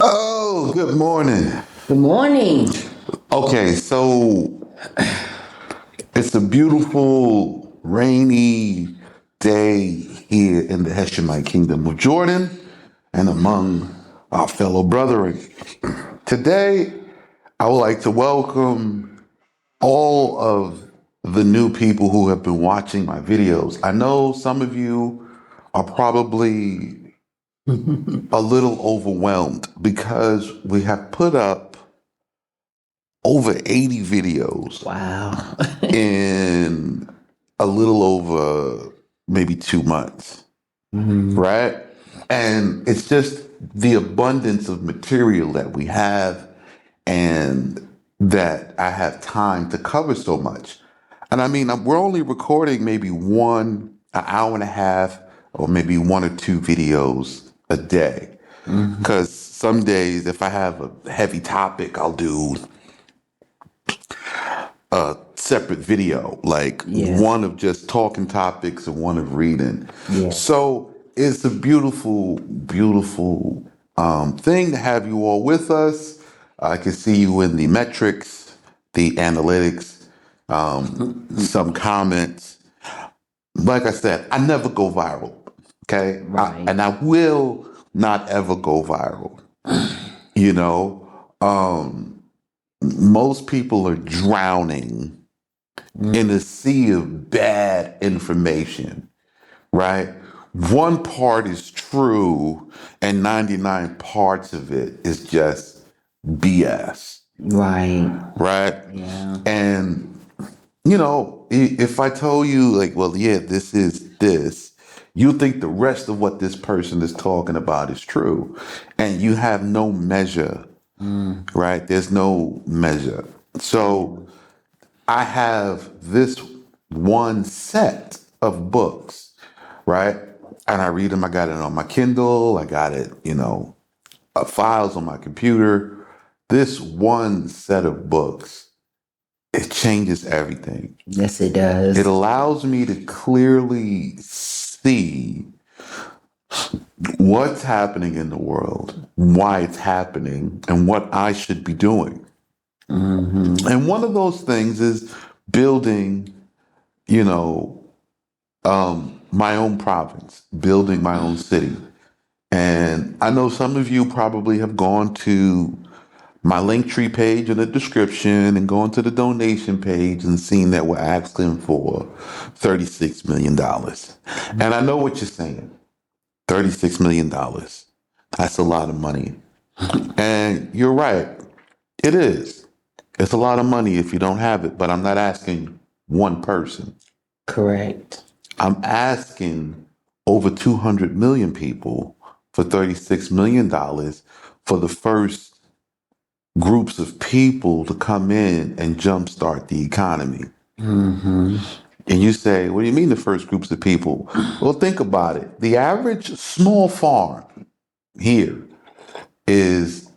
Oh, good morning. Good morning. Okay, so it's a beautiful, rainy day here in the Heshemite Kingdom of Jordan and among our fellow brethren. Today, I would like to welcome all of the new people who have been watching my videos. I know some of you are probably a little overwhelmed because we have put up over 80 videos Wow. in a little over maybe 2 months, Mhm. right? And it's just the abundance of material that we have and that I have time to cover so much. And I mean, we're only recording maybe an hour and a half, or maybe one or two videos a day. Mhm. Because some days, if I have a heavy topic, I'll do a separate video, like Yes. one of just talking topics and one of reading. Yes. So it's a beautiful, beautiful thing to have you all with us. I can see you in the metrics, the analytics, some comments. Like I said, I never go viral, okay? Right. And I will not ever go viral. You know, most people are drowning in a sea of bad information, right? One part is true and 99 parts of it is just BS, Right. right? Yeah. And, if I told you, like, well, yeah, this is this, you think the rest of what this person is talking about is true, and you have no measure, Mm. right? There's no measure. So, Yeah. I have this one set of books, right? And I read them. I got it on my Kindle. I got it, files on my computer. This one set of books, it changes everything. Yes, it It does. allows me to clearly see what's happening in the world, why it's happening, and what I should be doing. Hmm. And one of those things is building, you know, my own province, building my own city. And I know some of you probably have gone to my Linktree page in the description and gone to the donation page and seen that we're asking for $36 million. dollars. And I know what you're saying. $36 million. dollars. That's a lot of money. And you're right. It is. It's a lot of money if you don't have it, but I'm not asking one person. Correct. I'm asking over 200 million people for $36 million dollars for the first groups of people to come in and jumpstart the economy. Hmm. And you say, what do you mean the first groups of people? Well, think about it. The average small farm here is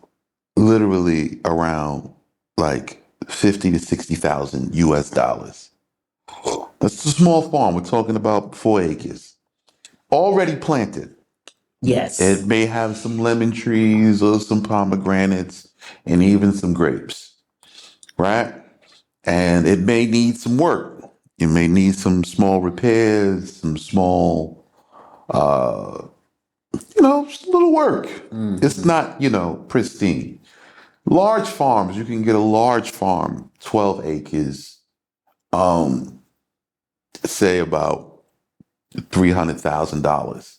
literally around like 50 to 60,000 US dollars. That's a small farm. We're talking about 4 acres already planted. It Yes. may have some lemon trees or some pomegranates and even some grapes, right? And it may need some work. It may need some small repairs, some small, just a little work. It's Hmm. not, pristine. Large farms, you can get a large farm, 12 acres, um, say about $300,000,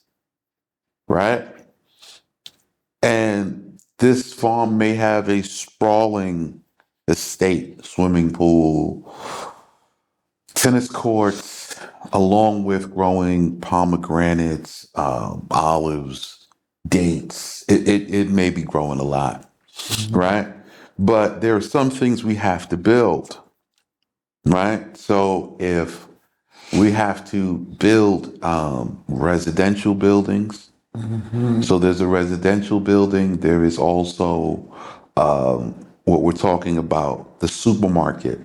right? And this farm may have a sprawling estate, swimming pool, tennis courts, along with growing pomegranates, olives, dates. It may be growing a lot, Hmm. right? But there are some things we have to build, right? So if we have to build residential buildings, Hmm. so there's a residential building. There is also what we're talking about, the supermarket,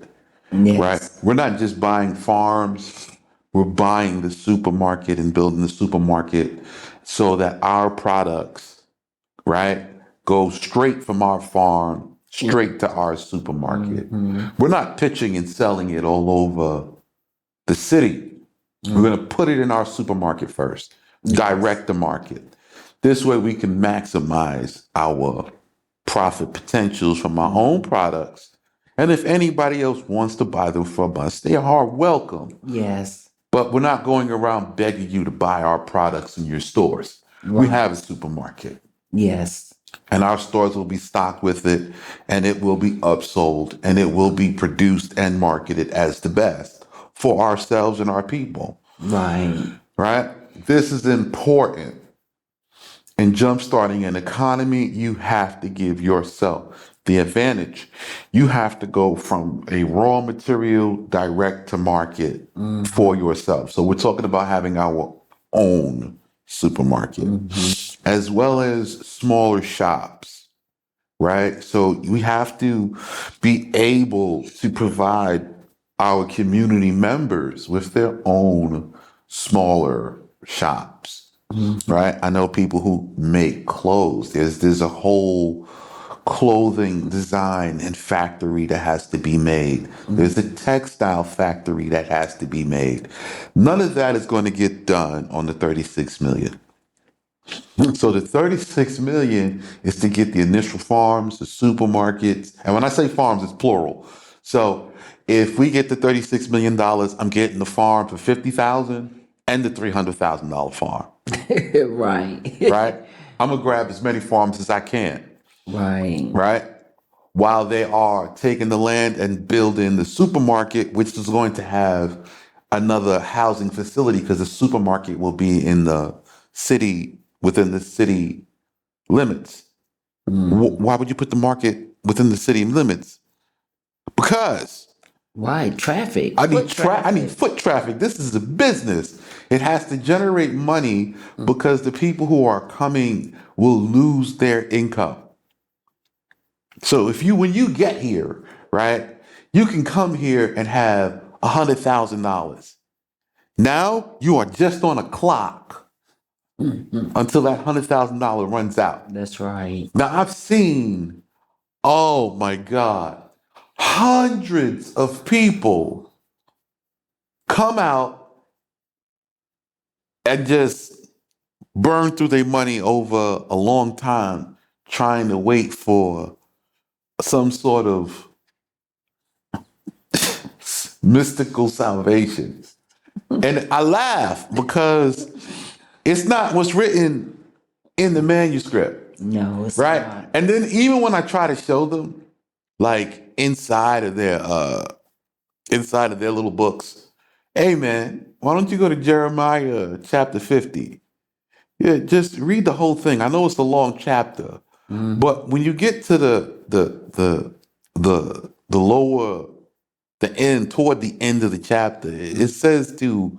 right? Yes. We're not just buying farms, we're buying the supermarket and building the supermarket so that our products, right, go straight from our farm straight to our supermarket. We're not pitching and selling it all over the city. We're going to put it in our supermarket first, direct the market. This way we can maximize our profit potentials from our own products. And if anybody else wants to buy them from us, they are welcome. Yes. But we're not going around begging you to buy our products in your stores. We have a supermarket. Yes. And our stores will be stocked with it, and it will be upsold, and it will be produced and marketed as the best for ourselves and our people. Right. Right? This is important. In jumpstarting an economy, you have to give yourself the advantage. You have to go from a raw material direct to market for yourself. So we're talking about having our own supermarket, as well as smaller shops, right? So we have to be able to provide our community members with their own smaller shops. Right? I know people who make clothes. There's a whole clothing design and factory that has to be made. There's a textile factory that has to be made. None of that is going to get done on the 36 million. So the 36 million is to get the initial farms, the supermarkets. And when I say farms, it's plural. So if we get the $36 million, I'm getting the farm for 50,000 and the $300,000 farm. Right. Right? I'm gonna grab as many farms as I can, Right. right? While they are taking the land and building the supermarket, which is going to have another housing facility because the supermarket will be in the city, within the city limits. Why would you put the market within the city limits? Because Right. Traffic. I Foot need foot traffic. This is a business. It has to generate money because the people who are coming will lose their income. So when you get here, right, you can come here and have $100,000. Now you are just on a clock until that $100,000 runs out. That's right. Now I've seen, oh my God, hundreds of people come out and just burn through their money over a long time trying to wait for some sort of mystical salvation. And I laugh because it's not what's written in the manuscript, No, it's right? not. And then even when I try to show them, like inside of their little books, hey man, why don't you go to Jeremiah chapter 50? Yeah, just read the whole thing. I know it's a long chapter, but when you get to the lower the end toward the end of the chapter, it says to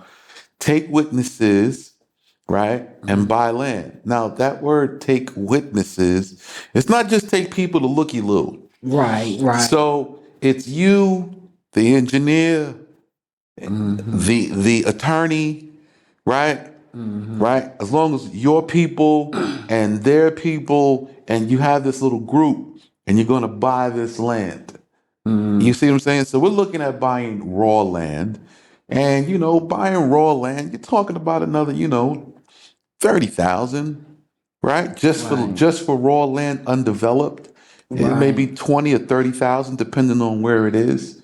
take witnesses, right, and buy land. Now that word "take witnesses," it's not just take people to looky loo. Right. Right. So it's you, the engineer, the attorney, right? Right? As long as your people and their people, and you have this little group, and you're going to buy this land. You see what I'm saying? So we're looking at buying raw land, and buying raw land, you're talking about another, 30,000, right? Just for raw land undeveloped. It may be 20 or 30,000, depending on where it is.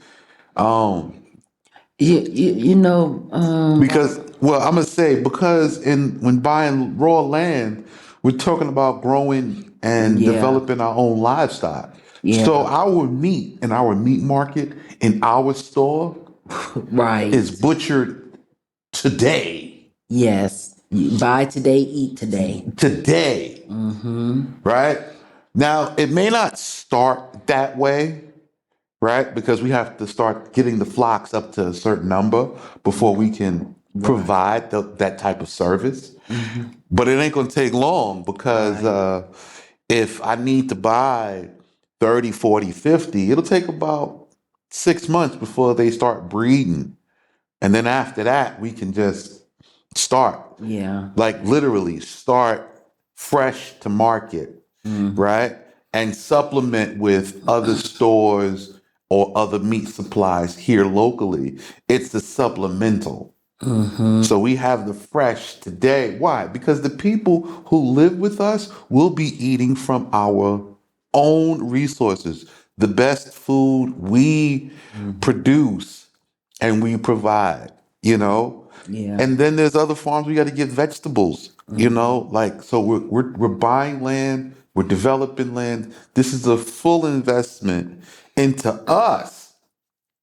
You know, Because, well, I'm gonna say because when buying raw land, we're talking about growing and Yeah. developing our own livestock. Yeah. So our meat in our meat market in our store right. is butchered today. Yes. You buy today, eat today. Today. Right? Now, it may not start that way, right? Because we have to start getting the flocks up to a certain number before we can provide that type of service. But it ain't going to take long because if I need to buy 30, 40, 50, it'll take about 6 months before they start breeding. And then after that, we can just start. Yeah. Like literally start fresh to market. right? And supplement with other stores or other meat supplies here locally. It's the supplemental. So we have the fresh today. Why? Because the people who live with us will be eating from our own resources, the best food we produce and we provide, you know? Yeah. And then there's other farms we got to get vegetables, you know? Like, so we're buying land, we're developing land. This is a full investment into us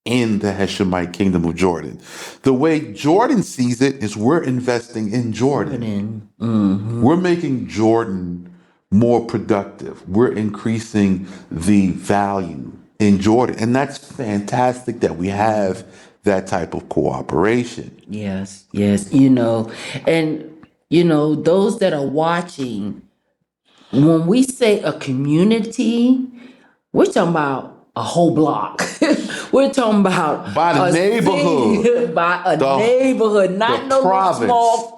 in the Heshemite kingdom of Jordan. The way Jordan sees it is we're investing in Jordan. Jordan. We're making Jordan more productive. We're increasing the value in Jordan. And that's fantastic that we have that type of cooperation. Yes, yes. And those that are watching, when we say a community, we're talking about a whole block. We're talking about By the a neighborhood. city, by a The- neighborhood, not the no little province. small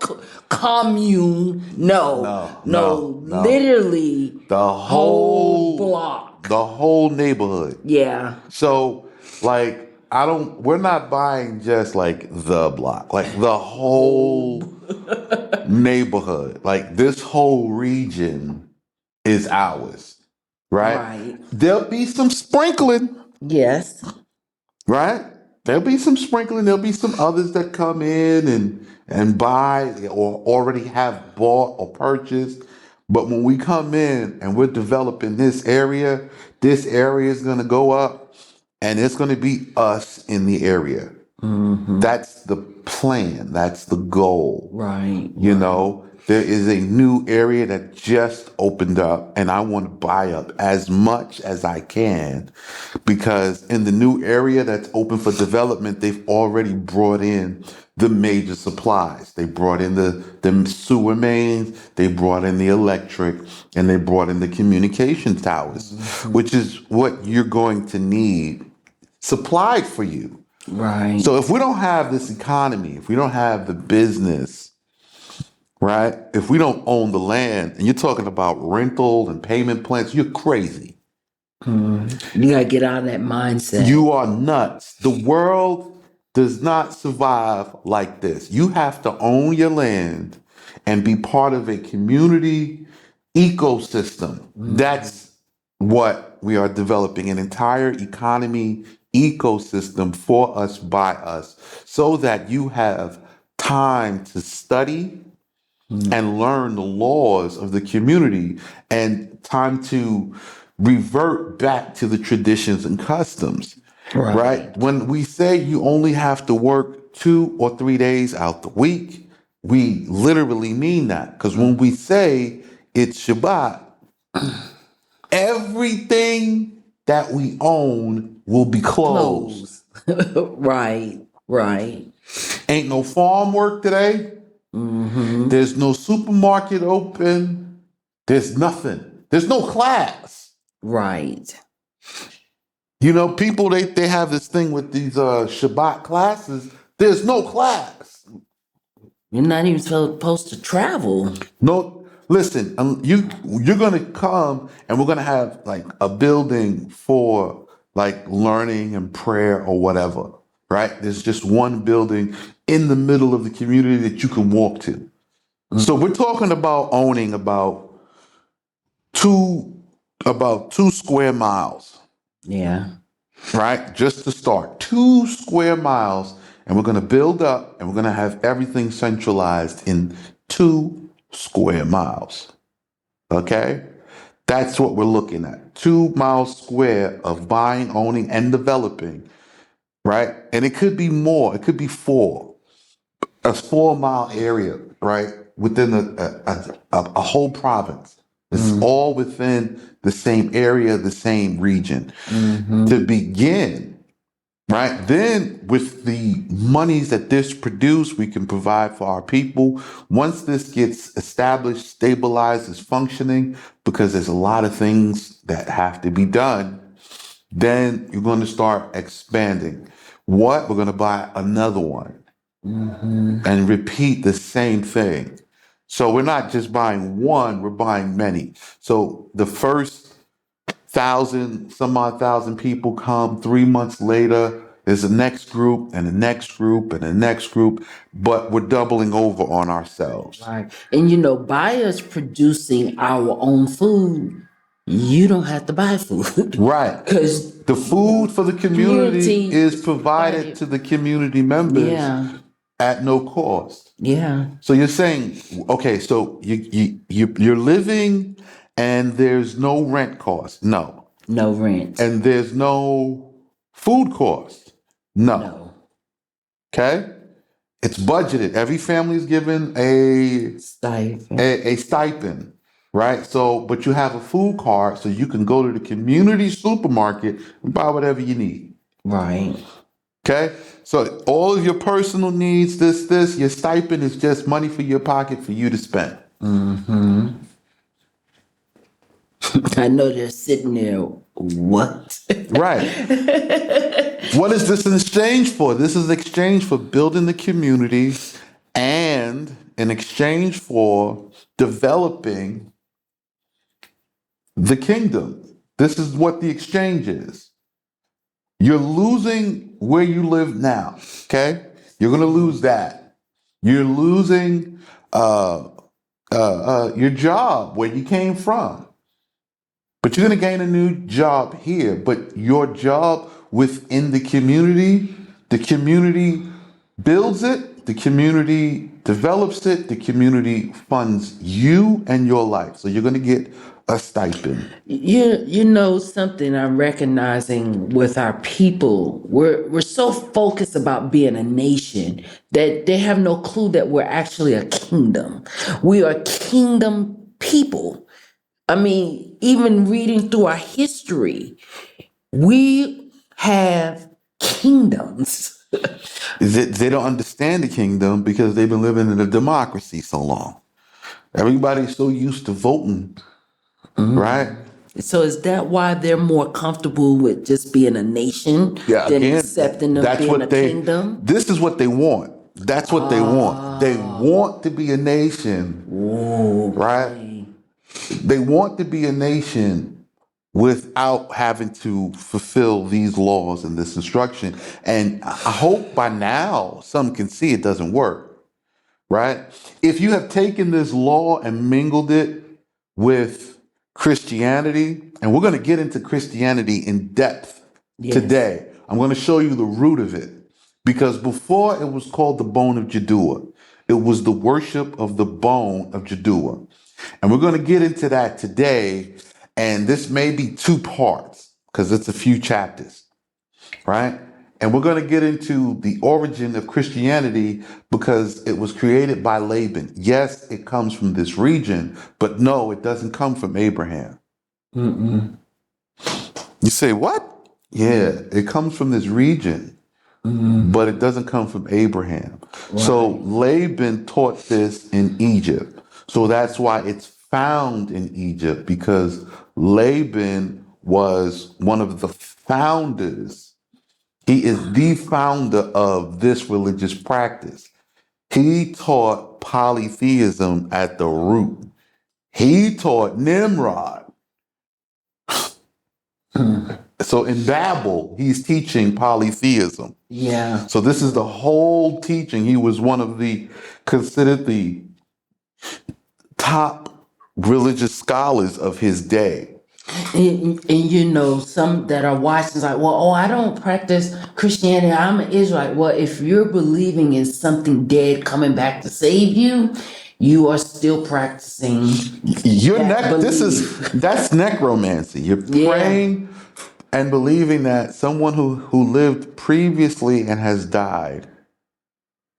commune. No, No. literally The whole block. the whole neighborhood. Yeah, So, like, we're not buying just like the block, like the whole neighborhood. Like, this whole region is ours, right? right. There'll be some sprinkling, Yes, right? There'll be some sprinkling. There'll be some others that come in and buy or already have bought or purchased. But when we come in and we're developing this area is going to go up and it's going to be us in the area. That's the plan. That's the goal. right. You know, there is a new area that just opened up, and I want to buy up as much as I can because in the new area that's open for development, they've already brought in the major supplies. They brought in the sewer mains, they brought in the electric, and they brought in the communication towers, which is what you're going to need supplied for you. Right. So if we don't have this economy, if we don't have the business, right? If we don't own the land, and you're talking about rental and payment plans, you're crazy. You gotta get out of that mindset. You are nuts. The world does not survive like this. You have to own your land and be part of a community ecosystem. That's what we are developing, an entire economy ecosystem for us by us, so that you have time to study and learn the laws of the community and time to revert back to the traditions and customs. Right? When we say you only have to work 2 or 3 days out the week, we literally mean that. Because when we say it's Shabbat, everything that we own will be closed. Right. Ain't no farm work today. There's no supermarket open. There's nothing. There's no class. Right. You know, people they have this thing with these Shabbat classes. There's no class. You're not even supposed to travel. No, listen. You're gonna come and we're gonna have like a building for like learning and prayer or whatever. Right? There's just one building in the middle of the community that you can walk to. So we're talking about owning two about 2 square miles, Yeah. right? Just to start, 2 square miles, and we're going to build up, and we're going to have everything centralized in 2 square miles. Okay, that's what we're looking at: 2 miles square of buying, owning, and developing, right? And it could be more. It could be four. A 4 mile area, right, within a whole province. It's all within the same area, the same region. To begin, right? Then with the monies that this produce, we can provide for our people. Once this gets established, stabilized, is functioning, because there's a lot of things that have to be done, then you're going to start expanding. What? We're going to buy another one and repeat the same thing. So we're not just buying one, we're buying many. So the first some odd thousand people come. 3 months later, there's the next group and the next group and the next group, but we're doubling over on ourselves. Right. And by us producing our own food, you don't have to buy food. Right. Because The food for the community is provided to the community members Yeah. at no cost. Yeah. So you're saying, okay, so you're living and there's no rent cost. No. No rent. And there's no food cost. No. No. Okay? It's budgeted. Every family is given a stipend, right? So, but you have a food card so you can go to the community supermarket and buy whatever you need. Right. Okay? So all of your personal needs, your stipend is just money for your pocket for you to spend. Mm-hmm. I know they're sitting there, what? Right. What is this in exchange for? This is exchange for building the community and in exchange for developing the kingdom. This is what the exchange is. You're losing where you live now, okay? You're going to lose that. You're losing your job where you came from. But you're going to gain a new job here. But your job within the community builds it, the community develops it, the community funds you and your life. So you're going to get a stipend. You know something I'm recognizing with our people, we're so focused about being a nation that they have no clue that we're actually a kingdom. We are kingdom people. I mean, even reading through our history, we have kingdoms. They don't understand the kingdom because they've been living in a democracy so long. Everybody's so used to voting, right? So is that why they're more comfortable with just being a nation than accepting of being a kingdom? This is what they want. That's what they want. They want to be a nation, right? They want to be a nation without having to fulfill these laws and this instruction. And I hope by now some can see it doesn't work, right? If you have taken this law and mingled it with Christianity, and we're going to get into Christianity in depth today. I'm going to show you the root of it. Because before it was called the bone of Jaddua, it was the worship of the bone of Jaddua. And we're going to get into that today. And this may be 2 parts because it's a few chapters, right? And we're going to get into the origin of Christianity because it was created by Laban. Yes, it comes from this region, but no, it doesn't come from Abraham. Mm-mm. You say, what? Yeah, it comes from this region, but it doesn't come from Abraham. Right. So Laban taught this in Egypt. So that's why it's found in Egypt, because Laban was one of the founders. He is the founder of this religious practice. He taught polytheism at the root. He taught Nimrod. So in Babel, he's teaching polytheism. Yeah. So this is the whole teaching. He was considered the top religious scholars of his day. And some that are watching like, well, I don't practice Christianity. I'm an Israelite. Well, if you're believing in something dead coming back to save you, you are still practicing. That's necromancy. You're praying and believing that someone who lived previously and has died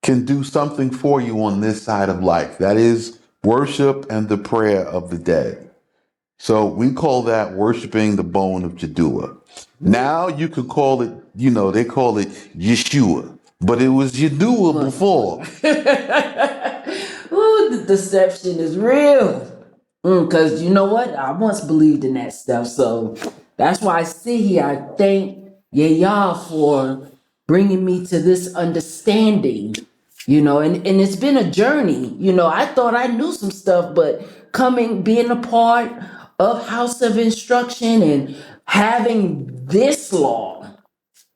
can do something for you on this side of life. That is worship and the prayer of the dead. So we call that worshiping the bone of Jaddua. Now you could call it, they call it Yeshua, but it was Jaddua before. Ooh, the deception is real. Because you know what? I once believed in that stuff. So that's why I sit here. I thank y'all for bringing me to this understanding And it's been a journey. I thought I knew some stuff, but being a part of House of Instruction and having this law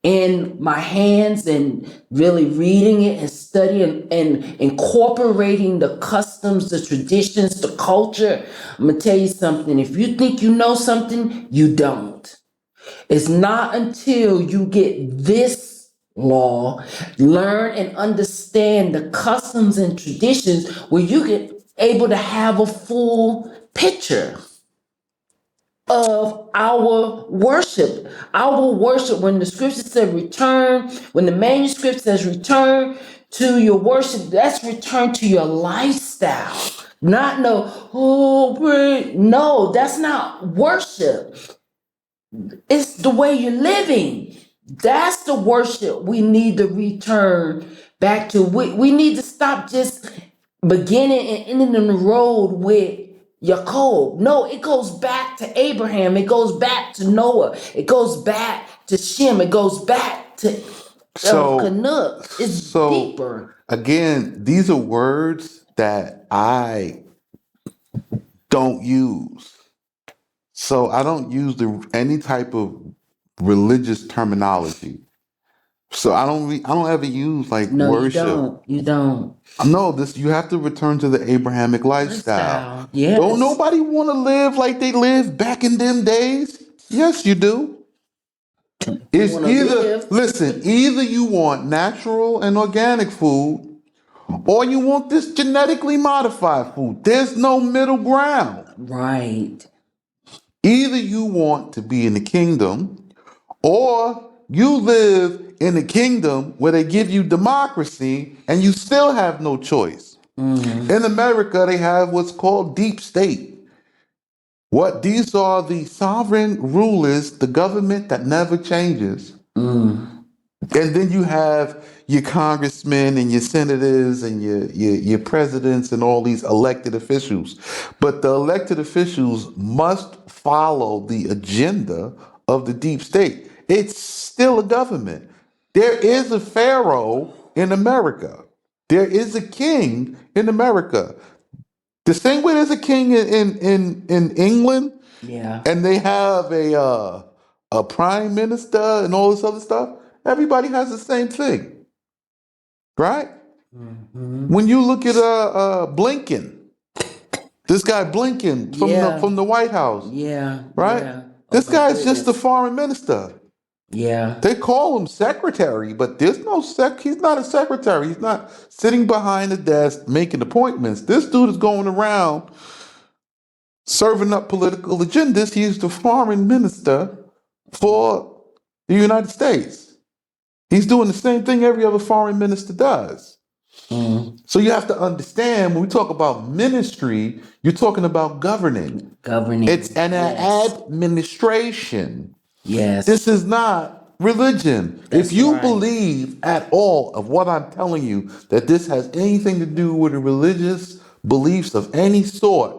in my hands and really reading it and studying and incorporating the customs, the traditions, the culture. I'm gonna tell you something. If you think you know something, you don't. It's not until you get this law, learn and understand the customs and traditions where you get able to have a full picture of our worship. Our worship, when the scripture said return, when the manuscript says return to your worship, that's return to your lifestyle. Not no, oh, wait. No, that's not worship. It's the way you're living. That's the worship we need to return back to. We need to stop just beginning and ending the road with Jacob. No, it goes back to Abraham. It goes back to Noah. It goes back to Shem. It goes back to So, Canuck. It's so deeper. again, these are words that I don't use. So I don't use any type of religious terminology. So I don't ever use like No, you worship. don't. You don't. No, this you have to return to the Abrahamic lifestyle. Lifestyle. Don't Yes. nobody want to live like they lived back in them days? Yes, you do. You It's want to either live. listen, either you want natural and organic food or you want this genetically modified food. There's no middle ground. Right. Either you want to be in the kingdom or you live in a kingdom where they give you democracy and you still have no choice. In America, they have what's called deep state. What these are the sovereign rulers, the government that never changes. And then you have your congressmen and your senators and your presidents and all these elected officials. But the elected officials must follow the agenda of the deep state. It's still a government. There is a pharaoh in America. There is a king in America. The same way there's a king in England, Yeah. and they have a prime minister and all this other stuff. Everybody has the same thing, right? When you look at Blinken, this guy Blinken Yeah. from the White House, Yeah. right? Yeah. Oh This my guy's just a goodness. foreign minister. Yeah. They call him secretary, but there's no he's not a secretary. He's not sitting behind a desk making appointments. This dude is going around serving up political agendas. He's the foreign minister for the United States. He's doing the same thing every other foreign minister does. So you have to understand when we talk about ministry, you're talking about governing. It's Governing. an Yes. administration. Yes. This is not religion. If That's you right. believe at all of what I'm telling you, that this has anything to do with the religious beliefs of any sort,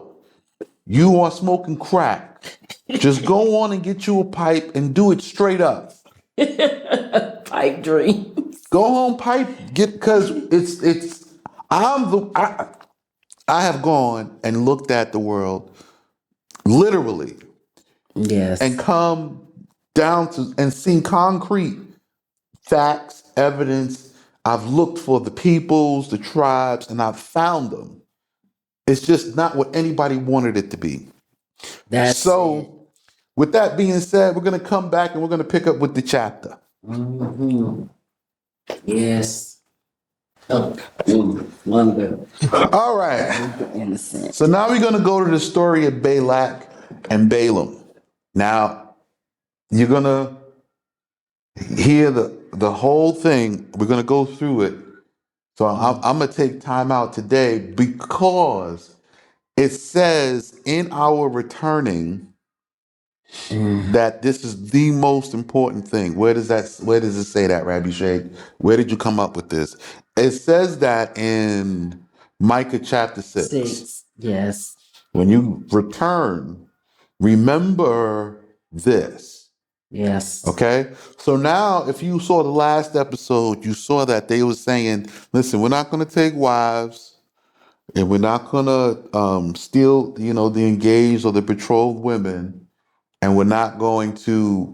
you are smoking crack. Just go on and get you a pipe and do it straight up. Pipe dreams. Go home, pipe, get because it's I have gone and looked at the world literally and Yes. come down to and seen concrete facts, evidence. I've looked for the peoples, the tribes, and I've found them. It's just not what anybody wanted it to be. That's it. So, with that being said, we're going to come back and we're going to pick up with the chapter. Yes. Oh, wonder. All right. Innocent. So now we're going to go to the story of Balak and Balaam. Now, you're going to hear the whole thing. We're going to go through it. So I'm going to take time out today because it says in our returning that this is the most important thing. Where does it say that, Rabbi Sheikh? Where did you come up with this? It says that in Micah chapter 6. 6. Yes. When you return, remember this. Yes. Okay. So now, if you saw the last episode, you saw that they were saying, listen, we're not going to take wives and we're not going to steal, the engaged or the betrothed women. And we're not going to,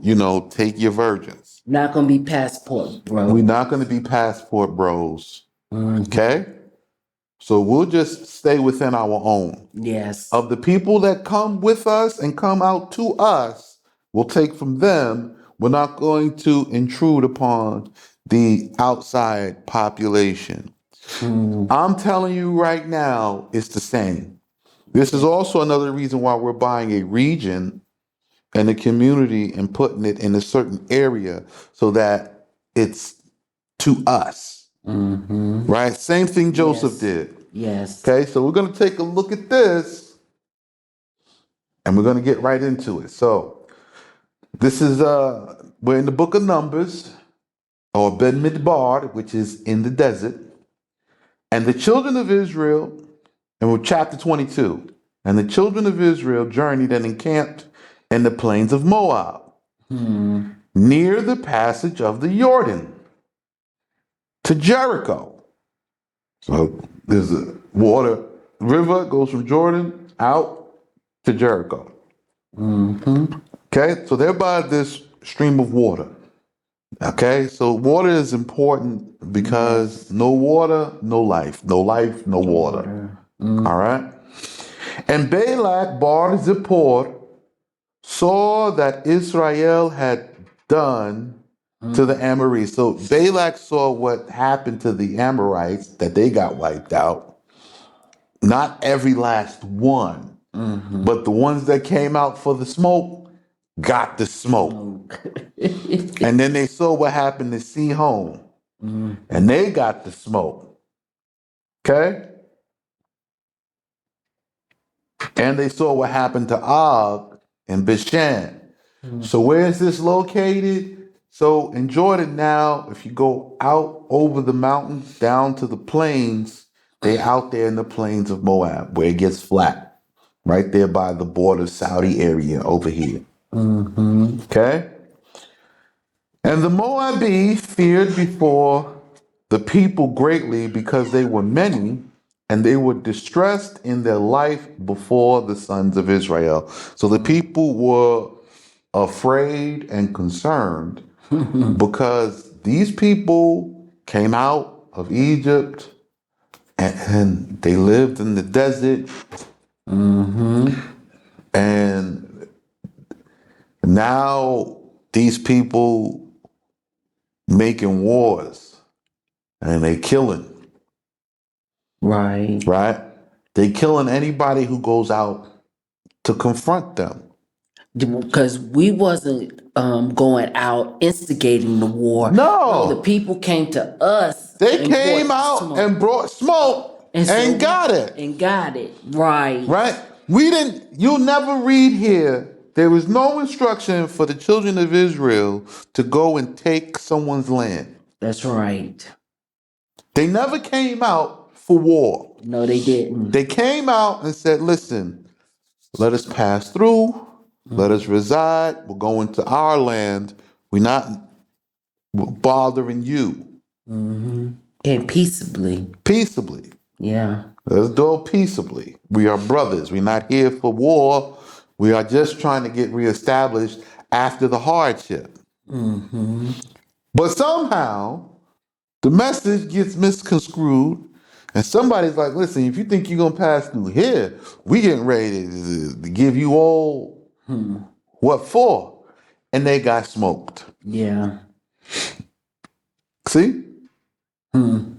take your virgins. Not gonna be passport, We're bro. not going to be passport bros. Mhm. Okay. So we'll just stay within our own. Yes. Of the people that come with us and come out to us, we'll take from them. We're not going to intrude upon the outside population. Mm. I'm telling you right now, it's the same. This is also another reason why we're buying a region and a community and putting it in a certain area so that it's to us. Mm-hmm. Right? Same thing Joseph Yes. did. Yes. Okay, so we're going to take a look at this and we're going to get right into it. So this is we're in the book of Numbers, or Ben Midbar, which is in the desert. And the children of Israel, and we're chapter 22. And the children of Israel journeyed and encamped in the plains of Moab, Hmm. near the passage of the Jordan, to Jericho. So there's a water river goes from Jordan out to Jericho. Mm-hmm. Okay, so they're by this stream of water. Okay, so water is important because no water, no life. No life, no water. Mm. All right. And Balak bar Zippor saw that Israel had done to the Amorites. So Balak saw what happened to the Amorites, that they got wiped out. Not every last one, Mm-hmm. but the ones that came out for the smoke got the smoke. And then they saw what happened to Sihon, Mm. and they got the smoke. Okay? And they saw what happened to Og and Bashan. So where is this located? So in Jordan now, if you go out over the mountains down to the plains, they out there in the plains of Moab, where it gets flat, right there by the border Saudi area over here. Mm-hmm. Okay? And the Moabites feared before the people greatly because they were many, and they were distressed in their life before the sons of Israel. So the people were afraid and concerned because these people came out of Egypt and they lived in the desert, Mm-hmm. and now these people making wars and they killing, Right. right? They killing anybody who goes out to confront them. Because we wasn't going out instigating the war. No, the No, people came to us they and came brought out smoke. and brought smoke And so and got it. and got it. Right. Right? We didn't, you'll never read here. There was no instruction for the children of Israel to go and take someone's land. That's right. They never came out for war. No, they didn't. They came out and said, listen, let us pass through, let us reside, we're going to our land, we're not bothering you. Mm-hmm. Came peaceably. Peaceably. Yeah. Let's do it peaceably. We are brothers. We're not here for war. We are just trying to get reestablished after the hardship. Mm-hmm. But somehow the message gets misconstrued, and somebody's like, listen, if you think you're gonna pass through here, we getting ready to give you all what for? And they got smoked. Yeah. See? Hmm.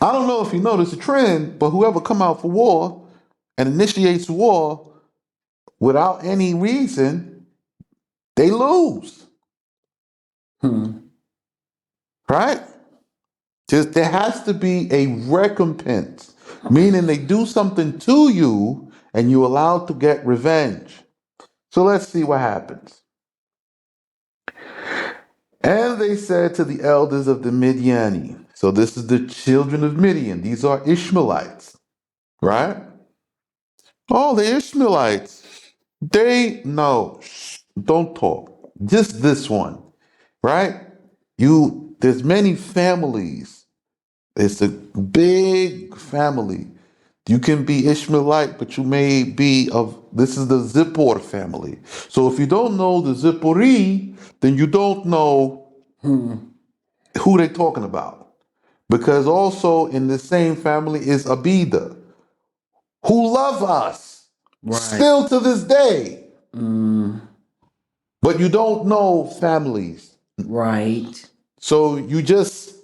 I don't know if you notice a trend, but whoever come out for war and initiates war without any reason, they lose. Hmm. Right? Just there has to be a recompense, meaning they do something to you and you're allowed to get revenge. So let's see what happens. And they said to the elders of the Midiani, so this is the children of Midian, these are Ishmaelites, right? Oh, the Ishmaelites, they, no, shh, don't talk. just this one, right? There's many families. It's a big family. You can be Ishmaelite, but you may be this is the Zippor family. So if you don't know the Zippori, then you don't know who they're talking about. Because also in the same family is Abida, who love us Right. still to this day. But you don't know families. Right. So you just,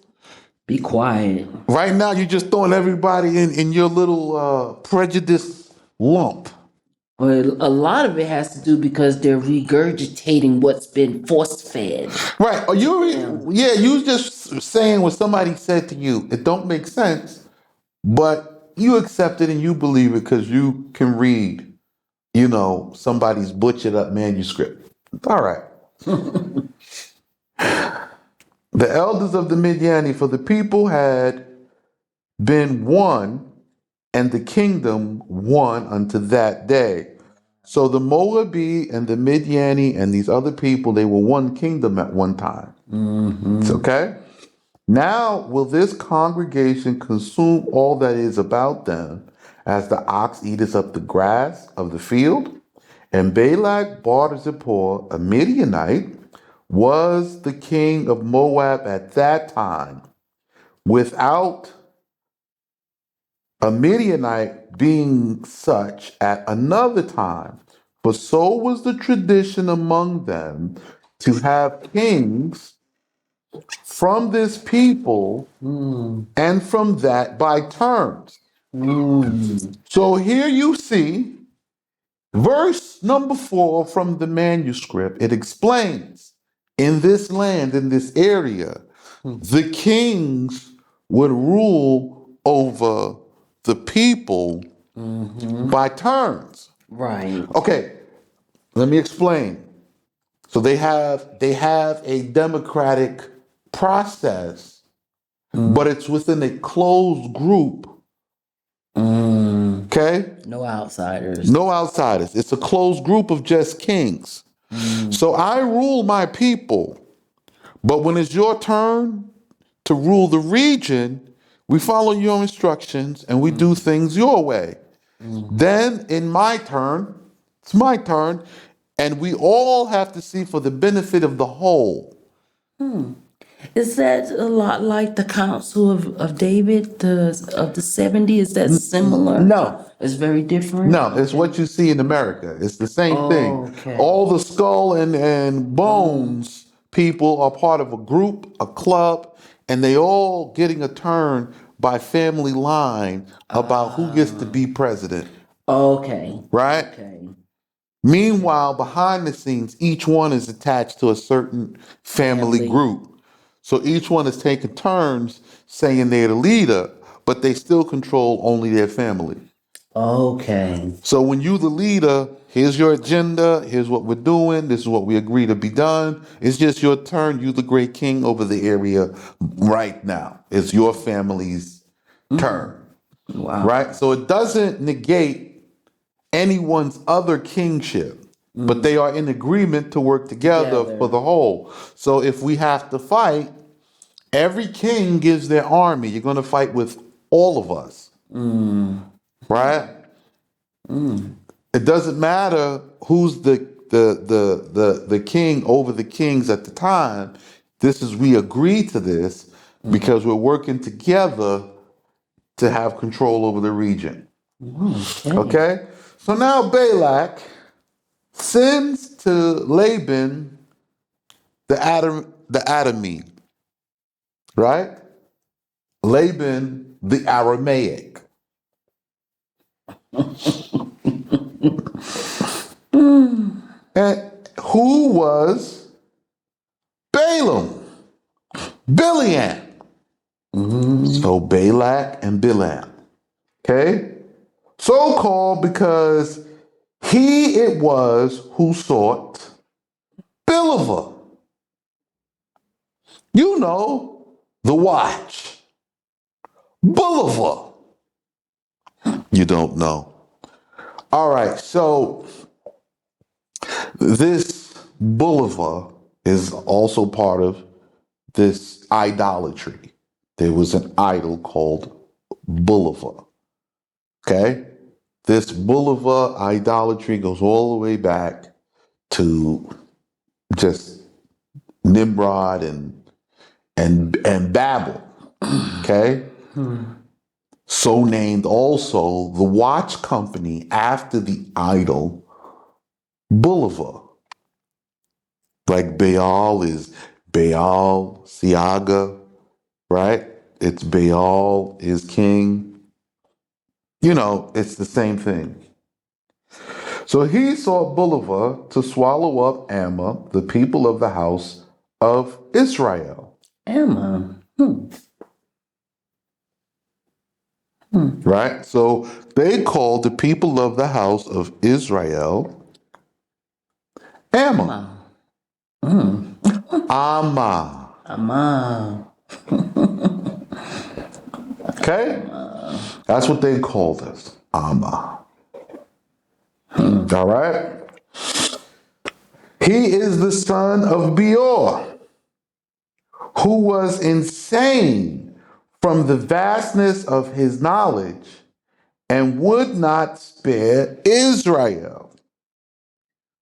Be quiet. right now, you're just throwing everybody in your little prejudice lump. Well, a lot of it has to do because they're regurgitating what's been force fed. Right. Are yeah, you was just saying what somebody said to you. It don't make sense, but you accept it and you believe it because you can read, somebody's butchered up manuscript. All right. The elders of the Midiani, for the people had been one, and the kingdom one unto that day. So the Moabi and the Midiani and these other people, they were one kingdom at one time. Okay? Now will this congregation consume all that is about them, as the ox eateth up the grass of the field? And Balak Bar Zippor, a Midianite, was the king of Moab at that time, without a Midianite being such at another time. For so was the tradition among them to have kings from this people and from that by turns. So here you see verse number 4 from the manuscript. It explains in this land, in this area, the kings would rule over the people by turns. Right. Okay, let me explain. So they have a democratic process, but it's within a closed group. Okay? No outsiders. No outsiders. It's a closed group of just kings. So I rule my people, but when it's your turn to rule the region, we follow your instructions and we do things your way. Then in my turn, it's my turn, and we all have to see for the benefit of the whole. Is that a lot like the Council of David, of the 70? Is that similar? No. It's very different? No, it's what you see in America. It's the same thing. Okay. All the skull and bones people are part of a group, a club, and they all getting a turn by family line about who gets to be president, Okay. right? Okay. Meanwhile, behind the scenes, each one is attached to a certain family Family. group. So each one is taking turns saying they're the leader, but they still control only their family. Okay. So when you the leader, here's your agenda, here's what we're doing, this is what we agree to be done. It's just your turn. You the great king over the area right now. It's your family's turn. Wow. Right? So it doesn't negate anyone's other kingship, but they are in agreement to work together for the whole. So if we have to fight, every king gives their army. You're going to fight with all of us. Right? It doesn't matter who's the king over the kings at the time. We agree to this because we're working together to have control over the region. Okay? So now Balak sends to Laban the Adamite, right? Laban the Aramaic. And who was Balaam? Biliam. So Balak and Bilam. Okay? So called because he it was who sought Biliva. You know, the watch. Bulliver. You don't know. All right, so this Boulevard is also part of this idolatry. There was an idol called Boulevard. Okay? This Boulevard idolatry goes all the way back to just Nimrod and Babel. Okay? So named also the watch company after the idol Boulevard. Like Baal is Baal Siaga, right? It's Baal is king. You know, it's the same thing. So he sought Boulevard to swallow up Amma, the people of the house of Israel. Emma. Right? So they called the people of the house of Israel Amma. Amma. Ama. Okay? That's what they called us. Amma. All right? He is the son of Beor, who was insane from the vastness of his knowledge and would not spare Israel.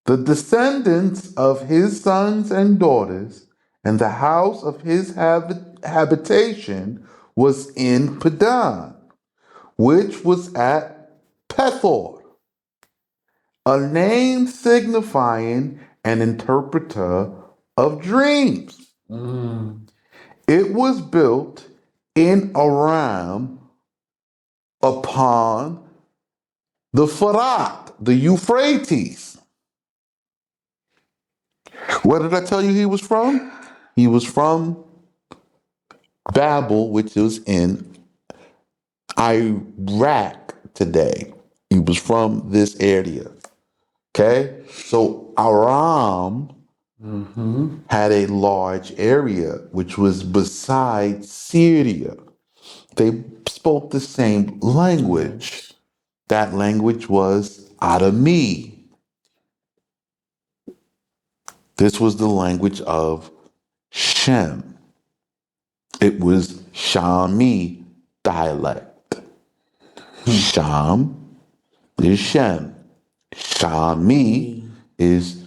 The descendants of his sons and daughters and the house of his habitation was in Padan, which was at Pethor, a name signifying an interpreter of dreams. It was built in Aram upon the Farat, the Euphrates. Where did I tell you he was from? He was from Babel, which is in Iraq today. He was from this area. Okay? So Aram had a large area which was beside Syria. They spoke the same language. That language was Adami. This was the language of Shem. It was Shami dialect. Sham is Shem. Shami is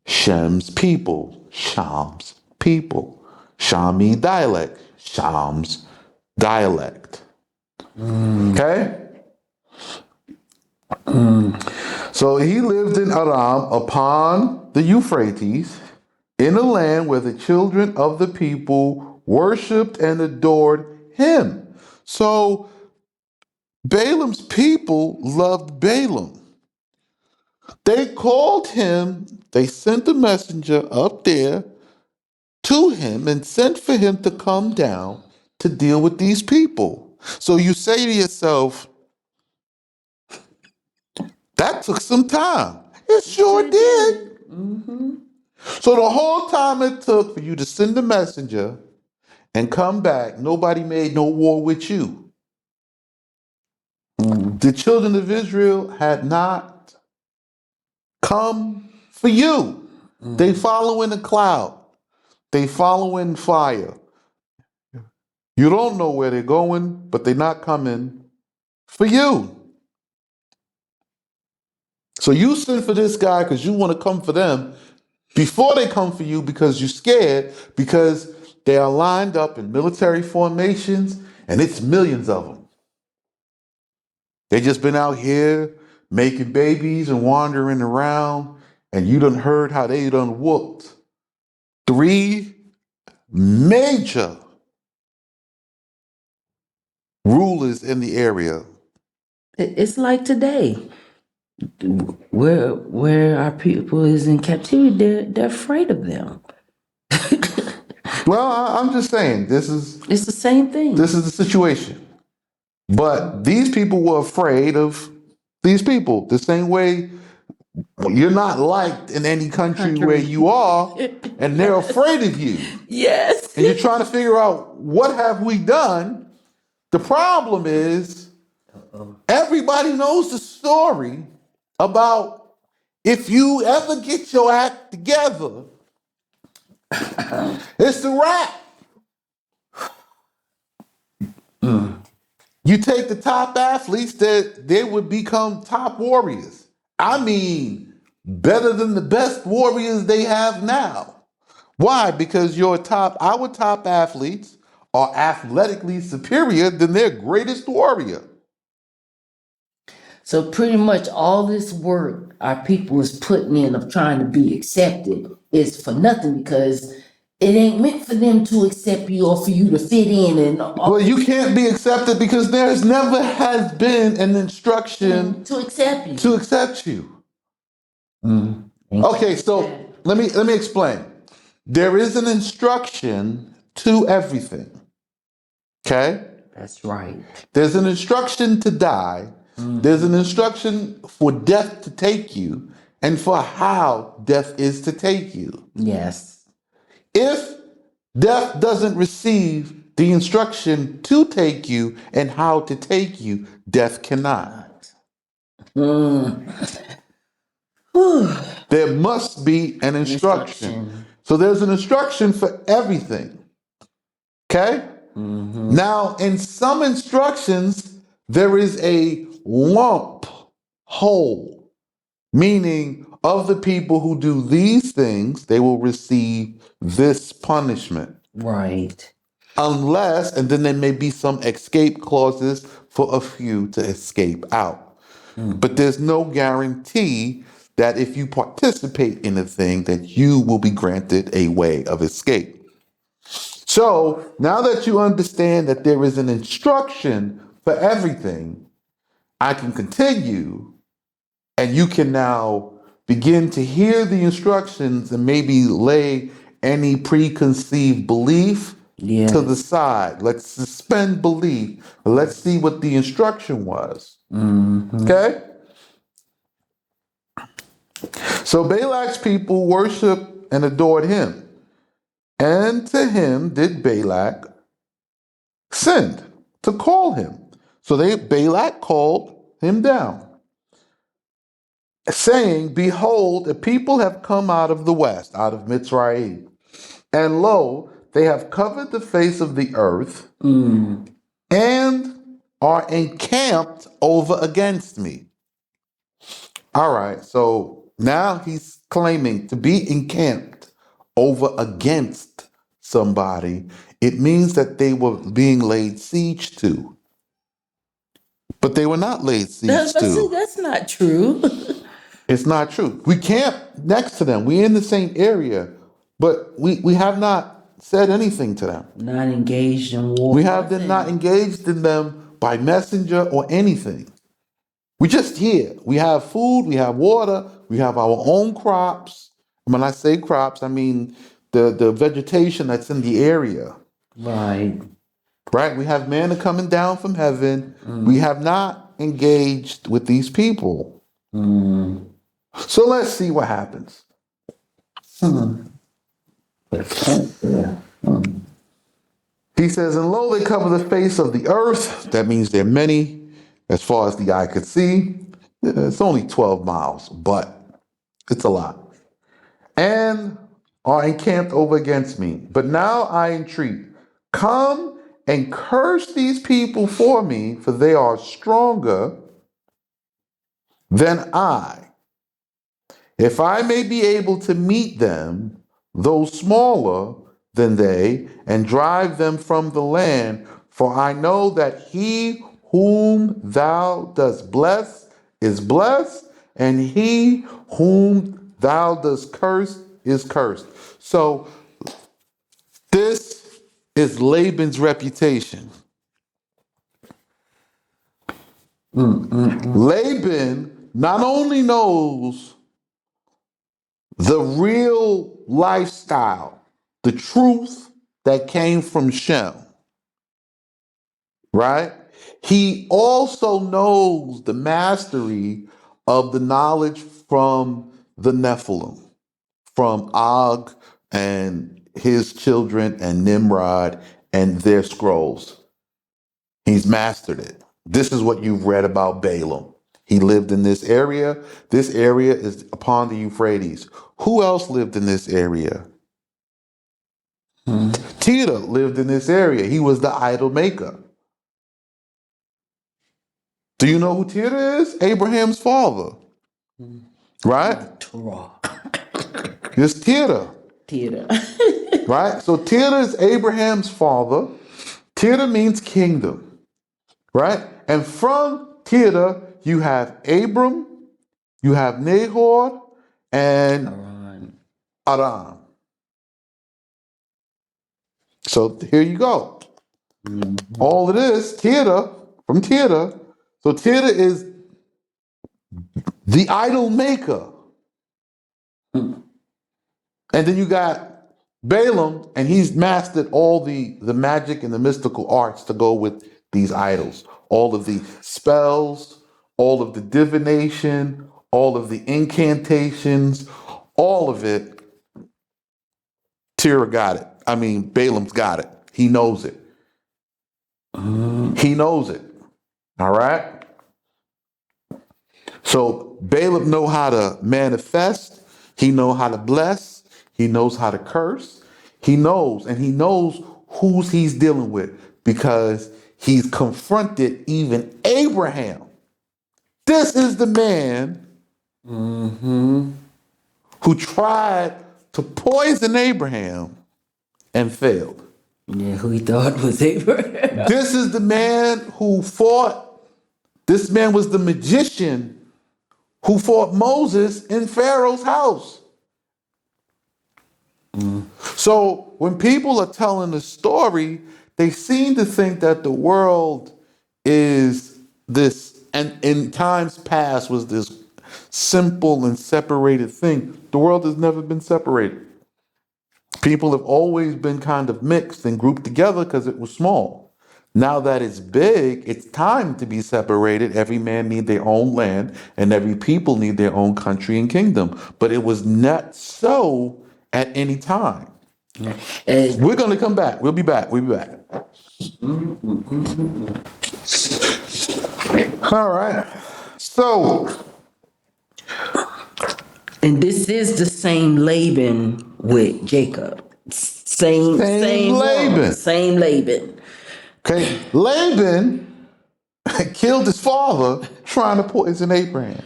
Shem's people. Sham's people. Shami dialect. Sham's dialect. Okay? So he lived in Aram upon the Euphrates, in a land where the children of the people worshiped and adored him. So Balaam's people loved Balaam. They called him, they sent a messenger up there to him and sent for him to come down to deal with these people. So you say to yourself, that took some time. It sure did. So the whole time it took for you to send a messenger and come back, nobody made no war with you. The children of Israel had not come for you. They follow in a cloud. They follow in fire. You don't know where they're going, but they're not coming for you. So you send for this guy because you want to come for them before they come for you because you're scared, because they are lined up in military formations and it's millions of them. They just been out here making babies and wandering around, and you done heard how they done whooped 3 major rulers in the area. It's like today, where our people is in captivity, they're afraid of them. Well, I'm just saying, It's the same thing. this is the situation. But these people were afraid of these people the same way you're not liked in any country where you are, and they're afraid of you. Yes. And you're trying to figure out, what have we done? The problem is everybody knows the story about If you ever get your act together, it's a wrap. You take the top athletes, that they would become top warriors. I mean, better than the best warriors they have now. Why? Because our top athletes are athletically superior than their greatest warrior. So pretty much all this work our people is putting in of trying to be accepted is for nothing because it ain't meant for them to accept you or for you to fit in and Well, you can't be accepted because there's never has been an instruction to accept you. to accept you. Okay, so let me explain. There is an instruction to everything. Okay? That's right. There's an instruction to die. There's an instruction for death to take you and for how death is to take you. Yes. If death doesn't receive the instruction to take you and how to take you, death cannot. There must be an instruction. So there's an instruction for everything. Okay? Now, in some instructions, there is a lump hole, meaning of the people who do these things, they will receive this punishment. Right. Unless, and then there may be some escape clauses for a few to escape out. But there's no guarantee that if you participate in a thing that you will be granted a way of escape. So now that you understand that there is an instruction for everything, I can continue and you can now begin to hear the instructions and maybe lay any preconceived belief to the side. Let's suspend belief. Let's see what the instruction was. Okay? So Balak's people worshiped and adored him. And to him did Balak send to call him. So Balak called him down, saying, Behold, the people have come out of the west, out of Mitzrayim. And lo, they have covered the face of the earth and are encamped over against me. All right, so now he's claiming to be encamped over against somebody. It means that they were being laid siege to. But they were not laid siege to. That's not true. It's not true. We camped next to them. We're in the same area, but we have not said anything to them. Not engaged in war. We have them not engaged in them by messenger or anything. We just here. We have food, we have water, we have our own crops. When I say crops, I mean the vegetation that's in the area. Right. Right? We have manna coming down from heaven. We have not engaged with these people. So let's see what happens. He says, and lo, they cover the face of the earth. That means they're many, as far as the eye could see. It's only 12 miles, but it's a lot. And are encamped over against me. But now I entreat, come and curse these people for me, for they are stronger than I. If I may be able to meet them, though smaller than they, and drive them from the land, for I know that he whom thou dost bless is blessed, and he whom thou dost curse is cursed. So this is Laban's reputation. Laban not only knows the real lifestyle, the truth that came from Shem, right? He also knows the mastery of the knowledge from the Nephilim, from Og and his children and Nimrod and their scrolls. He's mastered it. This is what you've read about Balaam. He lived in this area. This area is upon the Euphrates. Who else lived in this area? Tita lived in this area. He was the idol maker. Do you know who Tita is? Abraham's father. Right? Torah. It's Tita. Theater. Right? So Tita is Abraham's father. Tita means kingdom. Right? And from Tita, you have Abram, you have Nahor, and Haran. Aram. So here you go. All of this, Tita, from Tita. So Tita is the idol maker. And then you got Balaam, and he's mastered all the magic and the mystical arts to go with these idols. All of the spells, all of the divination, all of the incantations, all of it. Tira got it. I mean, Balaam's got it. He knows it. He knows it. All right? So Balaam know how to manifest. He know how to bless. He knows how to curse. He knows, and he knows who's he's dealing with because he's confronted even Abraham. This is the man who tried to poison Abraham and failed. Yeah, who he thought was Abraham. This is the man who fought. This man was the magician who fought Moses in Pharaoh's house. So when people are telling the story, they seem to think that the world is this, and in times past was this simple and separated thing. The world has never been separated. People have always been kind of mixed and grouped together because it was small. Now that it's big, it's time to be separated. Every man need their own land, and every people need their own country and kingdom. But it was not so at any time. And We're going to come back. We'll be back. We'll be back. All right. So, And this is the same Laban with Jacob. Same Laban. one, same Laban. okay, Laban killed his father trying to poison Abraham.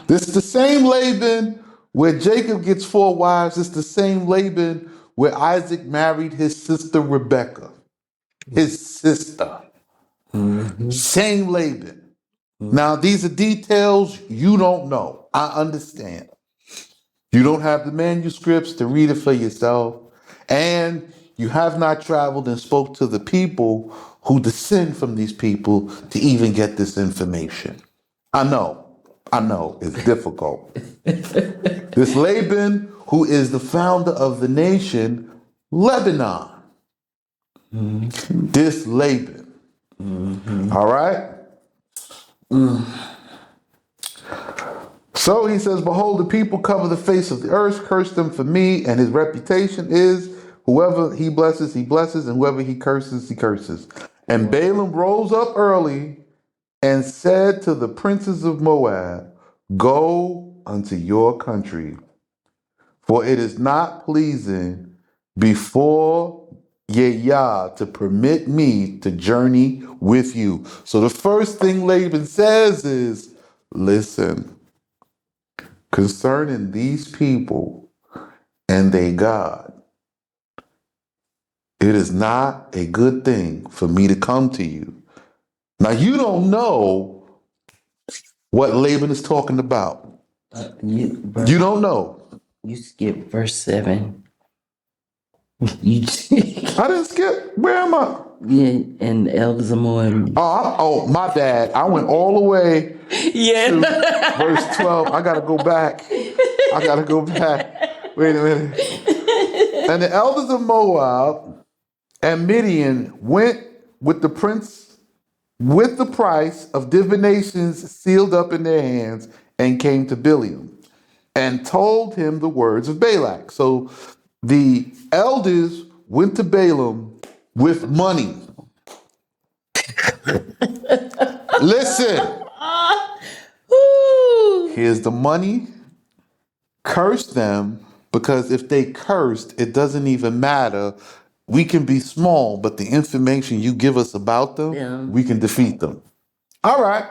This is the same Laban where Jacob gets 4 wives. It's the same Laban where Isaac married his sister Rebekah. His sister. Same Laban. Now, these are details you don't know. I understand. You don't have the manuscripts to read it for yourself. And you have not traveled and spoke to the people who descend from these people to even get this information. I know, it's difficult. This Laban, who is the founder of the nation, Lebanon. This Laban. All right? So he says, behold, the people cover the face of the earth, curse them for me, and his reputation is whoever he blesses, and whoever he curses, he curses. And Balaam rose up early and said to the princes of Moab, go unto your country, for it is not pleasing before Yah to permit me to journey with you. So the first thing Laban says is, listen, concerning these people and their God, it is not a good thing for me to come to you. Now, you don't know what Laban is talking about. You don't know. You skip verse 7. You I didn't skip. Where am I? yeah, and the elders are more. Oh, my bad. I went all the way to verse 12. I got to go back. Wait a minute. And the elders of Moab and Midian went with the prince with the price of divinations sealed up in their hands and came to Bileam and told him the words of Balak. So the elders went to Balaam with money. Listen, here's the money. Curse them, because if they cursed, it doesn't even matter. We can be small, but the information you give us about them, Yeah. we can defeat them. All right.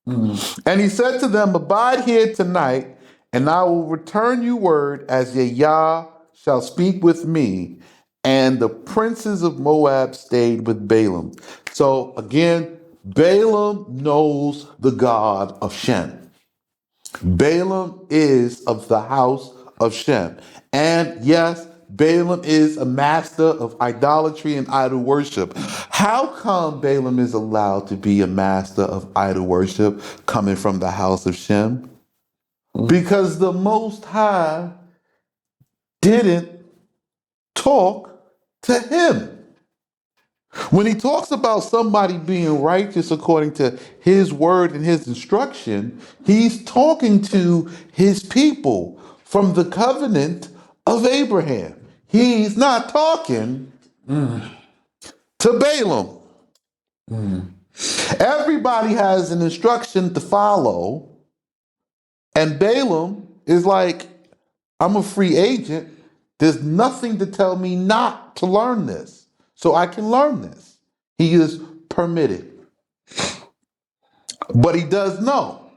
And he said to them, abide here tonight, and I will return you word as Yah shall speak with me. And the princes of Moab stayed with Balaam. So again, Balaam knows the God of Shem. Balaam is of the house of Shem. And yes, Balaam is a master of idolatry and idol worship. How come Balaam is allowed to be a master of idol worship coming from the house of Shem? Because the Most High didn't talk to him. When he talks about somebody being righteous according to his word and his instruction, he's talking to his people from the covenant of Abraham. He's not talking to Balaam. Everybody has an instruction to follow, and Balaam is like, I'm a free agent. There's nothing to tell me not to learn this, so I can learn this. He is permitted. But he does know.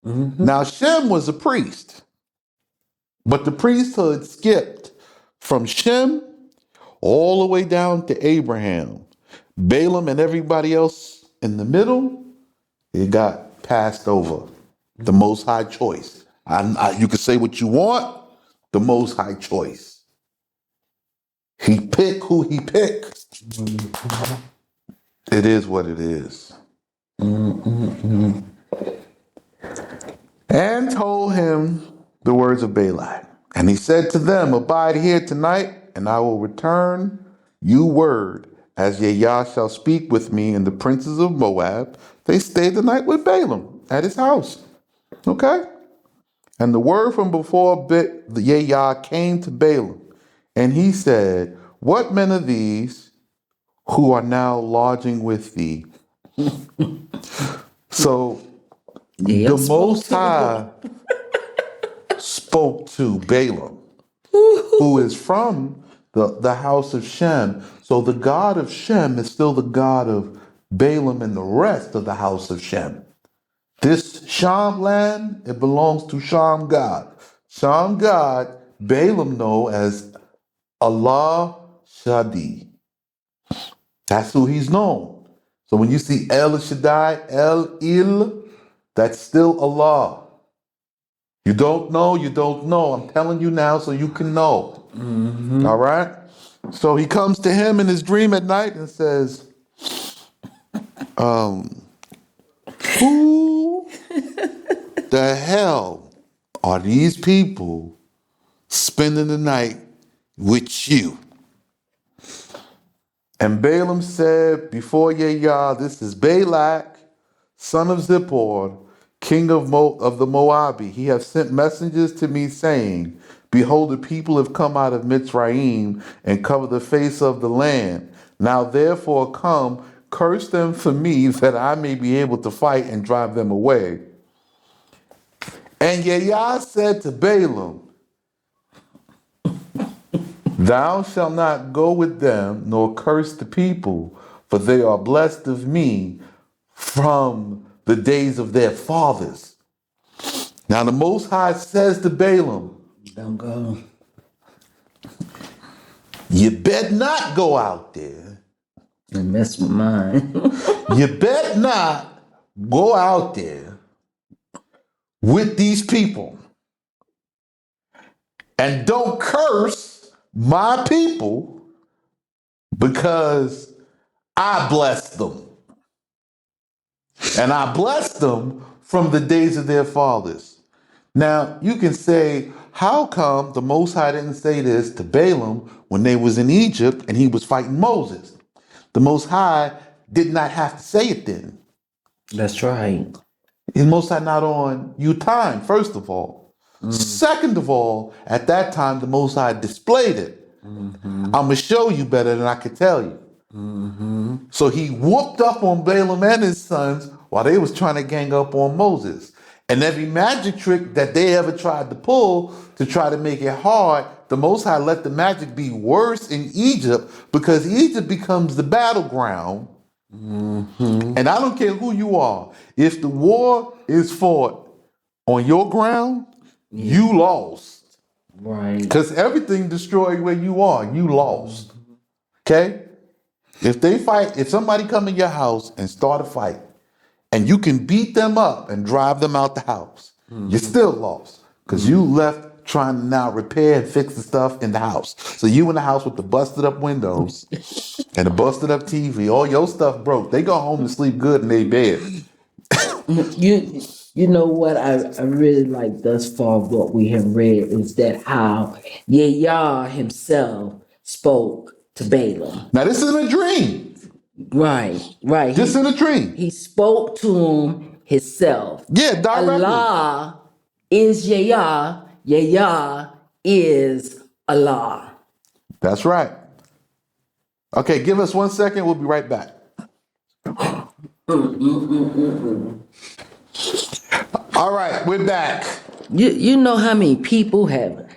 Now, Shem was a priest, but the priesthood skipped from Shem all the way down to Abraham. Balaam and everybody else in the middle, it got passed over. The Most High choice. You can say what you want, the Most High choice. He picked who he picked. It is what it is. And told him the words of Balak. And he said to them, abide here tonight, and I will return you word as Yah shall speak with me. And the princes of Moab, they stayed the night with Balaam at his house. Okay? And the word from before Yah came to Balaam, and he said, what men are these who are now lodging with thee? So the Most High spoke to Balaam, who is from the house of Shem. So the God of Shem is still the God of Balaam and the rest of the house of Shem. This Sham land, it belongs to Sham God. Sham God, Balaam know as Allah Shadi. That's who he's known. So when you see El Shaddai, El Il, that's still Allah. You don't know, you don't know. I'm telling you now so you can know. All right? So he comes to him in his dream at night and says, who the hell are these people spending the night with you? And Balaam said before Yah, this is Balak, son of Zippor, king of the Moabi. He hath sent messengers to me, saying, behold, the people have come out of Mitzrayim and covered the face of the land. Now therefore come, curse them for me, that I may be able to fight and drive them away. And Yah said to Balaam, thou shalt not go with them, nor curse the people, for they are blessed of me from the days of their fathers. Now the Most High says to Balaam, don't go. You bet not go out there. And mess with mine. You bet not go out there with these people. And don't curse my people, because I blessed them. And I blessed them from the days of their fathers. Now, you can say, how come the Most High didn't say this to Balaam when they was in Egypt and he was fighting Moses? The Most High did not have to say it then. That's right. The Most High not on you time, first of all. Second of all, at that time, the Most High displayed it. I'm going to show you better than I could tell you. So he whooped up on Balaam and his sons while they was trying to gang up on Moses. And every magic trick that they ever tried to pull to try to make it hard, the Most High let the magic be worse in Egypt because Egypt becomes the battleground. And I don't care who you are. If the war is fought on your ground, you lost. Right. Because everything destroyed where you are, you lost. Okay? If somebody come in your house and start a fight, and you can beat them up and drive them out the house, you're still lost. Because you left trying to now repair and fix the stuff in the house. So you in the house with the busted up windows and the busted up TV, all your stuff broke. They go home and sleep good in their bed. You know what I really like thus far what we have read is that how Yah himself spoke to Balaam. Now this isn't a dream. Right. This isn't a dream. He spoke to him himself. Yeah, directly. Allah is Yah. Yah is Allah. That's right. Okay, give us 1 second. We'll be right back. All right, we're back. You know how many people have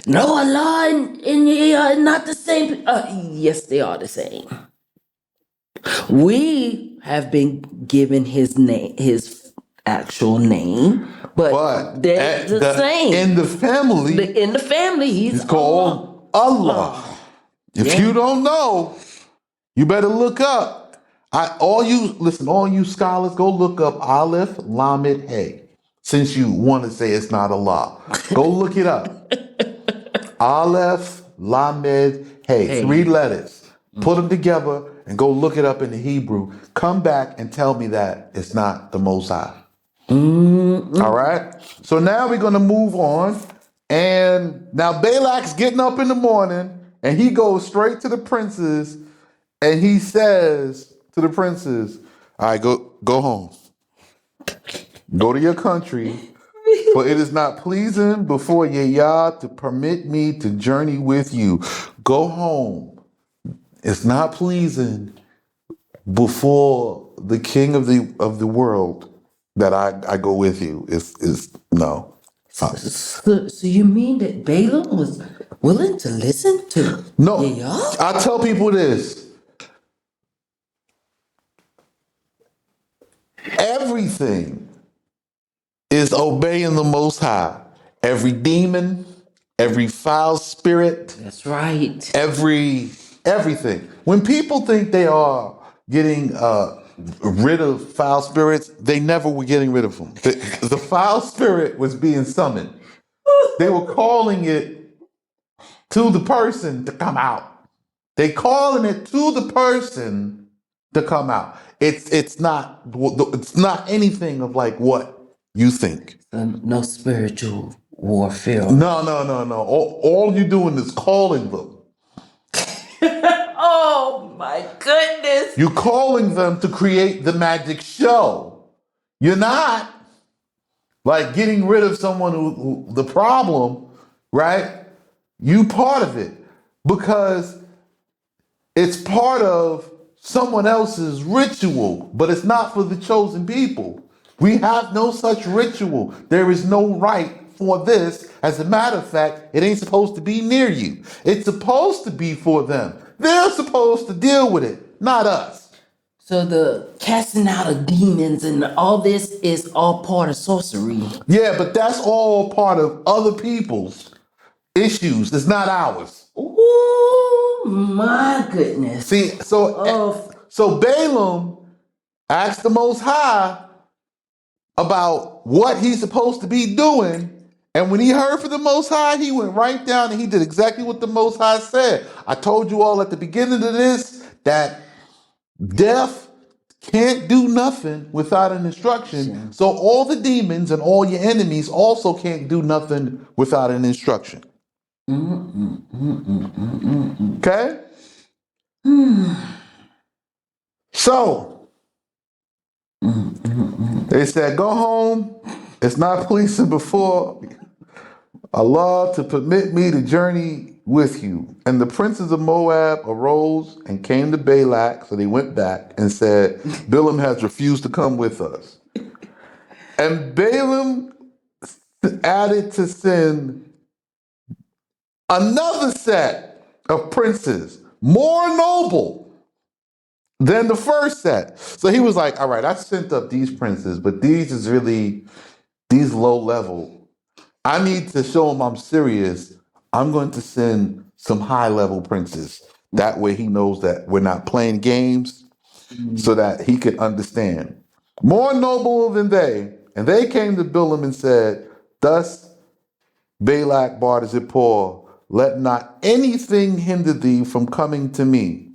no Allah and Yah are not the same. Yes, they are the same. We have been given his name, his actual name, but they're the same. In the family, In the family, he's called Allah. If you don't know, you better look up. All you scholars, go look up Aleph Lamed Hey. Since you want to say it's not Allah, go look it up. Aleph Lamed Hey, 3 letters. Put them together and go look it up in the Hebrew. Come back and tell me that it's not the Most High. All right? So now we're going to move on. And now Balak's getting up in the morning and he goes straight to the princes and he says to the princes, all right, go home. Go to your country, for it is not pleasing before Yah to permit me to journey with you. Go home. It's not pleasing before the king of the world that I go with you. Is no. So you mean that Balaam was willing to listen to Yah? I tell people this. Everything is obeying the Most High. Every demon, every foul spirit. That's right. Everything. When people think they are getting rid of foul spirits, they never were getting rid of them. The foul spirit was being summoned. They were calling it to the person to come out. They calling it to the person to come out. It's not anything of like what you think. No spiritual warfare. No. All you're doing is calling them. Oh my goodness. You're calling them to create the magic show. You're not like getting rid of someone who the problem, right? You part of it because it's part of someone else's ritual, but it's not for the chosen people. We have no such ritual. There is no right for this. As a matter of fact, it ain't supposed to be near you. It's supposed to be for them. They're supposed to deal with it, not us. So the casting out of demons and all this is all part of sorcery. Yeah, but that's all part of other people's issues. It's not ours. Oh my goodness. See, so Balaam asked the Most High about what he's supposed to be doing. And when he heard from the Most High, he went right down and he did exactly what the Most High said. I told you all at the beginning of this that death can't do nothing without an instruction. So all the demons and all your enemies also can't do nothing without an instruction. Okay? So they said, go home. It's not pleasing before Allah to permit me to journey with you. And the princes of Moab arose and came to Balak. So they went back and said, Balaam has refused to come with us. And Balaam added to sin another set of princes, more noble than the first set. So he was like, all right, I sent up these princes, but these is really, these low level. I need to show him I'm serious. I'm going to send some high level princes. That way he knows that we're not playing games, so that he could understand. More noble than they. And they came to Balaam and said, thus Balak Bar Zippor, let not anything hinder thee from coming to me.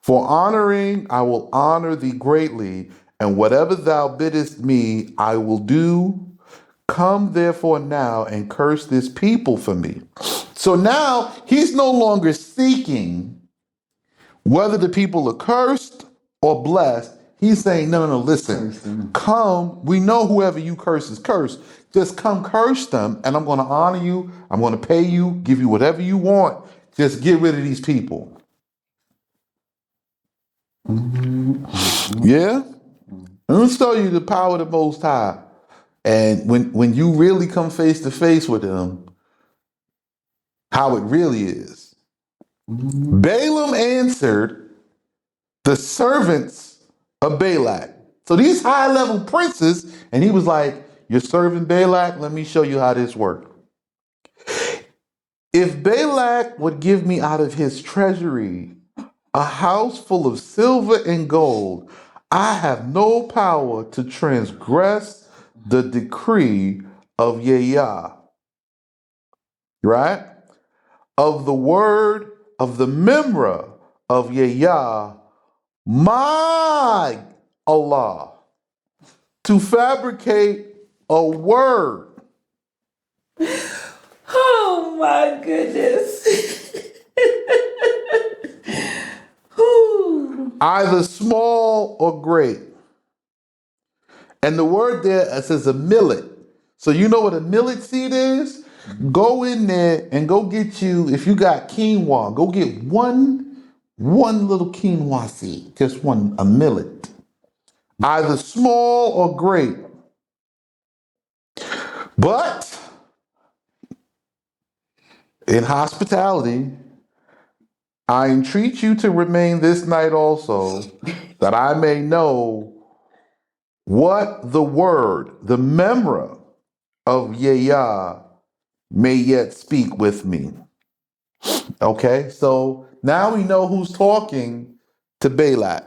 For honoring, I will honor thee greatly, and whatever thou biddest me, I will do. Come therefore now and curse this people for me. So now he's no longer seeking whether the people are cursed or blessed. He's saying, no, listen, come. We know whoever you curse is cursed. Just come curse them, and I'm going to honor you. I'm going to pay you, give you whatever you want. Just get rid of these people. Yeah? Let me show you the power of the Most High. And when you really come face to face with him, how it really is. Balaam answered the servants of Balak. So these high level princes, and he was like, you're serving Balak? Let me show you how this works. If Balak would give me out of his treasury a house full of silver and gold, I have no power to transgress the decree of Yahweh, right? Of the word of the memra of Yahweh, my Allah, to fabricate a word, Oh my goodness. Whew. either small or great. And the word there it says a millet. So you know what a millet seed is? Go in there and go get you, if you got quinoa, go get one little quinoa seed, just one, a millet. Either small or great. But in hospitality, I entreat you to remain this night also, that I may know what the word, the memra of Yahweh may yet speak with me. Okay, so now we know who's talking to Balak.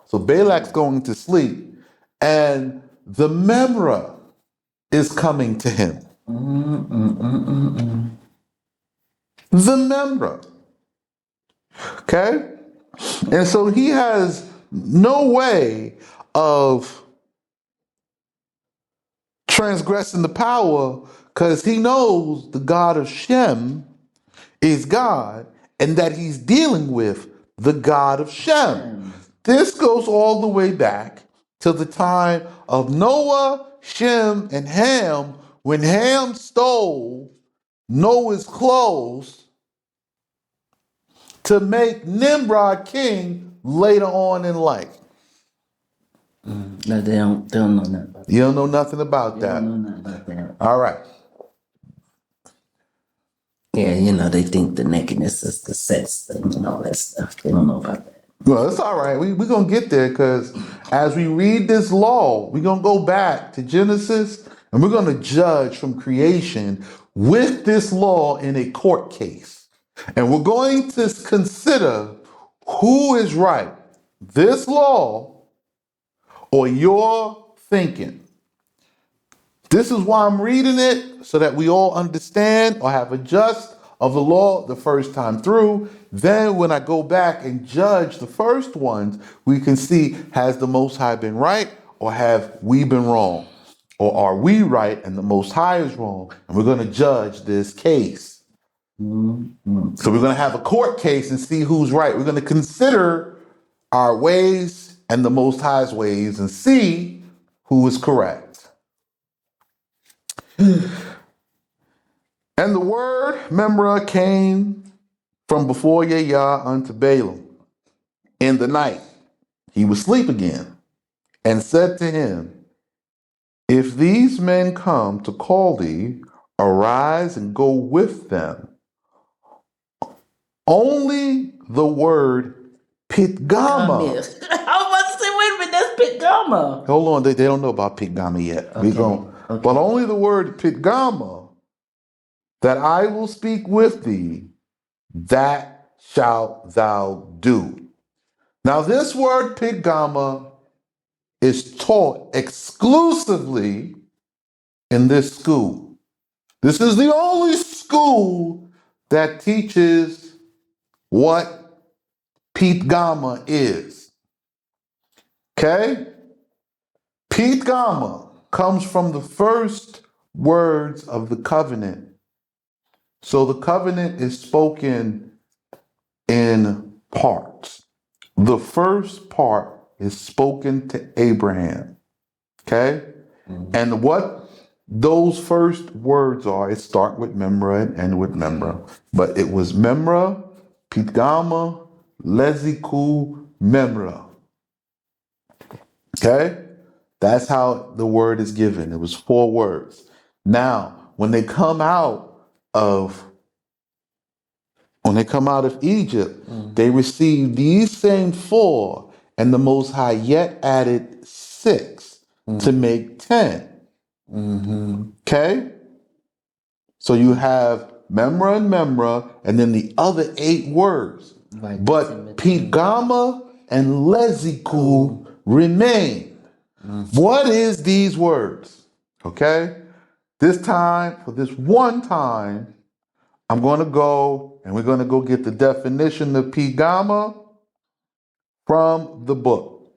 So Balak's going to sleep, and the memra is coming to him. The memra. Okay? And so he has no way of transgressing the power because he knows the God of Shem is God and that he's dealing with the God of Shem. This goes all the way back to the time of Noah, Shem, and Ham when Ham stole Noah's clothes to make Nimrod king later on in life. No, they don't know nothing about that. You don't know nothing about They that. don't know nothing about that. All right. Yeah, they think the nakedness is the sex thing and all that stuff. They don't know about that. Well, it's all right. We're going to get there because as we read this law, we're going to go back to Genesis and we're going to judge from creation with this law in a court case. And we're going to consider who is right, this law or your thinking. This is why I'm reading it, so that we all understand or have a just of the law the first time through. Then when I go back and judge the first ones, we can see, has the Most High been right or have we been wrong? Or are we right and the Most High is wrong? And we're going to judge this case. So we're going to have a court case and see who's right. We're going to consider our ways and the Most High's ways and see who is correct. And the word Memra came from before Yahweh unto Balaam in the night. He was asleep again and said to him, If these men come to call thee, arise and go with them. Only the word Pitgama. I was to say, wait a minute, that's Pitgama. Hold on, they don't know about Pitgama yet. We gon' But only the word Pitgama that I will speak with thee, that shalt thou do. Now, this word Pitgama is taught exclusively in this school. This is the only school that teaches what Pitgama is. Okay? Pitgama comes from the first words of the covenant. So the covenant is spoken in parts. The first part is spoken to Abraham. Okay? And what those first words are, it start with Memra and end with Memra. But it was Memra, Pitgama, Leziku, Memra. Okay? That's how the word is given. It was 4 words. Now, when they come out of Egypt, they received these same 4, and the Most High yet added 6 to make 10. Okay? So you have Memra and Memra, and then the other 8 words. Right. But Pitgama and Leziku remain. What is these words? Okay? This time, for this one time, I'm going to go and we're going to go get the definition of Pitgama from the book.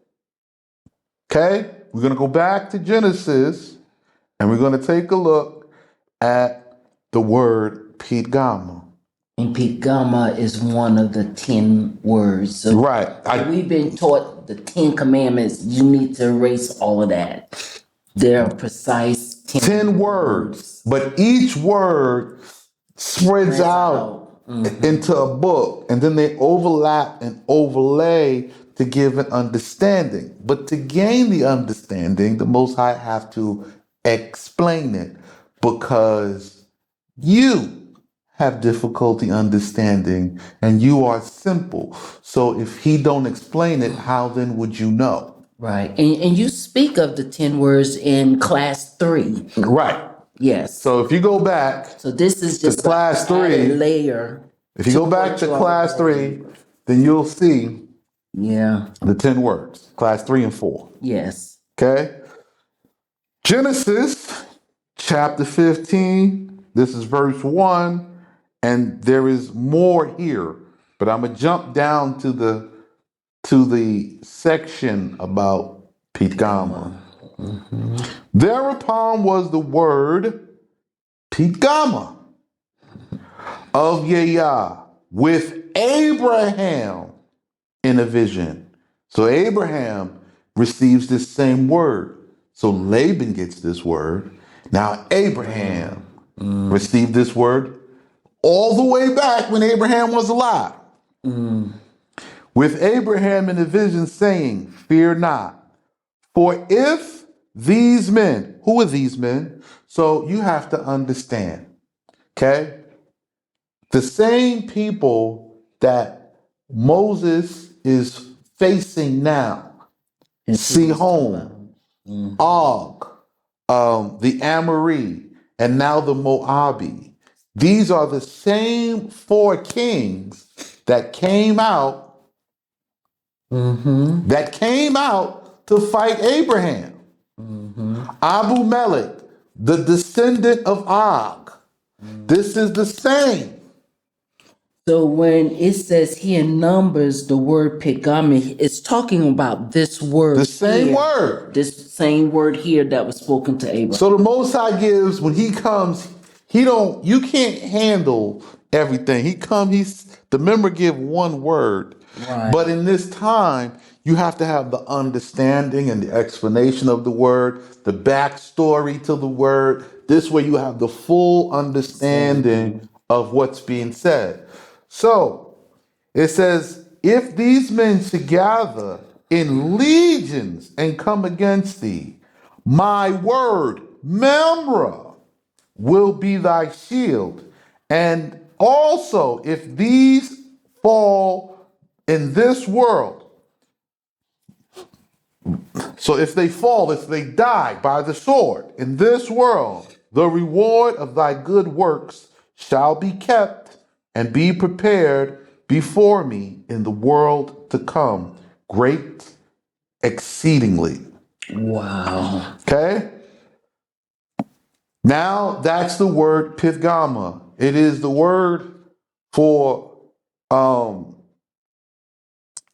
Okay? We're going to go back to Genesis and we're going to take a look at the word Pitgama. And Pitgama is one of the 10 words. So Right. we've been taught the 10 commandments. You need to erase all of that. They're precise 10 words, but each word spreads out into a book, and then they overlap and overlay to give an understanding. But to gain the understanding, the Most High have to explain it because you have difficulty understanding and you are simple. So if he don't explain it, how then would you know? Right. And you speak of the 10 words in class 3. Right. Yes. So if you go back So this is just class an added 3, layer. if you go back to class 3, then you'll see the 10 words, class 3 and 4. Yes. Okay? Genesis chapter 15, this is verse 1, and there is more here, but I'm going to jump down to the section about Pitgama. Thereupon was the word Pitgama of Yah with Abraham in a vision. So Abraham receives this same word. So Laban gets this word. Now Abraham received this word all the way back when Abraham was alive. With Abraham in a vision saying, fear not. For if these men, who are these men? So you have to understand, okay? The same people that Moses is facing now, Sihon, Og, the Amorite, and now the Moabi. These are the same 4 kings that came out to fight Abraham. Abu Melech, the descendant of Og. This is the same. So when it says here in Numbers, the word Pitgama, it's talking about this word. The same here. word. This same word here that was spoken to Abraham. So the Most High gives, when he comes, you can't handle everything. The member give one word. Right. But in this time, you have to have the understanding and the explanation of the word, the backstory to the word. This way you have the full understanding of what's being said. So it says, if these men should gather in legions and come against thee, My word, Memra, will be thy shield. And also, if these fall in this world, so if they fall, if they die by the sword in this world, the reward of thy good works shall be kept and be prepared before me in the world to come, great exceedingly. Wow. Okay? Now that's the word Pithgama. It is the word for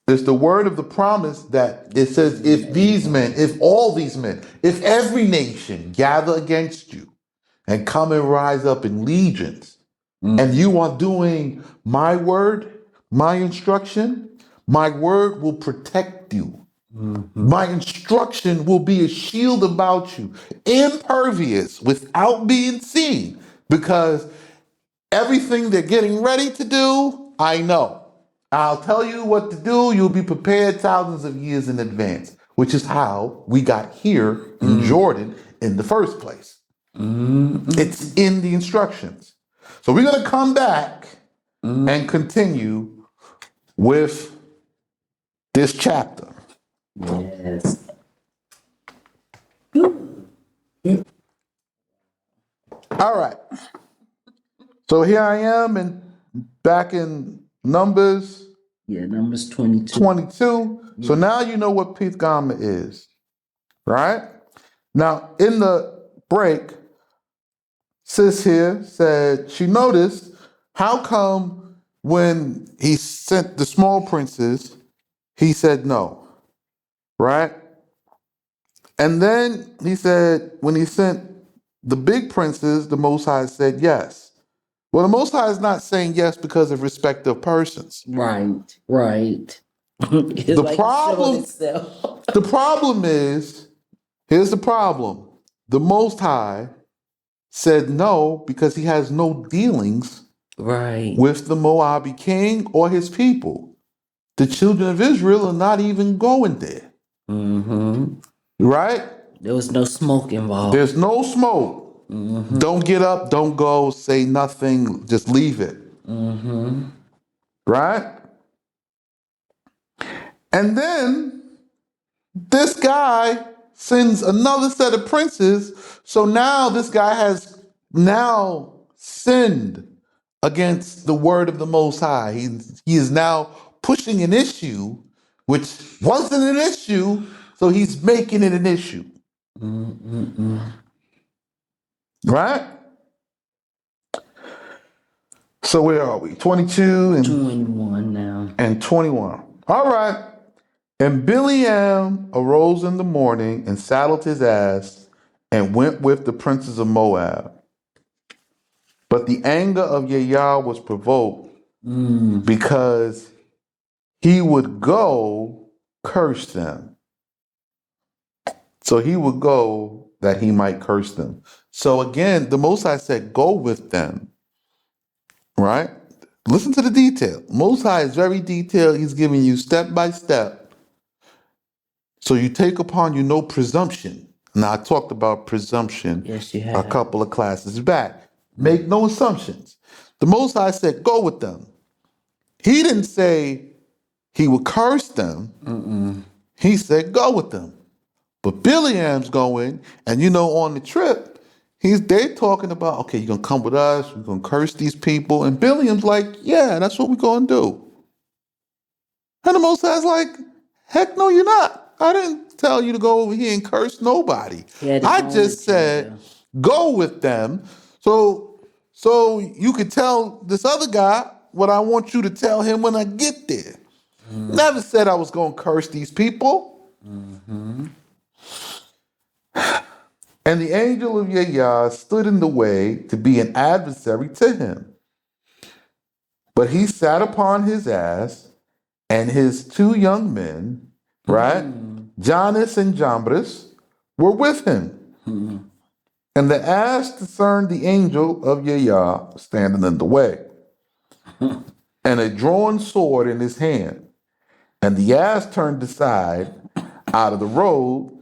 it's the word of the promise that it says, if these men, if all these men, if every nation gather against you and come and rise up in legions, and you are doing my word, my instruction, my word will protect you. My instruction will be a shield about you, impervious, without being seen, because everything they're getting ready to do, I know. I'll tell you what to do. You'll be prepared thousands of years in advance, which is how we got here in Jordan in the first place. It's in the instructions. So we're going to come back and continue with this chapter. Yes. All right. So here I am and back in Numbers Yeah, Numbers 22. 22. So now you know what Pithgama is, right? Now, in the break, sis here said she noticed how come when he sent the small princes, he said no, right? And then he said when he sent the big princes, the Most High said yes. Well, the Most High is not saying yes because of respect of persons. Right, right. It's The like it's showing problem, itself. the problem is, here's the problem. The Most High said no because he has no dealings Right. with the Moabi king or his people. The children of Israel are not even going there, right? There was no smoke involved. There's no smoke. Don't get up, don't go, say nothing, just leave it, right? And then this guy sends another set of princes. So now this guy has now sinned against the word of the Most High. He is now pushing an issue which wasn't an issue, so he's making it an issue. Right? So where are we? 22 and 21 now. 21. All right. And Bileam arose in the morning and saddled his ass and went with the princes of Moab. But the anger of Yahweh was provoked because he would go curse them. So he would go that he might curse them. So again, the Most High said, go with them, right? Listen to the detail. Most High is very detailed. He's giving you step by step. So you take upon you no presumption. Now, I talked about presumption Yes, you a have. couple of classes back. Make no assumptions. The Most High said, go with them. He didn't say he would curse them. He said, go with them. But Bileam's going, and on the trip, they talking about, okay, you're gonna come with us, we're gonna curse these people. And Bileam's like, yeah, that's what we're gonna do. And the Most High's like, heck no, you're not. I didn't tell you to go over here and curse nobody. He had his I own just said, agenda. go with them. So you could tell this other guy what I want you to tell him when I get there. Never said I was gonna curse these people. And the angel of Yah stood in the way to be an adversary to him. But he sat upon his ass, and his two young men, right, Janus and Jambres, were with him. And the ass discerned the angel of Yah standing in the way, and a drawn sword in his hand. And the ass turned aside out of the road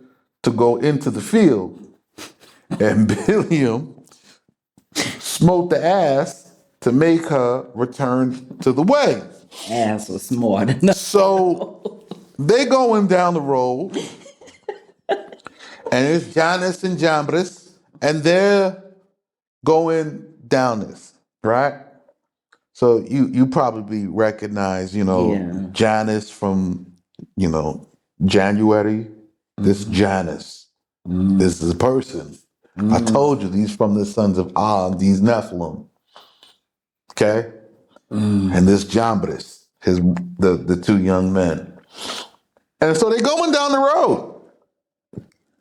to go into the field, and Biliam smote the ass to make her return to the way. Ass was smart enough. So they going down the road, and it's Janus and Jambres, and they're going down this, right? So you probably recognize, Yeah. Janus from, January. This Janus, this is a person. I told you these from the sons of Og, these Nephilim. Okay, and this Jambres, the two young men, and so they going down the road.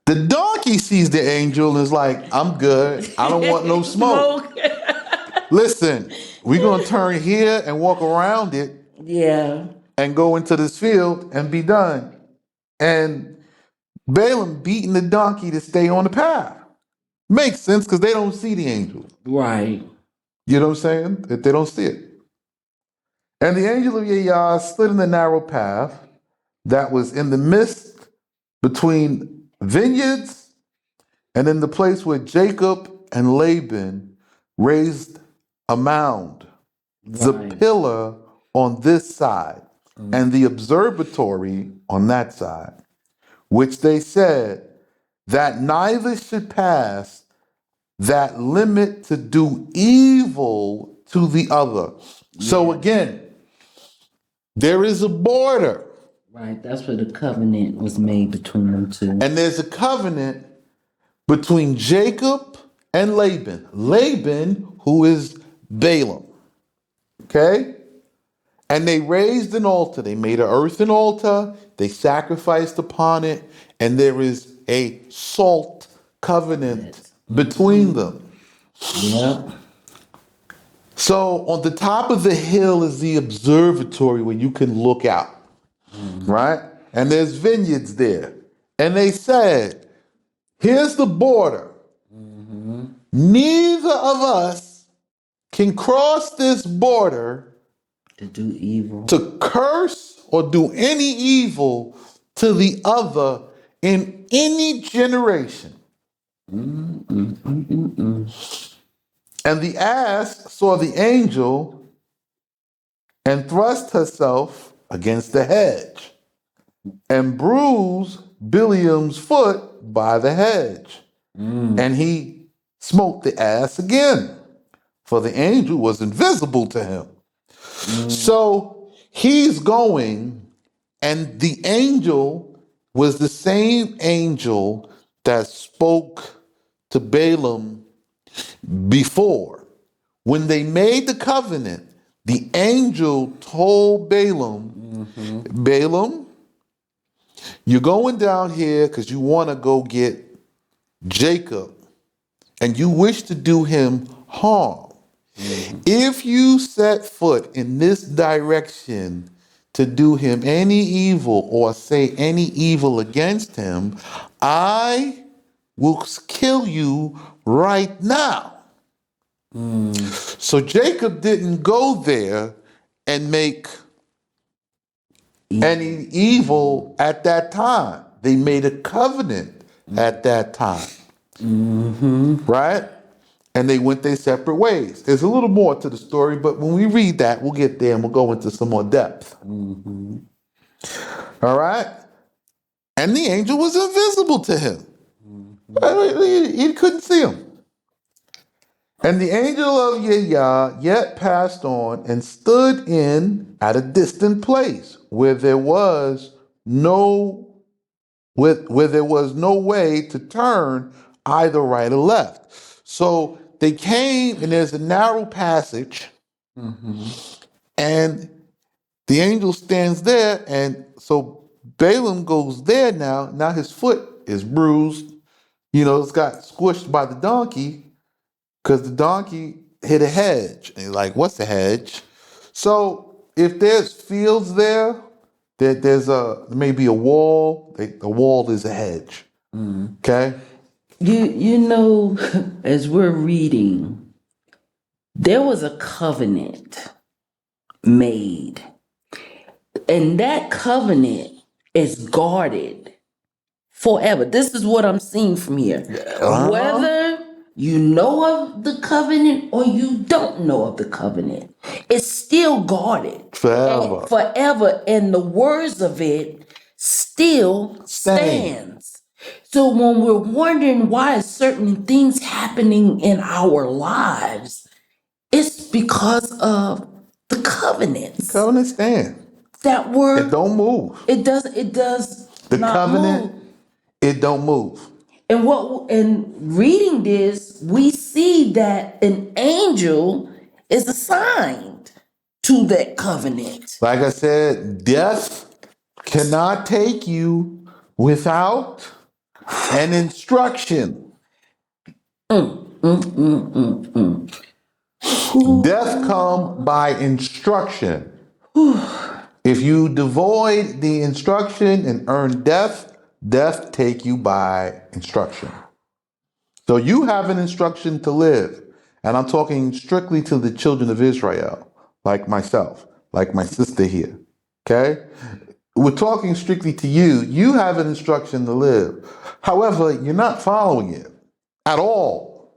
The donkey sees the angel and is like, "I'm good. I don't want no smoke. Listen, we're gonna turn here and walk around it Yeah. and go into this field and be done." And Balaam beating the donkey to stay on the path. Makes sense because they don't see the angel. Right. You know what I'm saying? That they don't see it. And the angel of Yah stood in the narrow path that was in the midst between vineyards and in the place where Jacob and Laban raised a mound, the Right. pillar on this side and the observatory on that side, which they said that neither should pass that limit to do evil to the other. So again, there is a border, Right. That's where the covenant was made between them two. and there's a covenant between Jacob and Laban. Laban, who is Balaam. Okay? And they raised an altar. They made an earthen altar. They sacrificed upon it. And there is a salt covenant between them. Yep. So on the top of the hill is the observatory where you can look out. Right? And there's vineyards there. And they said, here's the border. Neither of us can cross this border To do evil. to curse or do any evil to the other in any generation. And the ass saw the angel and thrust herself against the hedge and bruised Biliam's foot by the hedge. And he smote the ass again, for the angel was invisible to him. So he's going, and the angel was the same angel that spoke to Balaam before. When they made the covenant, the angel told Balaam, Balaam, you're going down here because you want to go get Jacob and you wish to do him harm. If you set foot in this direction to do him any evil or say any evil against him, I will kill you right now. So Jacob didn't go there and make any evil at that time. They made a covenant at that time. Right? And they went their separate ways. There's a little more to the story, but when we read that, we'll get there and we'll go into some more depth. All right? And the angel was invisible to him. He couldn't see him. And the angel of Yah yet passed on and stood in at a distant place where there was no way to turn either right or left. So they came, and there's a narrow passage, and the angel stands there, and so Balaam goes there now. Now his foot is bruised. It's got squished by the donkey because the donkey hit a hedge. And he's like, what's a hedge? So if there's fields there, there's maybe a wall. The wall is a hedge. Okay? You know, as we're reading, there was a covenant made. And that covenant is guarded forever. This is what I'm seeing from here. Whether you know of the covenant or you don't know of the covenant, it's still guarded Forever. and forever, and the words of it still stands. So when we're wondering why certain things happening in our lives, it's because of the covenants Covenant stand. that were. It don't move. It does. It does The not covenant, move. it don't move. And reading this, we see that an angel is assigned to that covenant. Like I said, death cannot take you without an instruction. Death come by instruction. If you devoid the instruction and earn death, death take you by instruction. So you have an instruction to live. And I'm talking strictly to the children of Israel, like myself, like my sister here. Okay? We're talking strictly to you. You have an instruction to live. However, you're not following it at all.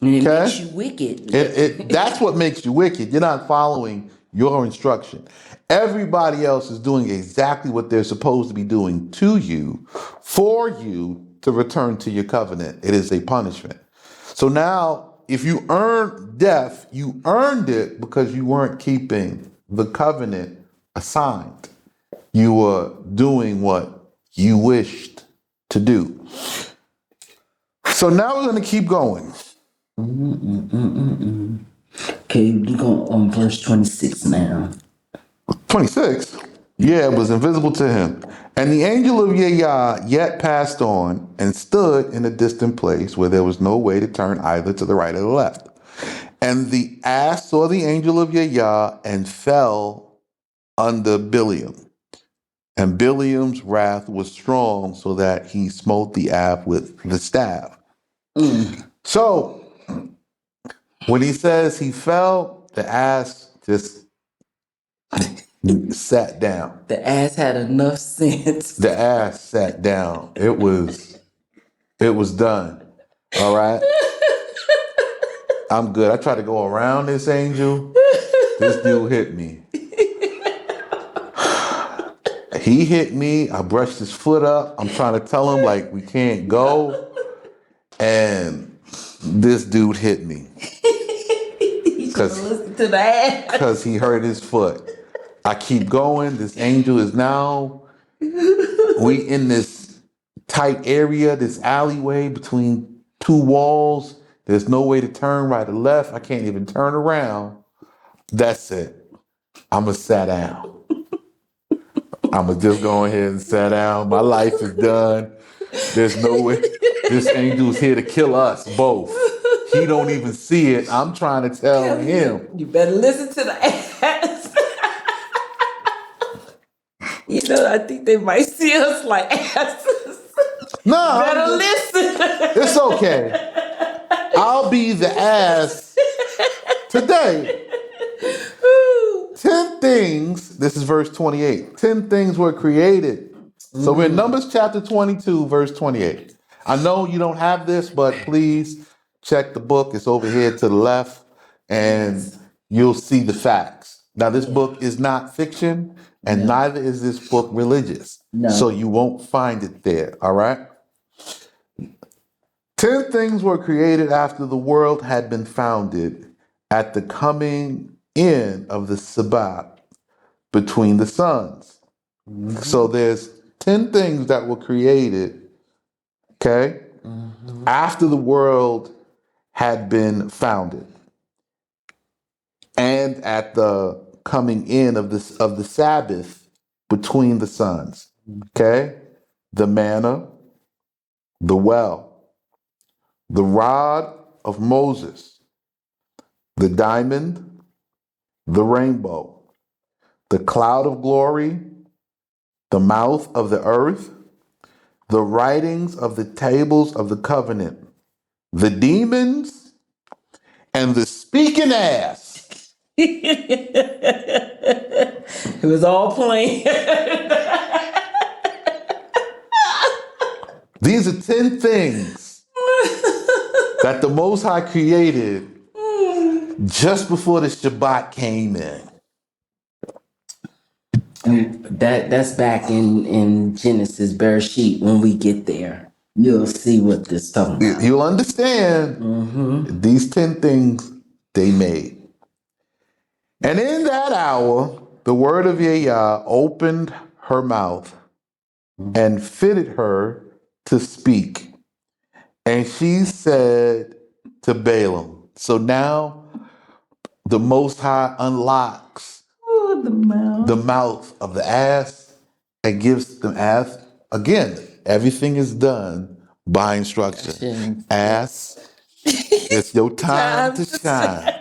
And it Okay? makes you wicked. That's what makes you wicked. You're not following your instruction. Everybody else is doing exactly what they're supposed to be doing to you for you to return to your covenant. It is a punishment. So now, if you earn death, you earned it because you weren't keeping the covenant assigned. You were doing what you wished to do. So now we're going to keep going. Okay, we're going on verse 26 now. 26. Yeah, it was invisible to him. And the angel of Yah yet passed on and stood in a distant place where there was no way to turn either to the right or the left. And the ass saw the angel of Yah and fell under Biliam. And Biliam's wrath was strong so that he smote the ass with the staff. So when he says he fell, the ass just sat down. The ass had enough sense. The ass sat down. It was done. All right. I'm good. I tried to go around this angel. This dude hit me. He hit me. I brushed his foot up. I'm trying to tell him like we can't go. And this dude hit me. Listen to the ass. Because he hurt his foot. I keep going. This angel is now, we in this tight area, this alleyway between two walls. There's no way to turn right or left. I can't even turn around. That's it. I'ma sit down. I'ma just go ahead and sit down. My life is done. There's no way. This angel's here to kill us both. He don't even see it. I'm trying to tell him. You better listen to the ass. You know, I think they might see us like asses. No, Better listen. it's okay. I'll be the ass today. 10 things, this is verse 28. 10 things were created. So we're in Numbers chapter 22, verse 28. I know you don't have this, but please check the book. It's over here to the left, and you'll see the facts. Now, this book is not fiction, and neither is this book religious. No. So you won't find it there, all right? 10 things were created after the world had been founded at the coming in of the Sabbath between the suns. So there's 10 things that were created, okay, after the world had been founded and at the coming in of the Sabbath between the suns, okay? The manna, the well, the rod of Moses, the diamond, the rainbow, the cloud of glory, the mouth of the earth, the writings of the tables of the covenant, the demons, and the speaking ass. It was all planned. These are 10 things that the Most High created just before the Shabbat came in. And that's back in Genesis, Bereshit. When we get there, you'll see what this talking about. You'll understand these 10 things they made. And in that hour, the word of Yah opened her mouth and fitted her to speak. And she said to Balaam, so now the Most High unlocks Oh, the mouth. the mouth of the ass and gives the ass, again, everything is done by instruction. Ass, it's your time to shine.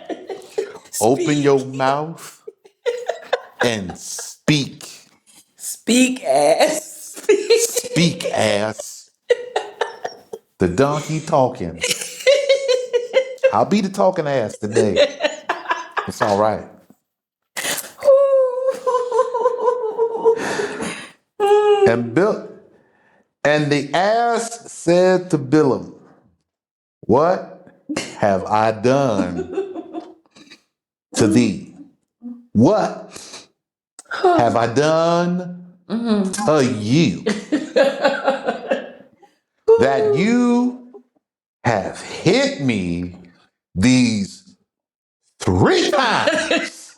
Open your mouth and speak. Speak, ass. Speak, ass. The donkey talking. I'll be the talking ass today. It's all right. And the ass said to Balaam, what have I done to thee? What have I done to you that you have hit me these 3 times?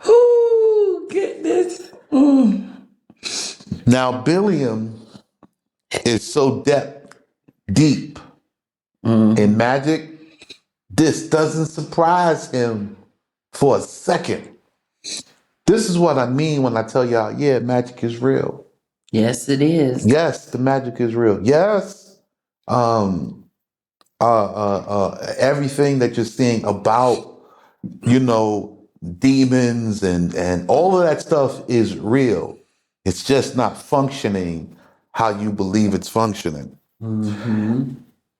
Oh, goodness. Now, Biliam is so deep in magic, this doesn't surprise him for a second. This is what I mean when I tell y'all, yeah, magic is real. Yes, it is. Yes, the magic is real. Yes, everything that you're seeing about, demons and all of that stuff is real. It's just not functioning how you believe it's functioning.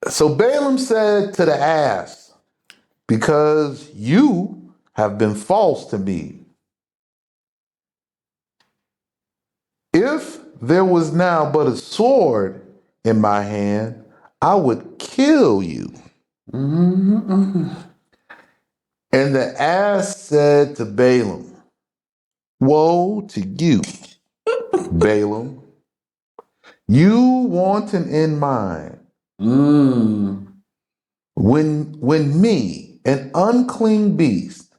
So Balaam said to the ass, because you have been false to me, if there was now but a sword in my hand, I would kill you. And the ass said to Balaam, woe to you, Balaam, you wanton in mind, when me, an unclean beast,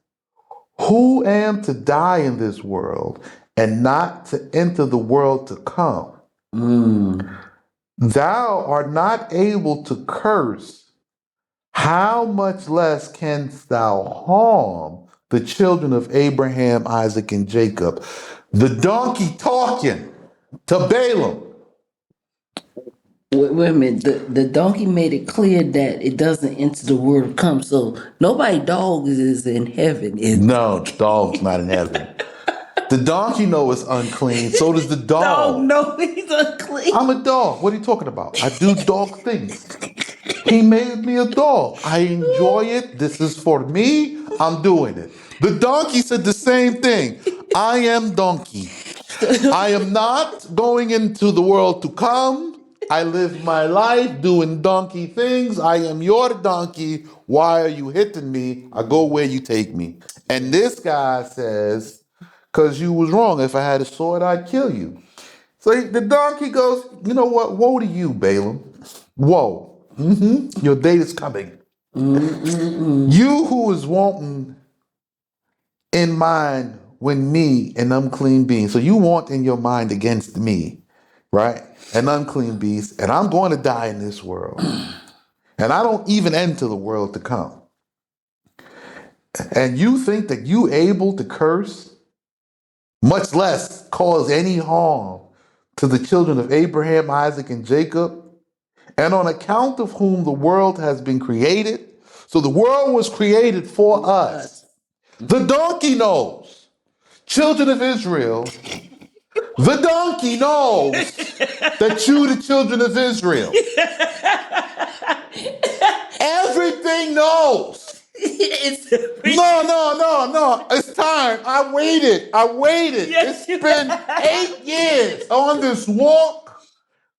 who am to die in this world and not to enter the world to come, thou art not able to curse, how much less canst thou harm the children of Abraham, Isaac, and Jacob? The donkey talking to Balaam. Wait a minute. The donkey made it clear that it doesn't enter the world to come. So nobody dog is in heaven. No, the dog's not in heaven. The donkey know it's unclean. So does the dog. No, he's unclean. I'm a dog. What are you talking about? I do dog things. He made me a dog. I enjoy it. This is for me. I'm doing it. The donkey said the same thing. I am donkey. I am not going into the world to come. I live my life doing donkey things. I am your donkey. Why are you hitting me? I go where you take me. And this guy says, because you was wrong. If I had a sword, I'd kill you. So the donkey goes, you know what? Woe to you, Balaam. Woe. Your day is coming. You who is wanting in mind when me, an unclean being. So you want in your mind against me, right? An unclean beast. And I'm going to die in this world. And I don't even enter the world to come. And you think that you able to curse, much less cause any harm to the children of Abraham, Isaac, and Jacob, and on account of whom the world has been created. So the world was created for us. The donkey knows. Children of Israel, the donkey knows that you, the children of Israel. Everything knows. No. It's time. I waited. Yes, It's been 8 years on this walk.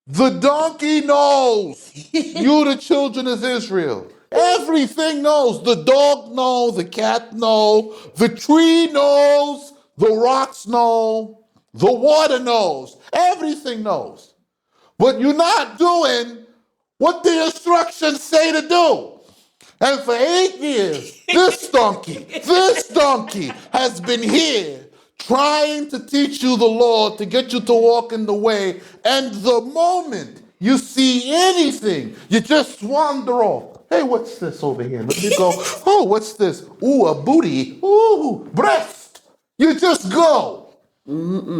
The donkey knows. You, the children of Israel. Everything knows. The dog knows. The cat knows. The tree knows. The rocks know. The water knows. Everything knows. But you're not doing what the instructions say to do. And for 8 years, this donkey has been here trying to teach you the Lord, to get you to walk in the way. And the moment you see anything, you just wander off. Hey, what's this over here? Let me go. Oh, what's this? Ooh, a booty. Ooh, breast. You just go.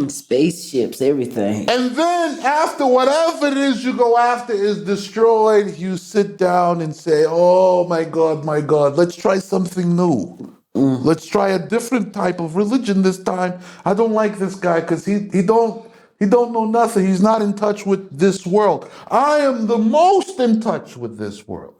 Spaceships, everything. And then after whatever it is you go after is destroyed, you sit down and say, oh my God, let's try something new. Let's try a different type of religion this time. I don't like this guy because he don't know nothing. He's not in touch with this world. I am the most in touch with this world.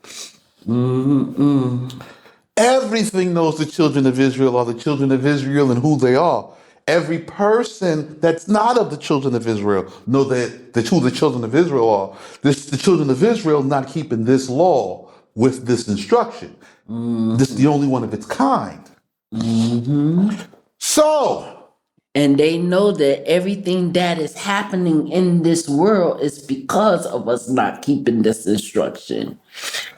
Everything knows the children of Israel are the children of Israel and who they are. Every person that's not of the children of Israel know that who the children of Israel are. The children of Israel not keeping this law with this instruction. This is the only one of its kind. So, And they know that everything that is happening in this world is because of us not keeping this instruction.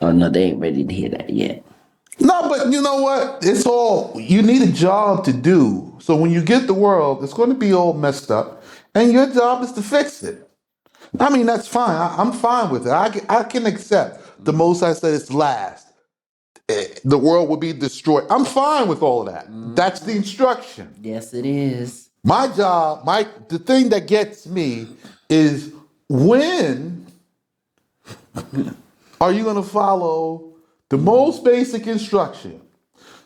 Oh no, they ain't ready to hear that yet. no, but you know what? It's all, you need a job to do. So when you get the world, it's going to be all messed up, and your job is to fix it. I mean, that's fine. I'm fine with it. I can accept the Most High said it's last. The world will be destroyed. I'm fine with all of that. That's the instruction. Yes, it is. My job, the thing that gets me is when are you going to follow the most basic instruction?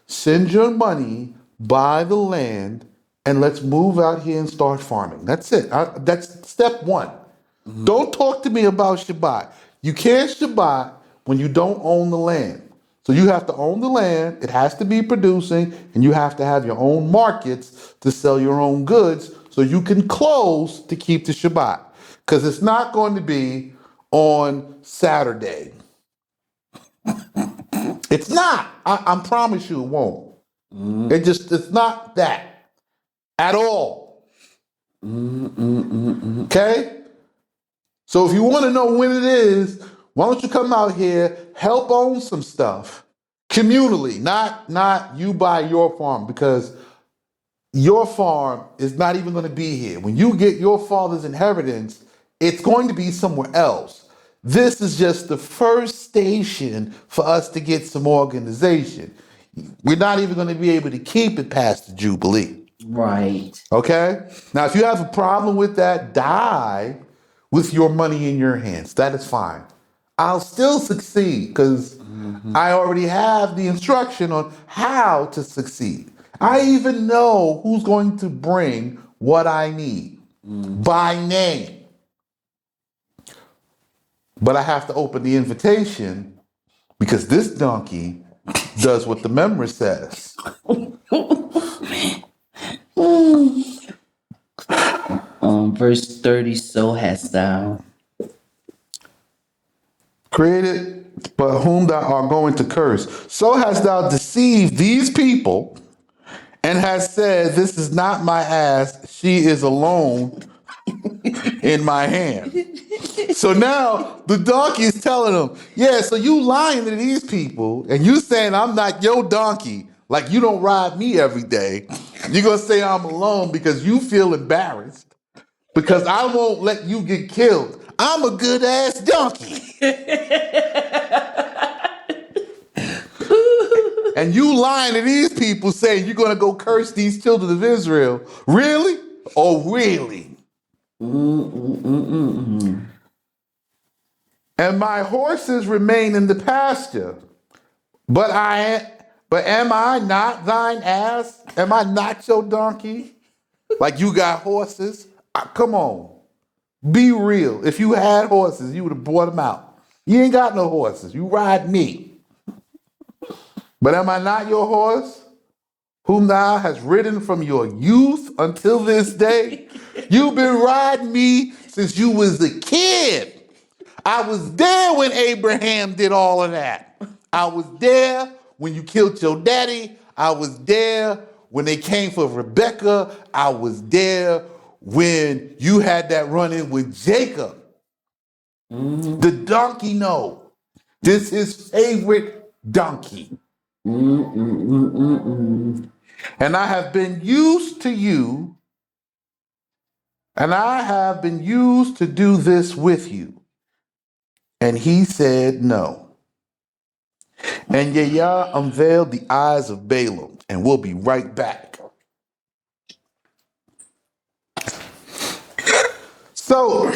Send your money, buy the land, and let's move out here and start farming. That's it. That's step one. Don't talk to me about Shabbat. You can't Shabbat when you don't own the land. So you have to own the land, it has to be producing, and you have to have your own markets to sell your own goods so you can close to keep the Shabbat. Because it's not going to be on Saturday. It's not. I promise you it won't. It's not that at all. Okay? So if you want to know when it is, why don't you come out here, help own some stuff communally, not you buy your farm, because your farm is not even going to be here. When you get your father's inheritance, it's going to be somewhere else. This is just the first station for us to get some organization. We're not even going to be able to keep it past the Jubilee. Right. Okay? Now, if you have a problem with that, die with your money in your hands. That is fine. I'll still succeed because I already have the instruction on how to succeed. I even know who's going to bring what I need by name. But I have to open the invitation because this donkey does what the memory says. Verse 30, so hast thou. Created, but whom thou art going to curse. So hast thou deceived these people and hast said, this is not my ass, she is alone in my hand. So now the donkey is telling them, yeah, so you lying to these people and you saying I'm not your donkey, like you don't ride me every day. You're going to say I'm alone because you feel embarrassed because I won't let you get killed. I'm a good ass donkey. And you lying to these people saying you're going to go curse these children of Israel. Really? Oh, really? And my horses remain in the pasture. But am I not thine ass? Am I not your donkey? Like you got horses? Come on. Be real. If you had horses, you would have brought them out. You ain't got no horses. You ride me. But am I not your horse, whom thou hast ridden from your youth until this day? You've been riding me since you was a kid. I was there when Abraham did all of that. I was there when you killed your daddy. I was there when they came for Rebecca. I was there when you had that run-in with Jacob. The donkey know. This is his favorite donkey. And I have been used to you, and I have been used to do this with you. And he said no. And Yahweh unveiled the eyes of Balaam, and we'll be right back. So,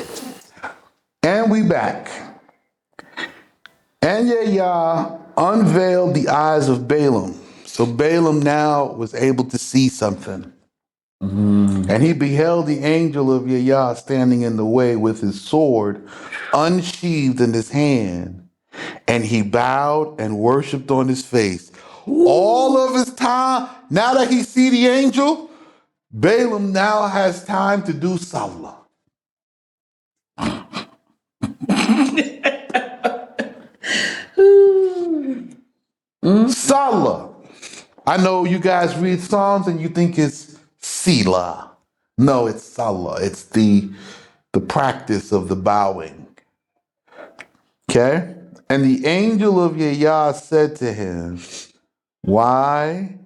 and we back. And Yahweh unveiled the eyes of Balaam. So Balaam now was able to see something. And he beheld the angel of Yahweh standing in the way with his sword unsheathed in his hand. And he bowed and worshiped on his face. All of his time, now that he see the angel, Balaam now has time to do Salah. Salah. I know you guys read Psalms and you think it's Selah. No, it's Salah. It's the practice of the bowing. Okay? And the angel of Yahweh said to him, why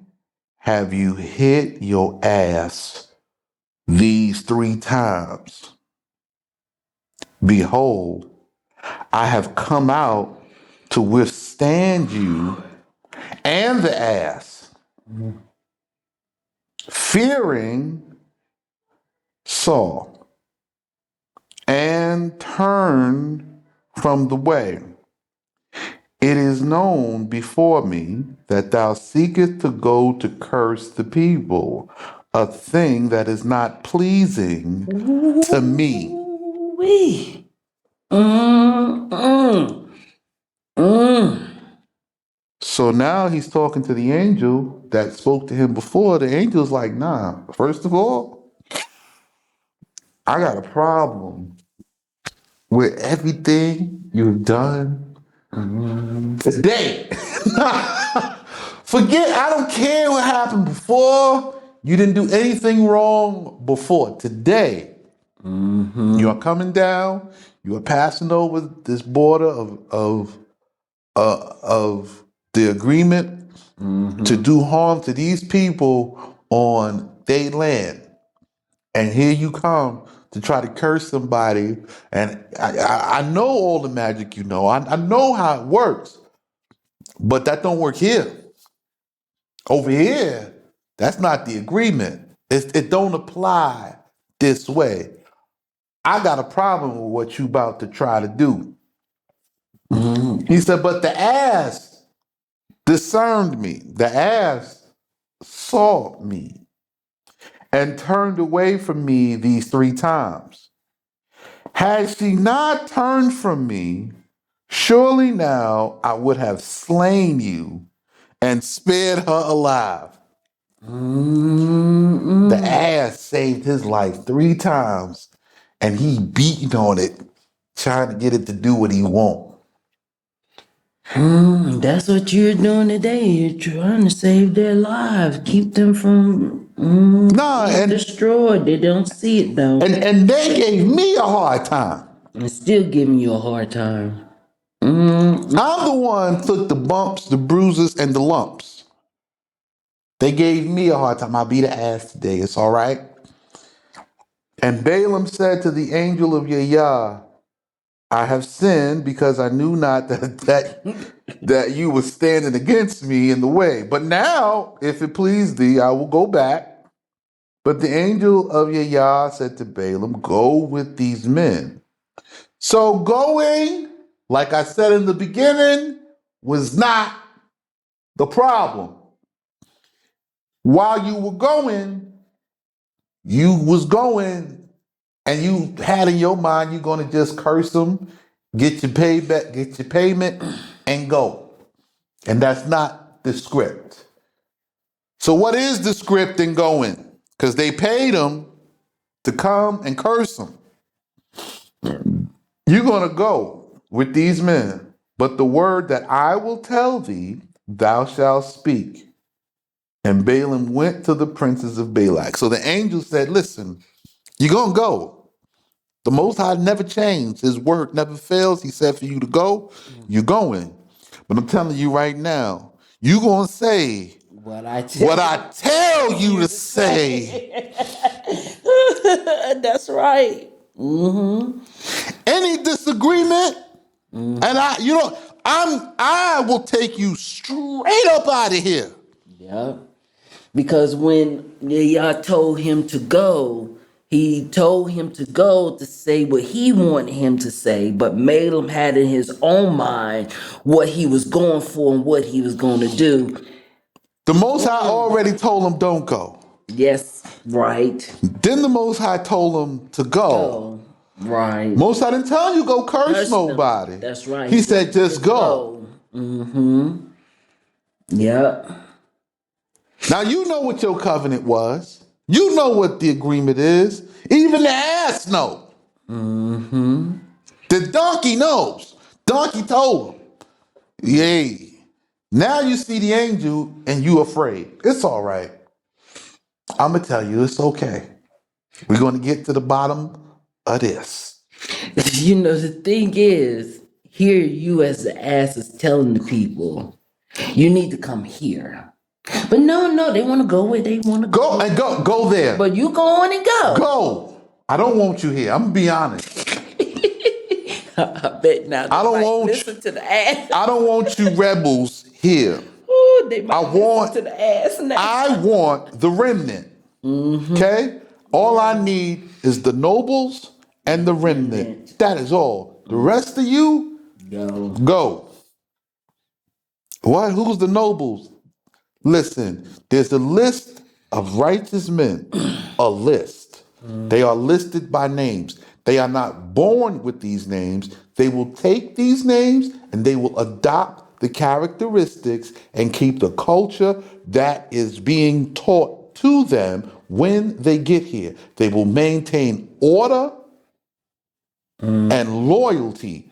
have you hit your ass these 3 times? Behold, I have come out to withstand you and the ass, fearing Saul, and turn from the way. It is known before me that thou seekest to go to curse the people, a thing that is not pleasing to me. Ooh-wee. So now he's talking to the angel that spoke to him before. The angel's like, nah, first of all, I got a problem with everything you've done today. Forget, I don't care what happened before. You didn't do anything wrong before. Today, you are coming down. You are passing over this border of the agreement to do harm to these people on their land. And here you come to try to curse somebody. And I know all the magic you know. I know how it works. But that don't work here. Over here, that's not the agreement. It don't apply this way. I got a problem with what you about to try to do. He said, but the ass discerned me. The ass saw me and turned away from me these 3 times. Had she not turned from me, surely now I would have slain you and spared her alive. The ass saved his life 3 times, and he beating on it, trying to get it to do what he want. That's what you're doing today. You're trying to save their lives, keep them from Nah, being and destroyed. They don't see it though. and they gave me a hard time. And still giving you a hard time. I'm the one took the bumps, the bruises, and the lumps. They gave me a hard time. I'll be the ass today. It's all right. And Balaam said to the angel of Yahweh, I have sinned because I knew not that you were standing against me in the way. But now, if it please thee, I will go back. But the angel of Yahweh said to Balaam, go with these men. So going, like I said in the beginning, was not the problem. While you were going, you was going, and you had in your mind you're going to just curse them, get your payback, get your payment, and go. And that's not the script. So what is the script in going? Because they paid him to come and curse him. You're going to go. with these men, but the word that I will tell thee, thou shalt speak. And Balaam went to the princes of Balak. So the angel said, listen, you're going to go. The Most High never changed. His word never fails. He said for you to go, you're going. But I'm telling you right now, you're going to say What I what tell I tell you you to to say. say. That's right. Mm-hmm. Any disagreement, and I will take you straight up out of here. Yep. Because when Yah told him to go, he told him to go to say what he wanted him to say, but Balaam had in his own mind what he was going for and what he was going to do. The Most High already told him don't go. Yes, right. Then the Most High told him to go. Go. Right. Most High didn't tell you go curse Curse them. nobody. That's right. He said just go. Go. Mm-hmm. Yep. Now you know what your covenant was. You know what the agreement is. Even the ass know. Mm-hmm. The donkey knows. Donkey told him. Yay. Now you see the angel and you afraid. It's all right. I'm going to tell you it's okay. We're going to get to the bottom of this. You know, the thing is, here you as the ass is telling the people, you need to come here. But no, they want to go where they want to Go and go there. But you go on and go. Go. I don't want you here. I'm going to be honest. I bet now they I don't might want listen to the ass. I don't want you rebels here. Ooh, they might I want- listen to the ass now. I want the remnant. Okay? All I need is the nobles and the remnant. That is all. The rest of you, go. What? Who's the nobles? Listen, there's a list of righteous men. A list. They are listed by names. They are not born with these names. They will take these names and they will adopt the characteristics and keep the culture that is being taught to them when they get here. They will maintain order and loyalty.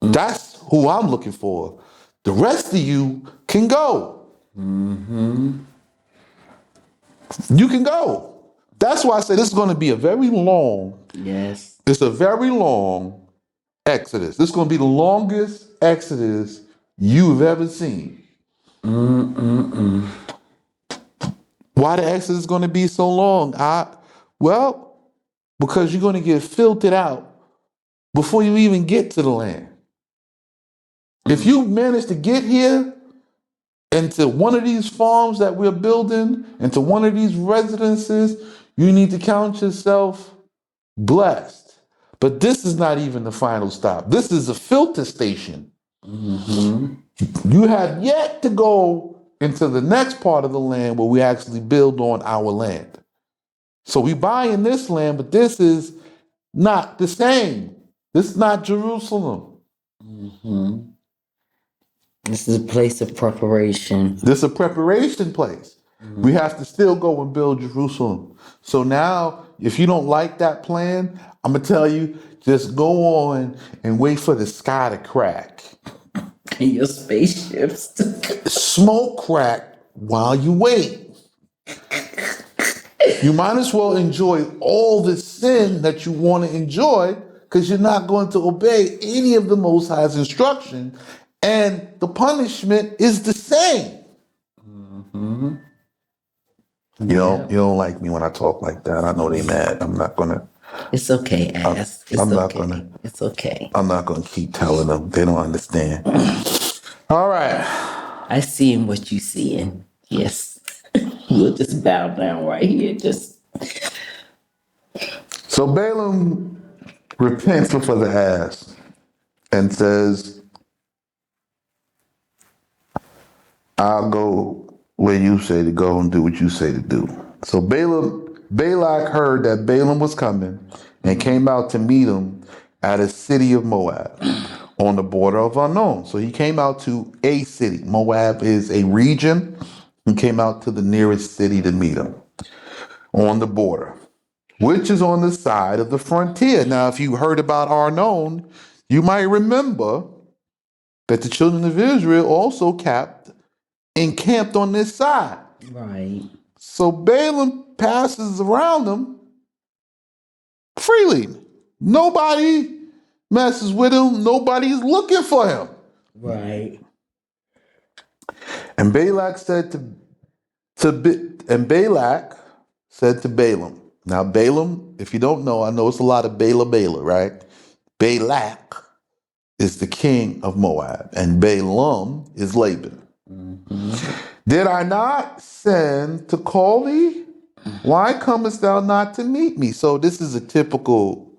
That's who I'm looking for. The rest of you can go. You can go. That's why I say this is going to be a very long, Yes. it's a very long Exodus. This is going to be the longest Exodus you've ever seen. Why the Exodus is going to be so long? Well, because you're going to get filtered out before you even get to the land. If you manage to get here into one of these farms that we're building, into one of these residences, you need to count yourself blessed. But this is not even the final stop. This is a filter station. You have yet to go into the next part of the land where we actually build on our land. So we buy in this land, but this is not the same. This is not Jerusalem. This is a place of preparation. This is a preparation place. We have to still go and build Jerusalem. So now, if you don't like that plan, I'm going to tell you, just go on and wait for the sky to crack. And your spaceships. Smoke crack while you wait. You might as well enjoy all the sin that you want to enjoy because you're not going to obey any of the Most High's instruction, and the punishment is the same. You don't like me when I talk like that. I know they mad. I'm not gonna. It's okay, ass. It's I'm not okay. gonna. It's okay. I'm not gonna keep telling them. They don't understand. All right. I seeing what you seeing. Yes. We'll just bow down right here. Just So Balaam repents for the ass and says, I'll go where you say to go and do what you say to do. So Balak heard that Balaam was coming and came out to meet him at a city of Moab on the border of Arnon. So he came out to a city. Moab is a region. He came out to the nearest city to meet him on the border. which is on the side of the frontier. Now, if you heard about Arnon, you might remember that the children of Israel also encamped on this side. Right. So Balaam passes around them freely. Nobody messes with him. Nobody's looking for him. Right. And Balak said Balak said to Balaam. Now Balaam, if you don't know, I know it's a lot of Bala, right? Balak is the king of Moab, and Balaam is Laban. Did I not send to call thee? Why comest thou not to meet me? So this is a typical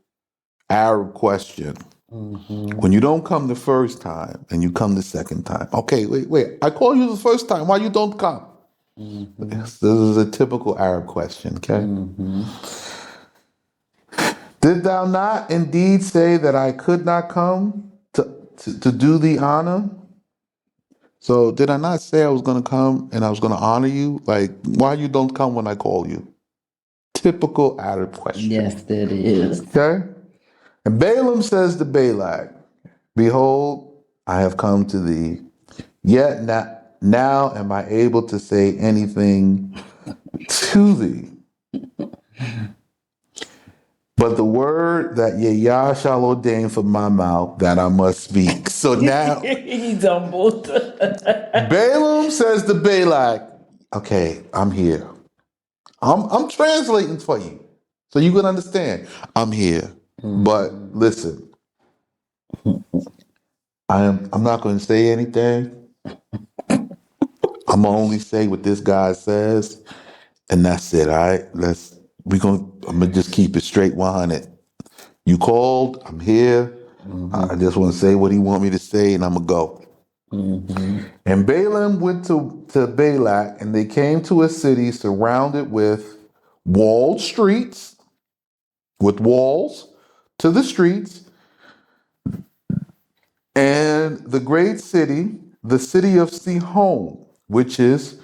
Arab question. When you don't come the first time and you come the second time. Okay, wait. I called you the first time. Why you don't come? This is a typical Arab question, okay? Did thou not indeed say that I could not come to do thee honor? So did I not say I was going to come and I was going to honor you? Like, why you don't come when I call you? Typical Arab question. Yes, that is. Okay? And Balaam says to Balak, behold, I have come to thee. Yet now am I able to say anything to thee. But the word that Yah shall ordain from my mouth, that I must speak. So now He's humbled. Balaam says to Balak, okay, I'm here. I'm translating for you. So you can understand. I'm here. But listen, I'm not going to say anything. I'm gonna only say what this guy says, and that's it. All right, I'm gonna just keep it straight 100. You called, I'm here. I just want to say what he want me to say, and I'm gonna go. And Balaam went to Balak, and they came to a city surrounded with walled streets, with walls to the streets, and the great city, the city of Sihon, which is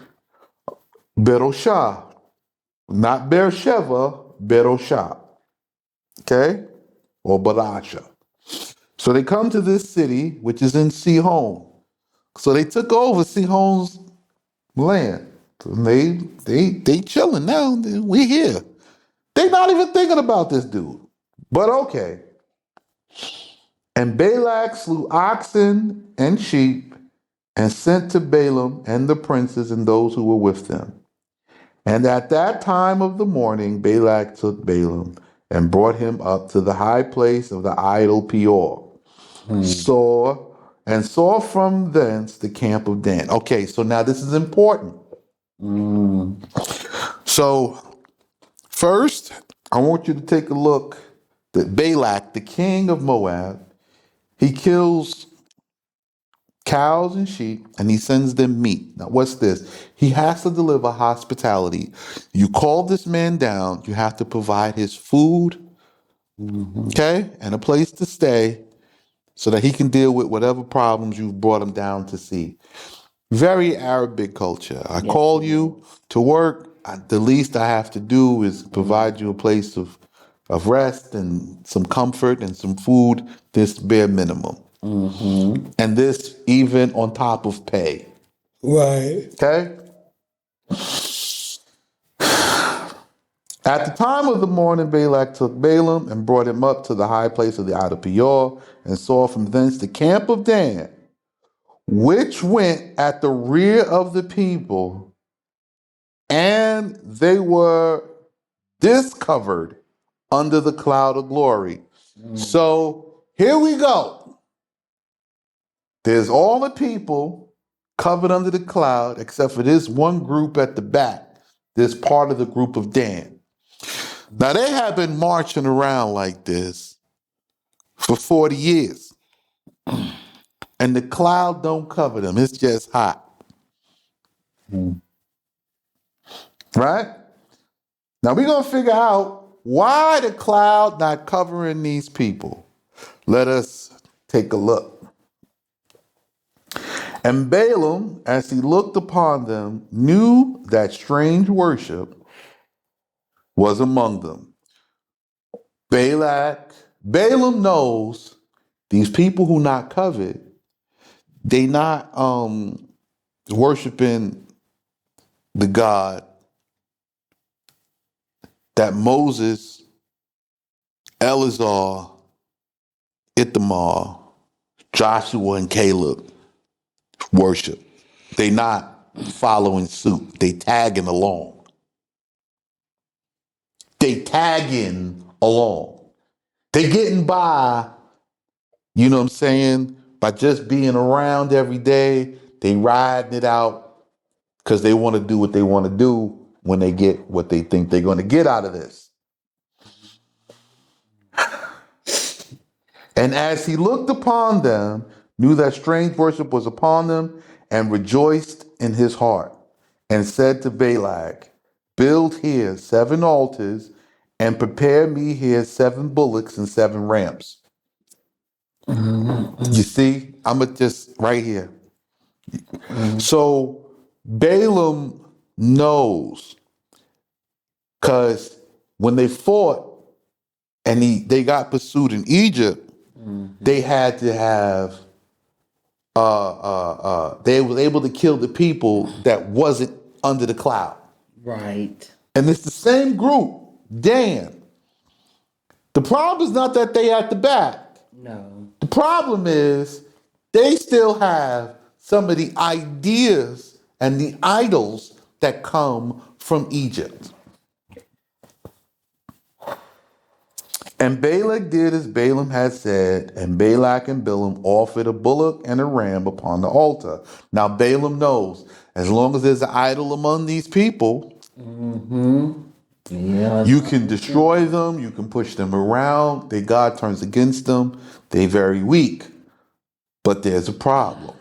Beroshah, not Beersheba, Beroshah, okay, or Barasha. So they come to this city, which is in Sihon. So they took over Sihon's land. And they chilling now. We here. They not even thinking about this dude. But okay. And Balak slew oxen and sheep and sent to Balaam and the princes and those who were with them. And at that time of the morning, Balak took Balaam and brought him up to the high place of the idol Peor. Saw from thence the camp of Dan. Okay, so now this is important. So first, I want you to take a look that Balak, the king of Moab, he kills cows and sheep and he sends them meat. Now, what's this? He has to deliver hospitality. You call this man down, you have to provide his food, okay, and a place to stay so that he can deal with whatever problems you've brought him down to see. Very Arabic culture. I call you to work. The least I have to do is provide you a place of rest and some comfort and some food, this bare minimum. And this even on top of pay. Right. Okay? At the time of the morning, Balak took Balaam and brought him up to the high place of the idol Peor and saw from thence the camp of Dan, which went at the rear of the people, and they were discovered under the cloud of glory. So here we go. There's all the people covered under the cloud, except for this one group at the back, this part of the group of Dan. Now they have been marching around like this for 40 years. And the cloud don't cover them. It's just hot. Right? Now we're going to figure out why the cloud not covering these people. Let us take a look. And Balaam, as he looked upon them, knew that strange worship was among them. Balaam knows these people who not covet, they not worshiping the God that Moses, Eleazar, Ithamar, Joshua, and Caleb worship. They not following suit. They tagging along. They tagging along. They getting by, you know what I'm saying, by just being around every day. They riding it out because they want to do what they want to do when they get what they think they're going to get out of this. And as he looked upon them, knew that strange worship was upon them, and rejoiced in his heart, and said to Balak, build here 7 altars, and prepare me here 7 bullocks and 7 rams. You see, I'm just right here. So Balaam knows, because when they fought and they got pursued in Egypt, they had to have they was able to kill the people that wasn't under the cloud. Right. And it's the same group, Dan. The problem is not that they at the back. No. The problem is they still have some of the ideas and the idols that come from Egypt. And Balak did as Balaam had said, and Balak and Balaam offered a bullock and a ram upon the altar. Now Balaam knows, as long as there's an idol among these people, Yeah. you can destroy them, you can push them around, their God turns against them, they're very weak. But there's a problem.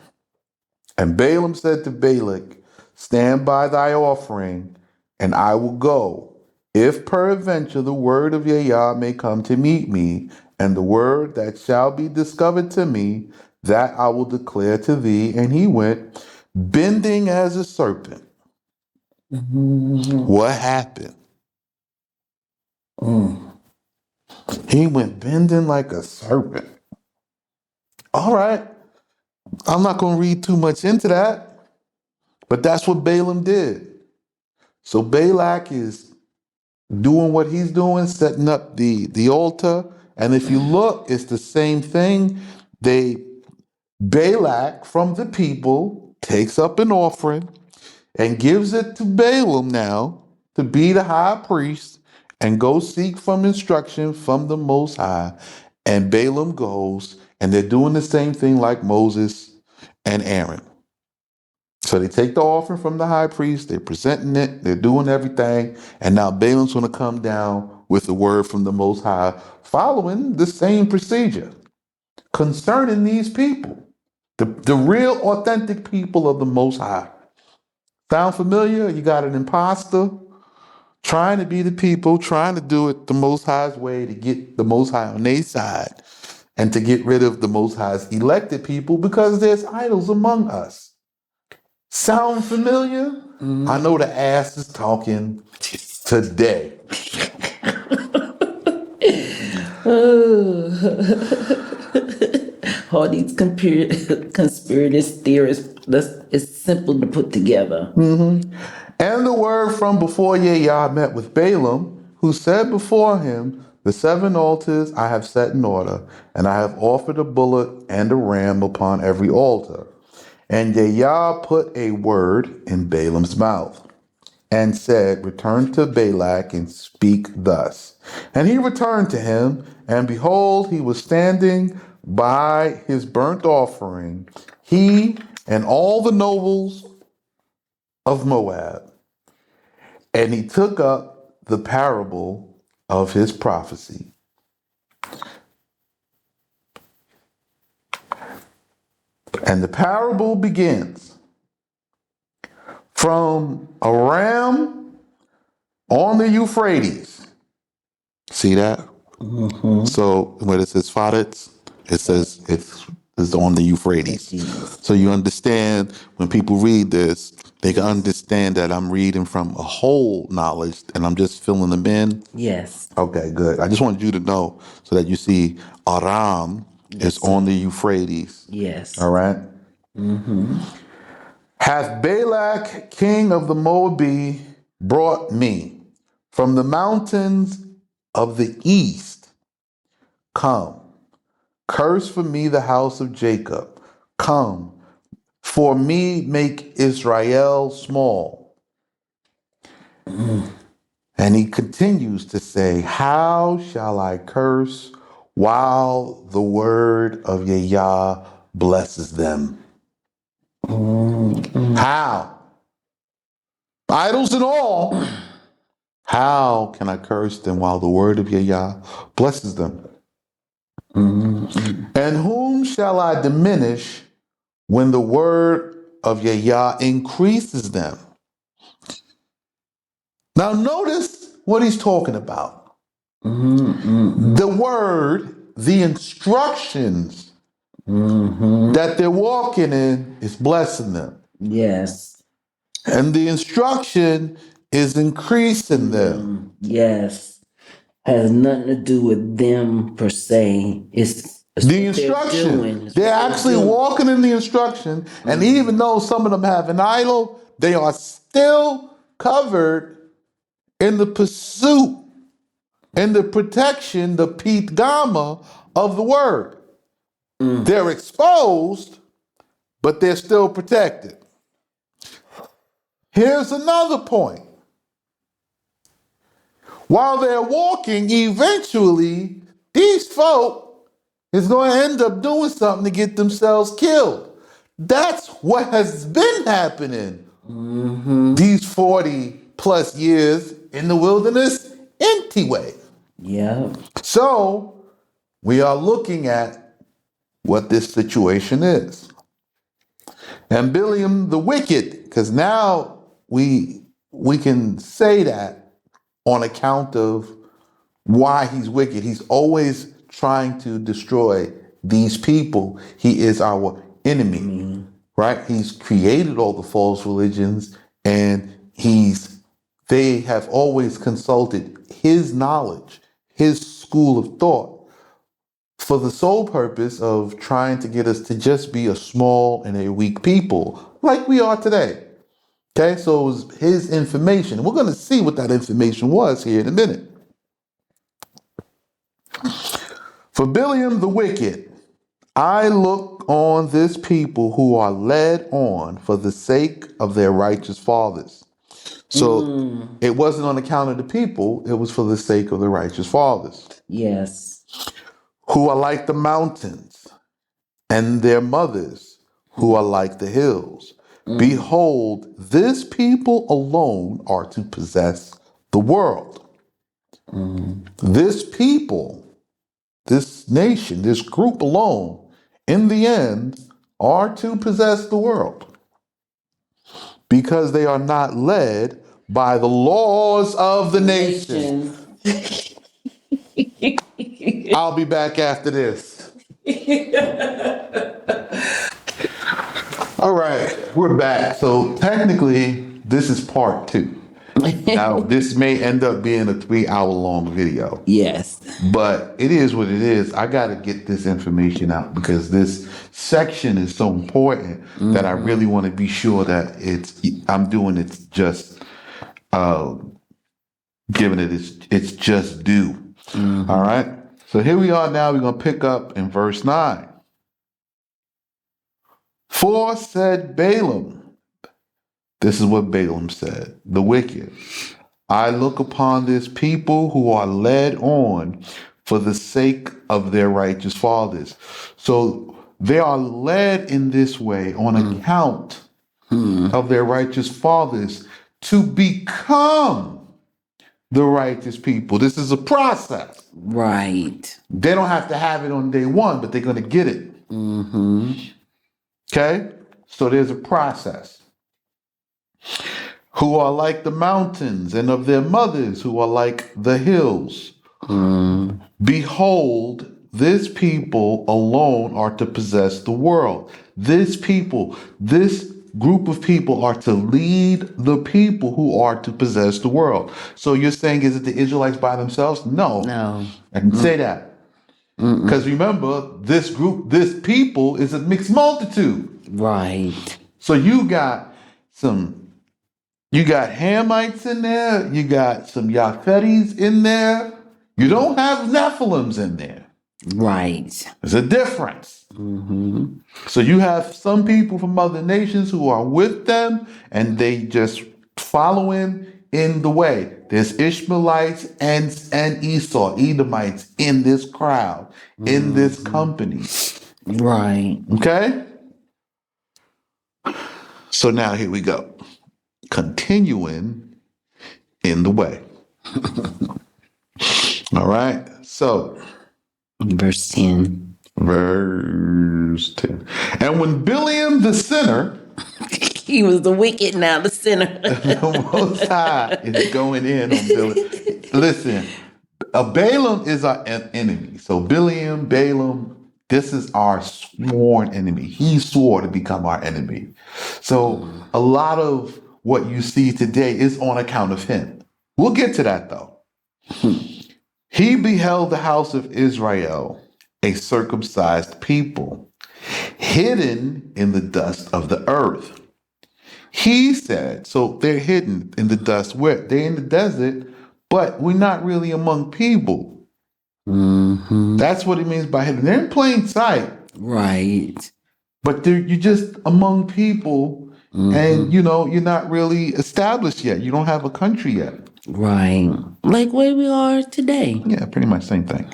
And Balaam said to Balak, stand by thy offering, and I will go. If peradventure the word of Yahweh may come to meet me, and the word that shall be discovered to me, that I will declare to thee. And he went, bending as a serpent. What happened? He went bending like a serpent. All right. I'm not going to read too much into that, but that's what Balaam did. So Balak is doing what he's doing, setting up the altar. And if you look, it's the same thing. Balak from the people takes up an offering and gives it to Balaam now to be the high priest and go seek from instruction from the Most High. And Balaam goes, and they're doing the same thing like Moses and Aaron. So they take the offering from the high priest, they're presenting it, they're doing everything, and now Balaam's going to come down with the word from the Most High, following the same procedure concerning these people, the real authentic people of the Most High. Sound familiar? You got an imposter trying to be the people, trying to do it the Most High's way to get the Most High on their side and to get rid of the Most High's elected people because there's idols among us. Sound familiar? I know the ass is talking today. All these conspiracy theories, it's simple to put together. And the word from before Yah met with Balaam, who said before him, the 7 altars I have set in order, and I have offered a bullock and a ram upon every altar. And Yah put a word in Balaam's mouth, and said, return to Balak and speak thus. And he returned to him, and behold, he was standing by his burnt offering, he and all the nobles of Moab. And he took up the parable of his prophecy. And the parable begins from a ram on the Euphrates. See that? So when it says Faretz, it says it's is on the Euphrates. Jesus. So you understand when people read this, they can understand that I'm reading from a whole knowledge and I'm just filling them in. Yes. Okay, good. I just wanted you to know so that you see Aram is Yes, on sir. the Euphrates. Yes. All right. Hath Balak, king of the Moabi, brought me from the mountains of the east? Come, curse for me the house of Jacob. Come, for me make Israel small. And he continues to say, how shall I curse while the word of Yah blesses them? How? Idols and all. How can I curse them while the word of Yah blesses them? And whom shall I diminish when the word of Yah increases them? Now notice what he's talking about. The word, the instructions that they're walking in is blessing them. Yes. And the instruction is increasing them. Yes. Has nothing to do with them per se. It's The what they're instruction, doing. It's they're what actually doing. walking in the instruction. And even though some of them have an idol, they are still covered in the pursuit and the protection, the Pete Gamma of the word. They're exposed, but they're still protected. Here's another point. While they're walking, eventually, these folk is going to end up doing something to get themselves killed. That's what has been happening these 40 plus years in the wilderness anyway. Yeah. So we are looking at what this situation is. And Biliam the wicked, because now we can say that on account of why he's wicked. He's always trying to destroy these people. He is our enemy, right? He's created all the false religions, and they have always consulted his knowledge, his school of thought, for the sole purpose of trying to get us to just be a small and a weak people, like we are today. Okay, so it was his information. We're going to see what that information was here in a minute. For Biliam the wicked, I look on this people who are led on for the sake of their righteous fathers. So it wasn't on account of the people, it was for the sake of the righteous fathers, Yes. who are like the mountains, and their mothers, who are like the hills. Behold, this people alone are to possess the world. This people, this nation, this group alone, in the end, are to possess the world because they are not led by the laws of the nation. I'll be back after this. All right, we're back. So technically, this is part 2. Now, this may end up being a 3-hour long video. Yes. But it is what it is. I got to get this information out because this section is so important that I really want to be sure that I'm doing it just, giving it its just due. All right. So here we are now. We're going to pick up in verse 9. For said Balaam, this is what Balaam said, the wicked. I look upon this people who are led on for the sake of their righteous fathers. So they are led in this way on account of their righteous fathers to become the righteous people. This is a process. Right. They don't have to have it on day one, but they're going to get it. Okay? So there's a process. Who are like the mountains, and of their mothers who are like the hills. Behold, this people alone are to possess the world. This group of people are to lead the people who are to possess the world. So you're saying, is it the Israelites by themselves? No. No. I can say that. Because remember, this group, this people is a mixed multitude. Right. So you got Hamites in there, you got some Yafetis in there. You don't have Nephilims in there. Right. There's a difference. Mm-hmm. So you have some people from other nations who are with them and they just following in the way. There's Ishmaelites and Esau, Edomites in this crowd, in this company. Right. Okay? So now here we go. Continuing in the way. All right. So Verse 10. verse 10. And when Biliam the sinner, He was the wicked, now the sinner. the Most High is going in on Biliam. Listen, Balaam is our enemy. So Balaam, this is our sworn enemy. He swore to become our enemy. So a lot of what you see today is on account of him. We'll get to that though. He beheld the house of Israel, a circumcised people, hidden in the dust of the earth. He said, so they're hidden in the dust. Where they're in the desert, but we're not really among people. Mm-hmm. That's what it means by hidden. They're in plain sight, Right. but you're just among people, and you're not really established yet. You don't have a country yet. Right. Like where we are today. Yeah, pretty much same thing.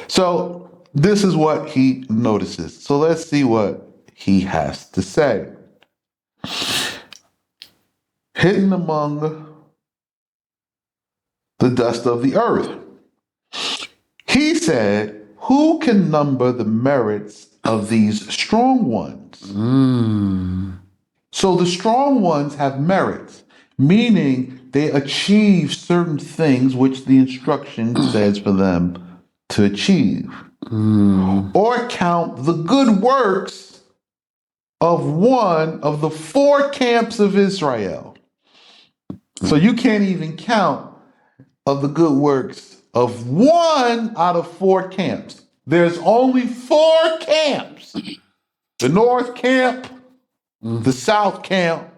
So this is what he notices. So let's see what he has to say. Hidden among the dust of the earth. He said, who can number the merits of these strong ones? So the strong ones have merits, meaning they achieve certain things which the instruction says for them to achieve. Or count the good works of one of the four camps of Israel. So you can't even count of the good works of one out of four camps. There's only four camps. The North Camp, the South Camp,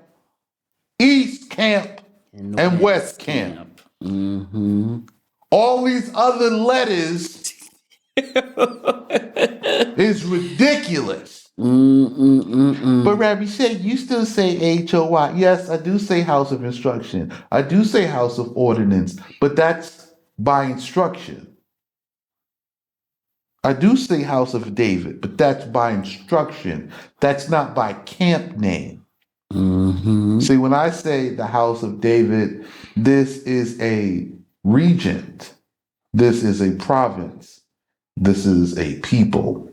East Camp, and West Camp. All these other letters is ridiculous. But Rabbi said, you still say HOY. Yes, I do say house of instruction. I do say house of ordinance, but that's by instruction. I do say house of David, but that's by instruction. That's not by camp name. See, when I say the house of David, this is a regent. This is a province. This is a people.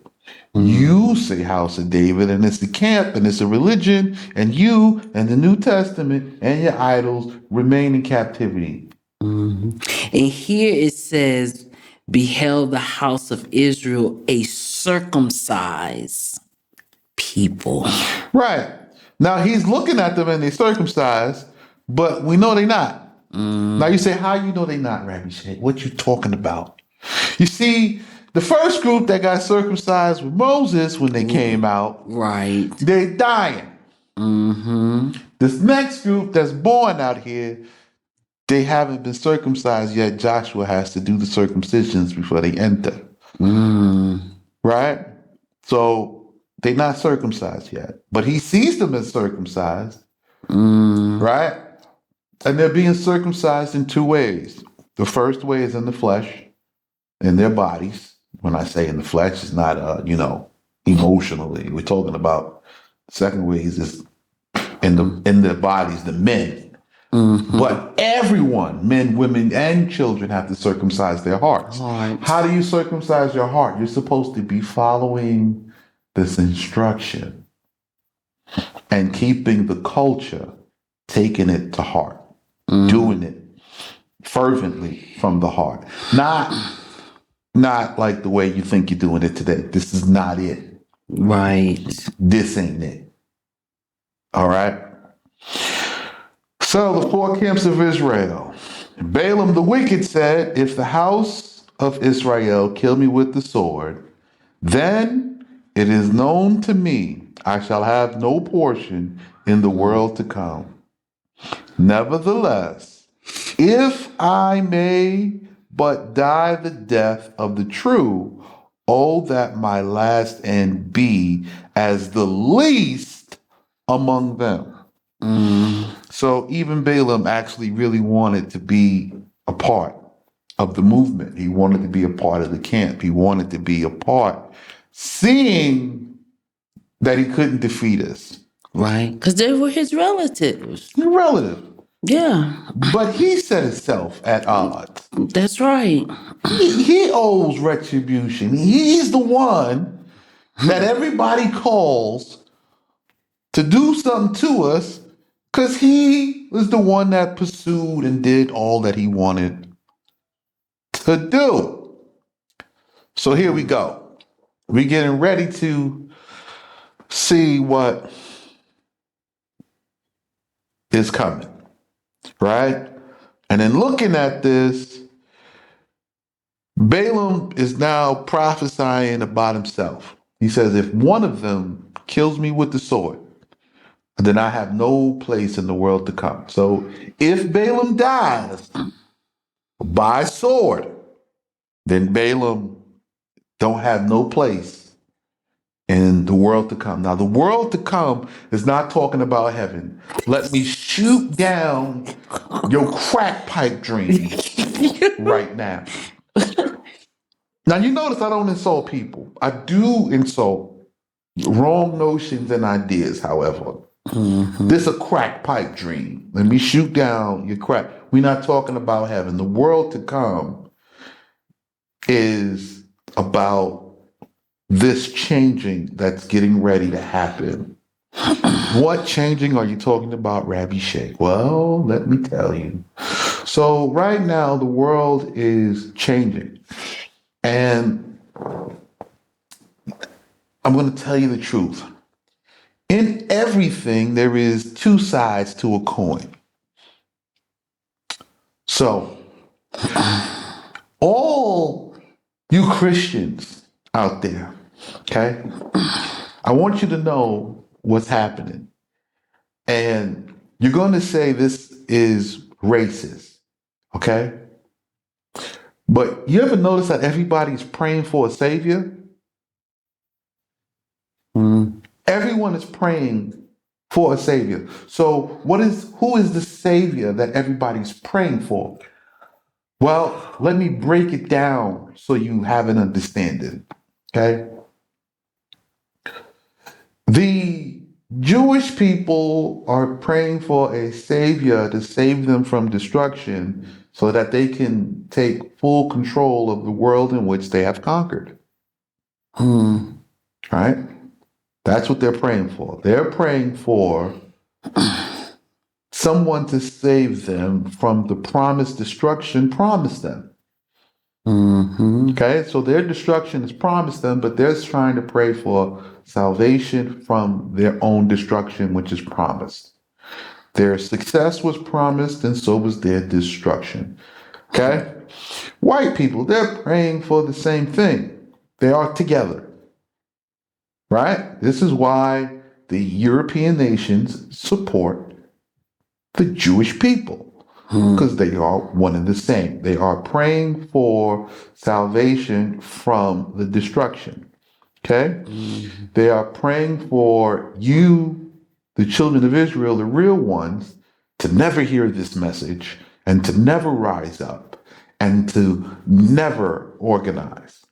You say house of David, and it's the camp, and it's a religion, and you and the New Testament and your idols remain in captivity. And here it says, beheld the house of Israel a circumcised people. Right. Now he's looking at them and they're circumcised, but we know they're not. Now you say, how you know they're not, Rabbi Shay? What you talking about? You see, the first group that got circumcised with Moses when they came out, Right. they're dying. This next group that's born out here, they haven't been circumcised yet. Joshua has to do the circumcisions before they enter. Right? So they're not circumcised yet. But he sees them as circumcised. Right? And they're being circumcised in two ways. The first way is in the flesh, in their bodies. When I say in the flesh, it's not, emotionally. We're talking about the second way is just in their bodies, the men. But everyone, men, women, and children have to circumcise their hearts. How do you circumcise your heart? You're supposed to be following this instruction and keeping the culture, taking it to heart, doing it fervently from the heart. Not not like the way you think you're doing it today. This is not it. Right. This ain't it. All right. So the four camps of Israel. Balaam the wicked said, if the house of Israel kill me with the sword, then it is known to me I shall have no portion in the world to come. Nevertheless, if I may but die the death of the true, oh, that my last end be as the least among them. So even Balaam actually really wanted to be a part of the movement. He wanted to be a part of the camp. He wanted to be a part, seeing that he couldn't defeat us. Right. Because they were his relatives. Relative. Yeah. But he set himself at odds. That's right. He owes retribution. He's the one that everybody calls to do something to us because he was the one that pursued and did all that he wanted to do. So here we go. We're getting ready to see what is coming, right? And then looking at this, Balaam is now prophesying about himself. He says, if one of them kills me with the sword, then I have no place in the world to come. So if Balaam dies by sword, then Balaam don't have no place in the world to come. Now, the world to come is not talking about heaven. Let me shoot down your crack pipe dream right now. Now, you notice I don't insult people. I do insult wrong notions and ideas, however. This a crack pipe dream. Let me shoot down your crack. We're not talking about heaven. The world to come is about this changing that's getting ready to happen. What changing are you talking about, Rabbi Sheikh? Well, let me tell you. So right now, the world is changing. And I'm going to tell you the truth. In everything, there is two sides to a coin. So, all you Christians out there, okay, I want you to know what's happening. And you're going to say this is racist, okay? But you ever notice that everybody's praying for a savior? Everyone is praying for a savior. So who is the savior that everybody's praying for? Well, let me break it down so you have an understanding. Okay? The Jewish people are praying for a savior to save them from destruction so that they can take full control of the world in which they have conquered. Right? That's what they're praying for. They're praying for someone to save them from the promised destruction promised them. Okay, so their destruction is promised them, but they're trying to pray for salvation from their own destruction, which is promised. Their success was promised, and so was their destruction. Okay? White people, they're praying for the same thing. They are together. Right? This is why the European nations support the Jewish people. Because they are one and the same. They are praying for salvation from the destruction. Okay? They are praying for you, the children of Israel, the real ones, to never hear this message and to never rise up and to never organize.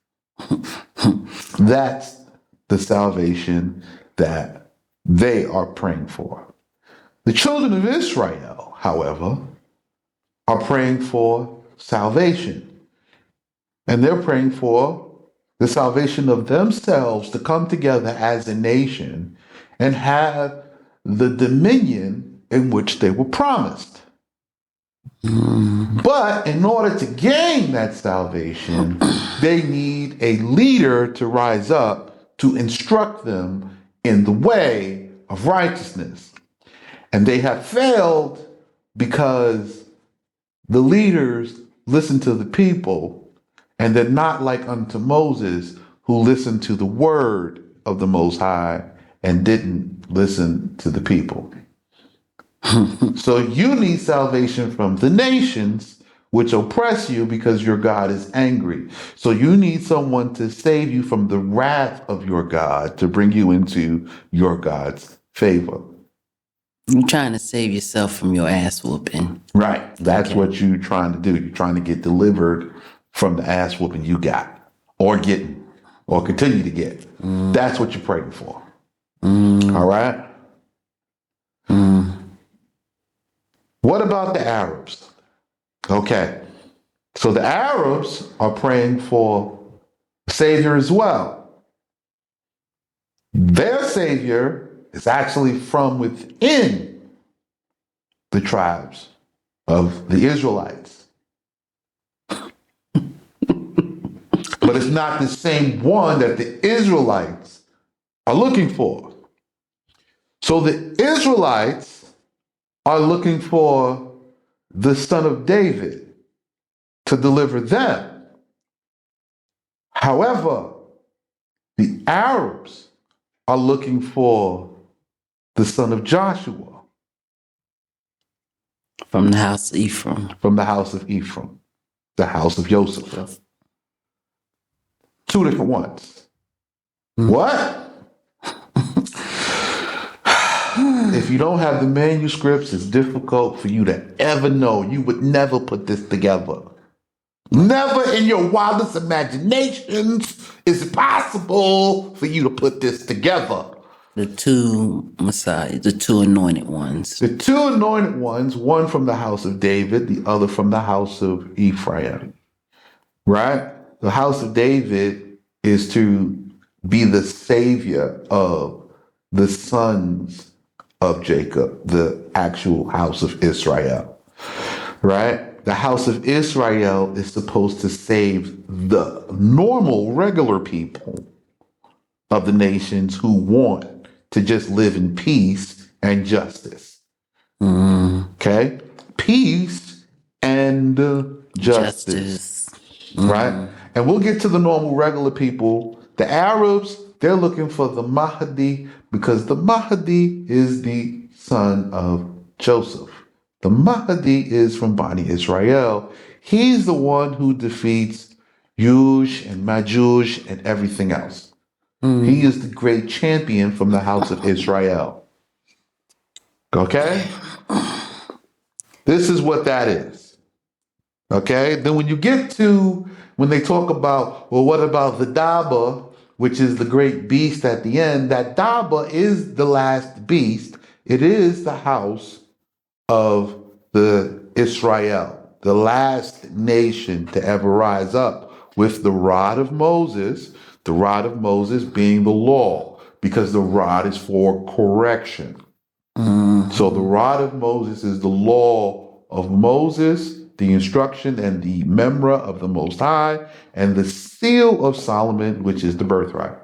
That's the salvation that they are praying for. The children of Israel, however, are praying for salvation. And they're praying for the salvation of themselves to come together as a nation and have the dominion in which they were promised. But But in order to gain that salvation, they need a leader to rise up to instruct them in the way of righteousness. And they have failed because the leaders listen to the people, and they're not like unto Moses, who listened to the word of the Most High and didn't listen to the people. So you need salvation from the nations which oppress you because your God is angry. So you need someone to save you from the wrath of your God, to bring you into your God's favor. You're trying to save yourself from your ass whooping. Right. That's Okay. what you're trying to do. You're trying to get delivered from the ass whooping you got, or getting, or continue to get. That's what you're praying for. All right. What about the Arabs? Okay. So the Arabs are praying for a savior as well. Their savior is actually from within the tribes of the Israelites. But it's not the same one that the Israelites are looking for. So the Israelites are looking for the son of David to deliver them. However, the Arabs are looking for the son of Joshua From the house of Ephraim. from the house of Ephraim, the house of Joseph. Two different ones. What? If you don't have the manuscripts, it's difficult for you to ever know. You would never put this together. Never in your wildest imaginations is it possible for you to put this together. The two Messiahs, the two anointed ones. The two anointed ones, one from the house of David, the other from the house of Ephraim. Right? The house of David is to be the savior of the sons of Jacob, the actual house of Israel. Right? The house of Israel is supposed to save the normal, regular people of the nations who want to just live in peace and justice. Okay? Peace and justice. Right? And we'll get to the normal, regular people. The Arabs, they're looking for the Mahdi because the Mahdi is the son of Joseph. The Mahdi is from Bani Israel. He's the one who defeats Yush and Majush and everything else. He is the great champion from the house of Israel. Okay? This is what that is. Okay? Then when you get to, when they talk about, well, what about the Daba, which is the great beast at the end? That Daba is the last beast. It is the house of the Israel, the last nation to ever rise up with the rod of Moses, the rod of Moses being the law, because the rod is for correction. So the rod of Moses is the law of Moses, the instruction and the memra of the Most High, and the seal of Solomon, which is the birthright.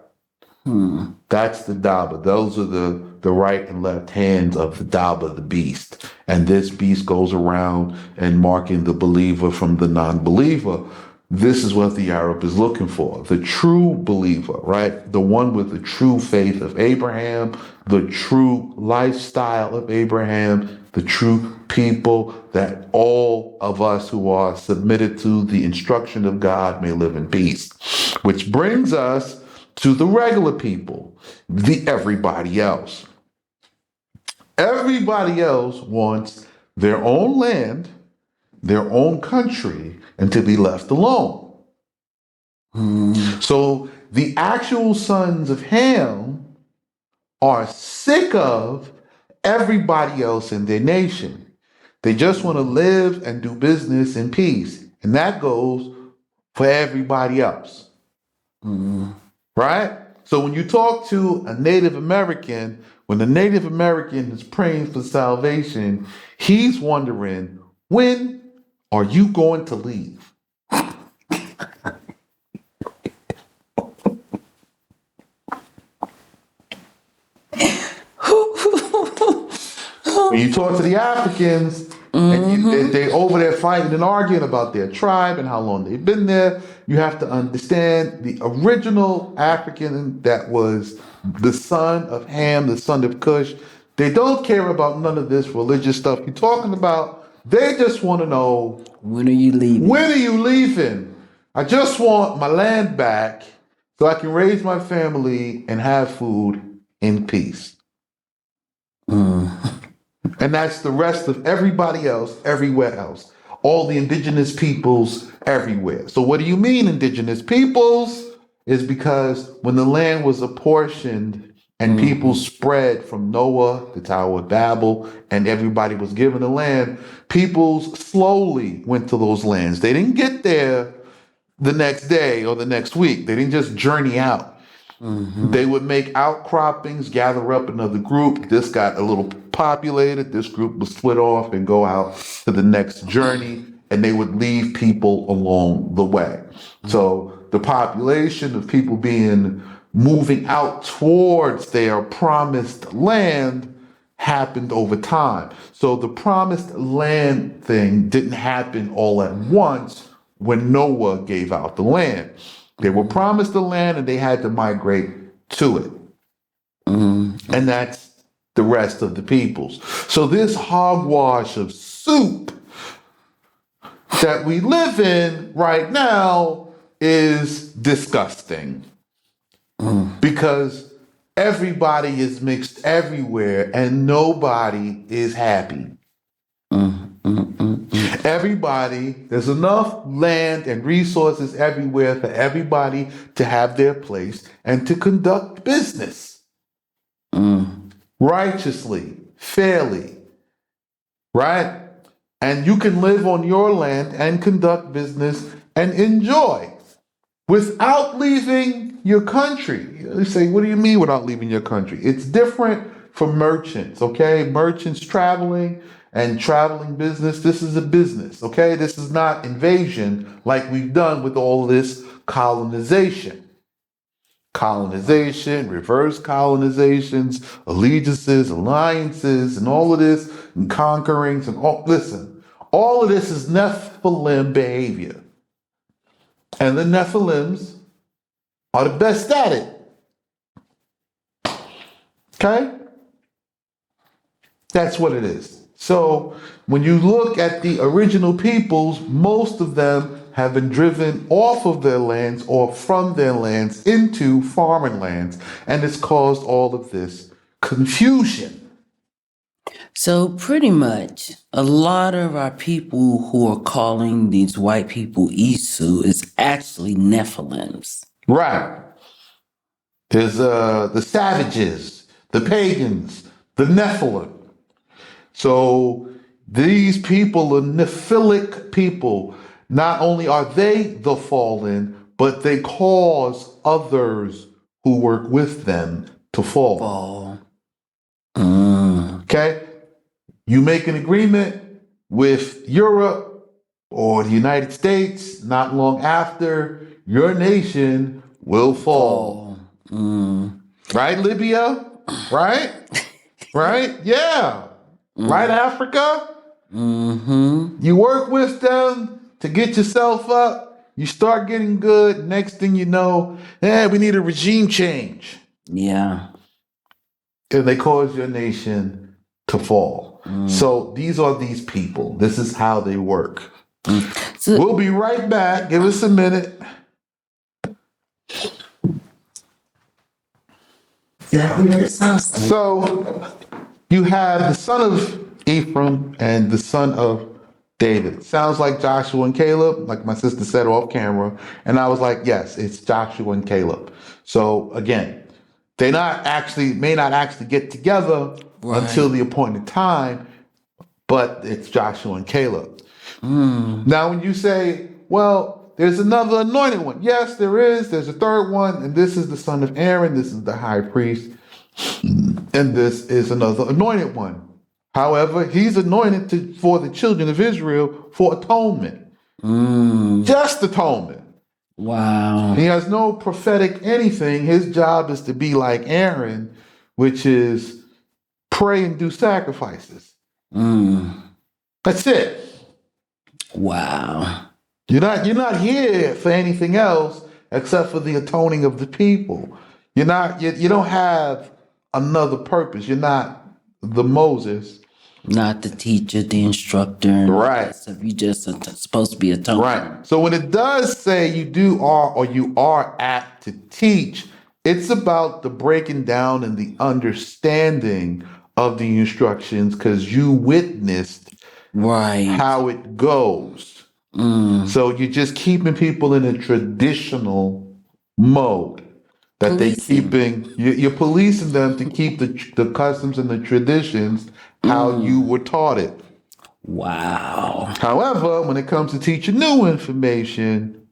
That's the Daba. Those are the right and left hands of the Daba, the beast. And this beast goes around and marking the believer from the non-believer. This is what the Arab is looking for. The true believer, right? The one with the true faith of Abraham, the true lifestyle of Abraham, the true people that all of us who are submitted to the instruction of God may live in peace. Which brings us to the regular people, the everybody else. Everybody else wants their own land, their own country, and to be left alone. So the actual sons of Ham are sick of everybody else in their nation. They just want to live and do business in peace. And that goes for everybody else. Right? So when you talk to a Native American, when the Native American is praying for salvation, he's wondering, when are you going to leave? When you talk to the Africans, and they over there fighting and arguing about their tribe and how long they've been there, you have to understand the original African that was the son of Ham, the son of Cush. They don't care about none of this religious stuff you're talking about. They just want to know, When are you leaving? when are you leaving? I just want my land back so I can raise my family and have food in peace. And that's the rest of everybody else, everywhere else. All the indigenous peoples everywhere. So what do you mean indigenous peoples? Is because when the land was apportioned and people spread from Noah, the Tower of Babel, and everybody was given the land, peoples slowly went to those lands. They didn't get there the next day or the next week. They didn't just journey out. They would make outcroppings, gather up another group. This got a little populated. This group would split off and go out to the next journey, and they would leave people along the way. So the population of people moving out towards their promised land happened over time. So the promised land thing didn't happen all at once when Noah gave out the land. They were promised the land and they had to migrate to it. And that's the rest of the peoples. So this hogwash of soup that we live in right now is disgusting. Because everybody is mixed everywhere and nobody is happy. Everybody, there's enough land and resources everywhere for everybody to have their place and to conduct business righteously, fairly, right? And you can live on your land and conduct business and enjoy without leaving your country. You say, what do you mean without leaving your country? It's different for merchants, okay? Merchants traveling and traveling business. This is a business, okay? This is not invasion like we've done with all this colonization. Colonization, reverse colonizations, allegiances, alliances, and all of this, and conquerings, and all. Listen, all of this is Nephilim behavior. And the Nephilims are the best at it. Okay? That's what it is. So when you look at the original peoples, most of them have been driven off of their lands or from their lands into foreign lands. And it's caused all of this confusion. So pretty much a lot of our people who are calling these white people Isu is actually Nephilims. Right. There's the savages, the pagans, the Nephilim. So these people are Nephilic people. Not only are they the fallen, but they cause others who work with them to fall. Okay? You make an agreement with Europe or the United States, not long after, your nation will fall. Right, Libya? Right? Right? Yeah. Right, Africa? You work with them to get yourself up. You start getting good. Next thing you know, we need a regime change. Yeah. And they cause your nation to fall. So these are these people. This is how they work. So, We'll be right back. Give us a minute. exactly what it sounds like. So you have the son of Ephraim and the son of David. Sounds like Joshua and Caleb, like my sister said off camera. And I was like, yes, it's Joshua and Caleb. So again, they may not actually get together until the appointed time, but it's Joshua and Caleb. Now, when you say, well, there's another anointed one. Yes, there is. There's a third one, and this is the son of Aaron. This is the high priest, and this is another anointed one. However, he's anointed for the children of Israel for atonement. Just atonement. Wow. He has no prophetic anything. His job is to be like Aaron, which is pray and do sacrifices. That's it. Wow. You're not here for anything else except for the atoning of the people. You don't have another purpose. You're not the Moses. Not the teacher, the instructor. And Right. stuff. You just supposed to be a tongue. Right. So when it does say you are apt to teach, it's about the breaking down and the understanding of the instructions because you witnessed Right. how it goes. So you're just keeping people in a traditional mode that you're policing them to keep the customs and the traditions how you were taught it. Wow. However, when it comes to teaching new information,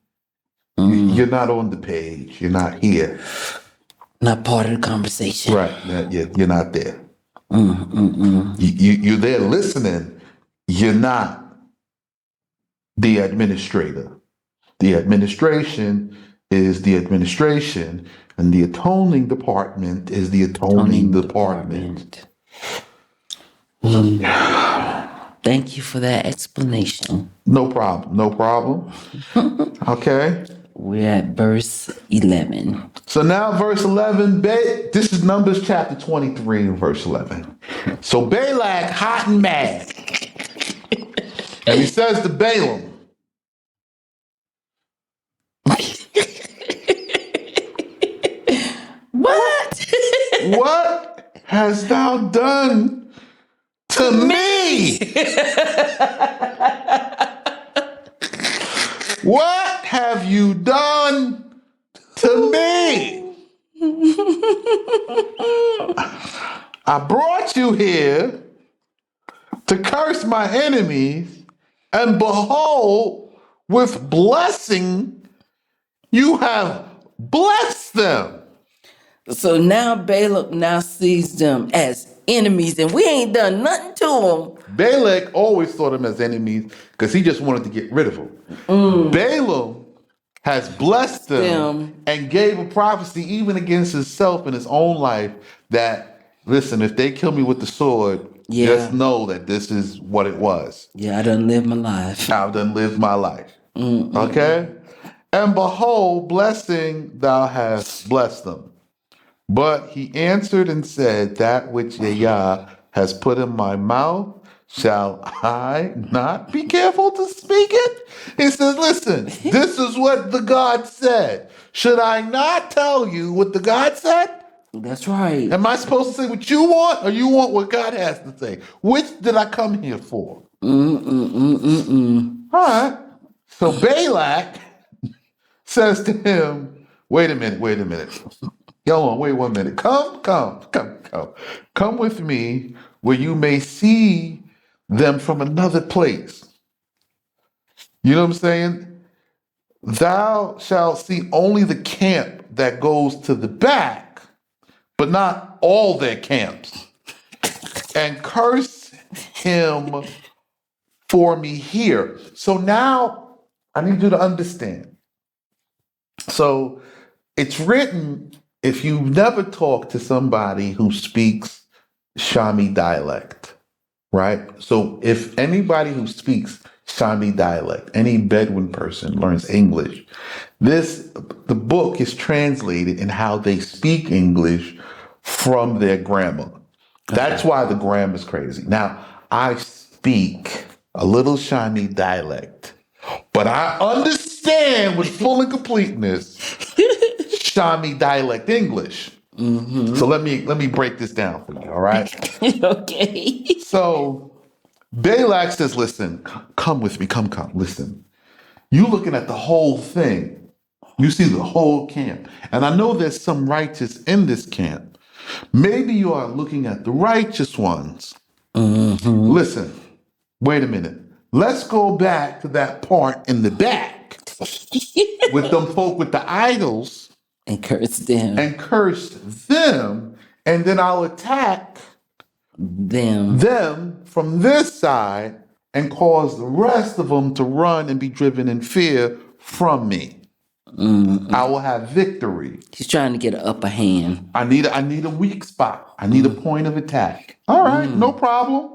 you're not on the page. You're not here. Not part of the conversation. Right. You're not there. You're there listening. You're not the administrator. The administration is the administration, and the atoning department is the atoning department. Thank you for that explanation. No problem. No problem. Okay. We're at verse 11. So now verse 11, this is Numbers chapter 23 and verse 11. So Balak hot and mad. And he says to Balaam, What? what hast thou done to me? What have you done to me? I brought you here to curse my enemies, and behold, with blessing, you have blessed them. So now Balak now sees them as enemies, and we ain't done nothing to them. Balak always thought them as enemies because he just wanted to get rid of them. Balaam has blessed them and gave a prophecy even against himself in his own life that, listen, if they kill me with the sword, just know that this is what it was. Yeah, I done lived my life. I've done lived my life. Okay? And behold, blessing thou hast blessed them. But he answered and said, that which Yah has put in my mouth, shall I not be careful to speak it? He says, listen, this is what the God said. Should I not tell you what the God said? That's right. Am I supposed to say what you want, or you want what God has to say? Which did I come here for? All right. So Balak says to him, wait a minute. Hold on, wait 1 minute. Come with me where you may see them from another place. You know what I'm saying? Thou shalt see only the camp that goes to the back, but not all their camps. And curse him for me here. So now I need you to understand. So it's written, if you've never talked to somebody who speaks Shami dialect, right? So if anybody who speaks Shami dialect, any Bedouin person learns English, the book is translated in how they speak English from their grammar. That's why the grammar is crazy. Now, I speak a little Shami dialect, but I understand with full and completeness Shami dialect English. So let me break this down for you, all right? Okay. So Balak says, listen, come with me, come, listen. You looking at the whole thing. You see the whole camp. And I know there's some righteous in this camp. Maybe you are looking at the righteous ones. Listen, wait a minute. Let's go back to that part in the back with them folk with the idols. And curse them. And curse them, and then I'll attack them from this side and cause the rest of them to run and be driven in fear from me. I will have victory. He's trying to get an upper hand. I need a weak spot. I need a point of attack. All right, no problem.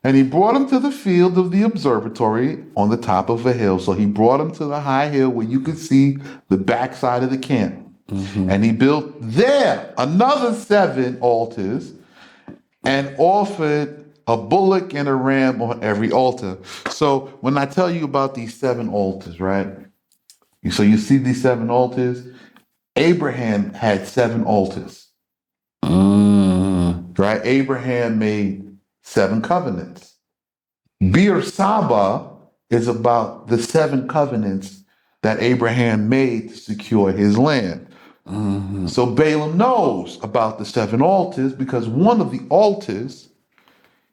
And he brought him to the field of the observatory on the top of a hill. So he brought him to the high hill where you could see the backside of the camp. And he built there another 7 altars and offered a bullock and a ram on every altar. So when I tell you about these 7 altars, right? So you see these 7 altars? Abraham had 7 altars, right? Abraham made 7 covenants. Bir Saba is about the 7 covenants that Abraham made to secure his land. So Balaam knows about the 7 altars because one of the altars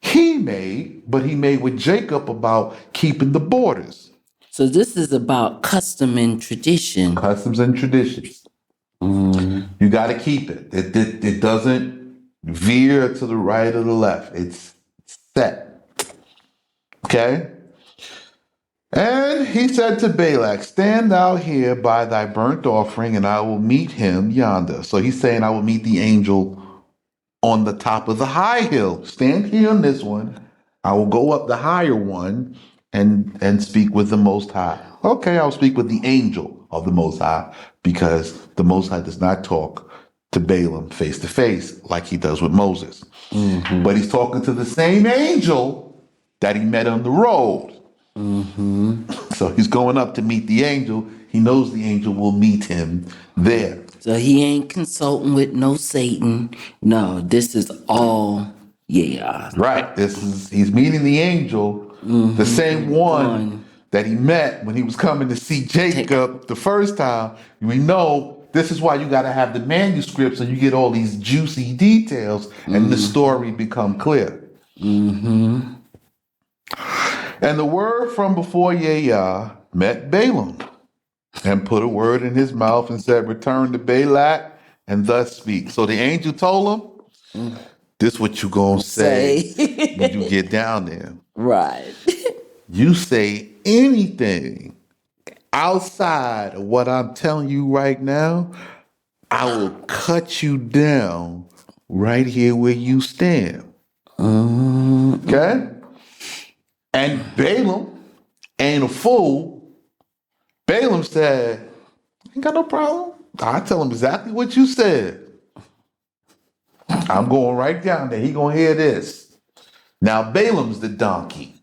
he made, but he made with Jacob about keeping the borders. So this is about custom and tradition. Customs and traditions. You got to keep it. It doesn't veer to the right or the left. It's set. Okay? And he said to Balak, stand thou here by thy burnt offering, and I will meet him yonder. So he's saying, I will meet the angel on the top of the high hill. Stand here on this one. I will go up the higher one and speak with the Most High. Okay, I'll speak with the angel of the Most High, because the Most High does not talk to Balaam face to face like he does with Moses. But he's talking to the same angel that he met on the road. So he's going up to meet the angel. He knows the angel will meet him there. So he ain't consulting with no Satan. No, this is all, Right. He's meeting the angel, the same one that he met when he was coming to see Jacob the first time. We know this is why you got to have the manuscript so you get all these juicy details and the story become clear. And the word from before Yah met Balaam and put a word in his mouth and said, return to Balak and thus speak. So the angel told him, this what you gonna say when you get down there. Right. You say anything outside of what I'm telling you right now, I will cut you down right here where you stand. Okay? And Balaam ain't a fool. Balaam said, ain't got no problem. I tell him exactly what you said. I'm going right down there. He gonna hear this. Now Balaam's the donkey.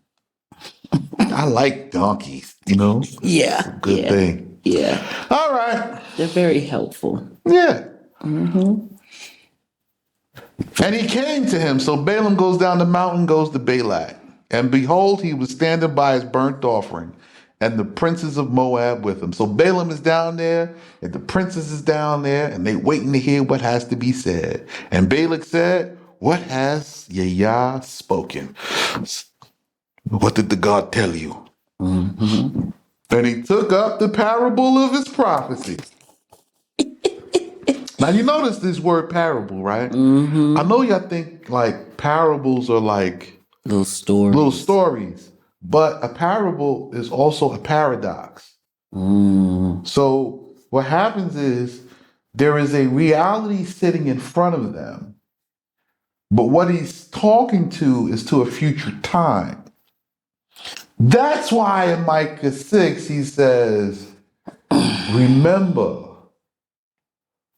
I like donkeys, you know? Yeah. Good thing. Yeah. All right. They're very helpful. Yeah. And he came to him. So Balaam goes down the mountain, goes to Balak. And behold, he was standing by his burnt offering, and the princes of Moab with him. So Balaam is down there, and the princes is down there, and they waiting to hear what has to be said. And Balak said, what has Yah spoken? What did the God tell you? And he took up the parable of his prophecy. Now you notice this word parable, right? I know y'all think like parables are like Little stories. But a parable is also a paradox. So what happens is there is a reality sitting in front of them, but what he's talking to is to a future time. That's why in Micah 6 he says, remember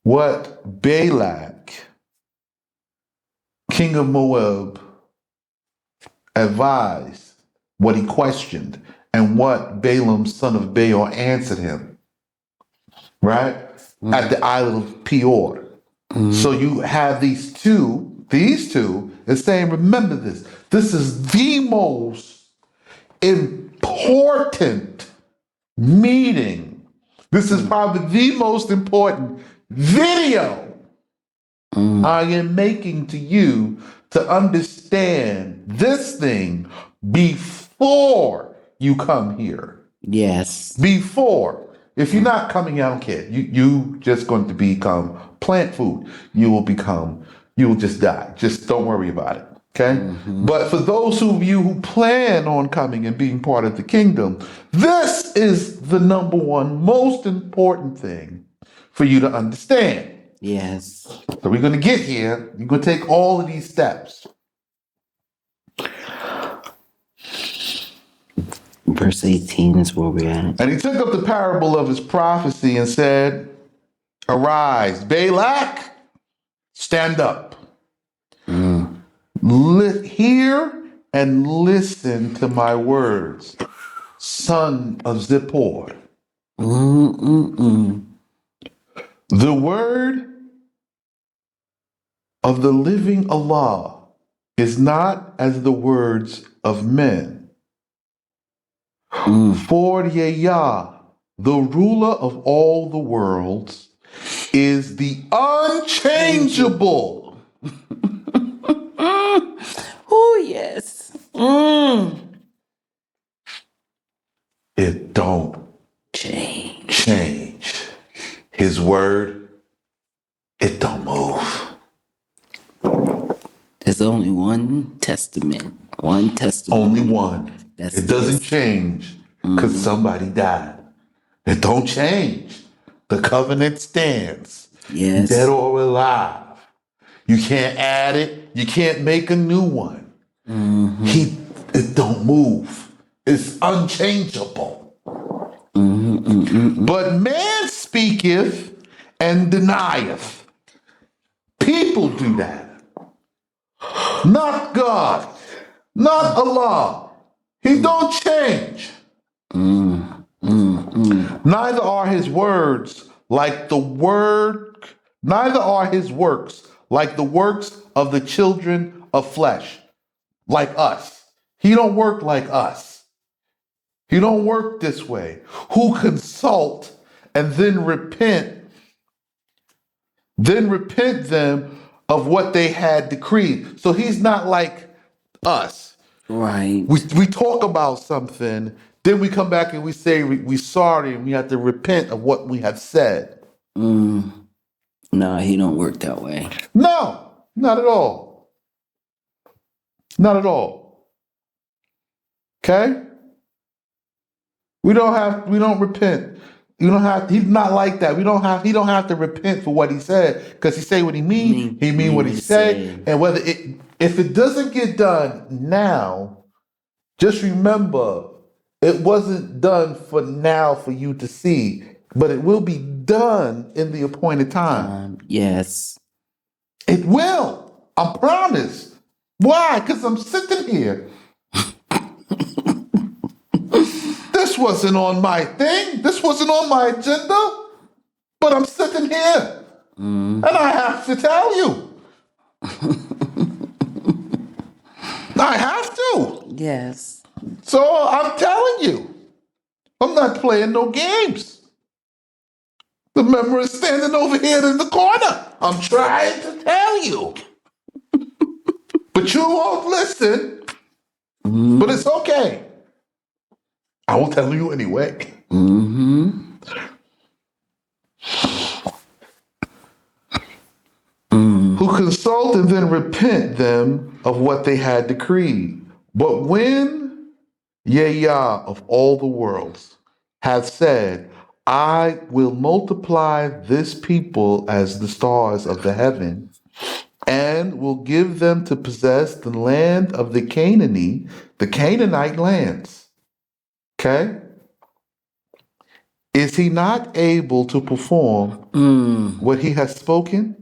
what Balak, king of Moab, advised, what he questioned, and what Balaam, son of Beor, answered him, right? At the island of Peor. So you have these two is saying, remember this. This is the most important meeting. This is probably the most important video I am making to you to understand this thing before you come here. Yes. Before. If you're not coming here, I don't care. You just going to become plant food. You will just die. Just don't worry about it. Okay? But for those of you who plan on coming and being part of the kingdom, this is the number one most important thing for you to understand. Yes. So we're going to get here. You're going to take all of these steps. Verse 18 is where we're at. And he took up the parable of his prophecy and said, Arise, Balak, stand up. Hear and listen to my words, son of Zippor. The word of the living Allah is not as the words of men. For Yah, the ruler of all the worlds, is the unchangeable. Oh, yes. It don't change. His word, it don't move. There's only one testament. One testament. Only one. That's It doesn't this. change because somebody died. It don't change. The covenant stands. Yes. Dead or alive. You can't add it. You can't make a new one. It don't move. It's unchangeable. But man speaketh and denieth. People do that. Not God. Not Allah. He don't change. Neither are his words like the word, neither are his works like the works of the children of flesh, like us. He don't work like us. He don't work this way. Who consult and then repent them of what they had decreed. So he's not like us. Right. We talk about something, then we come back and we say we sorry and we have to repent of what we have said. No, he don't work that way. No, not at all. Not at all. Okay? We don't repent. He's not like that. He don't have to repent for what he said, because he say what he mean, he mean what he say. And if it doesn't get done now, just remember it wasn't done for now for you to see, but it will be done in the appointed time. Yes. It will. I promise. Why? Because I'm sitting here. This wasn't on my thing. This wasn't on my agenda. But I'm sitting here. And I have to tell you. I have to. Yes. So I'm telling you. I'm not playing no games. The member is standing over here in the corner. I'm trying to tell you. But you won't listen. But it's okay. I will tell you anyway. Who consult and then repent them of what they had decreed. But when Yah of all the worlds hath said, I will multiply this people as the stars of the heaven, and will give them to possess the land of the Canaanite lands. Okay? Is he not able to perform what he has spoken?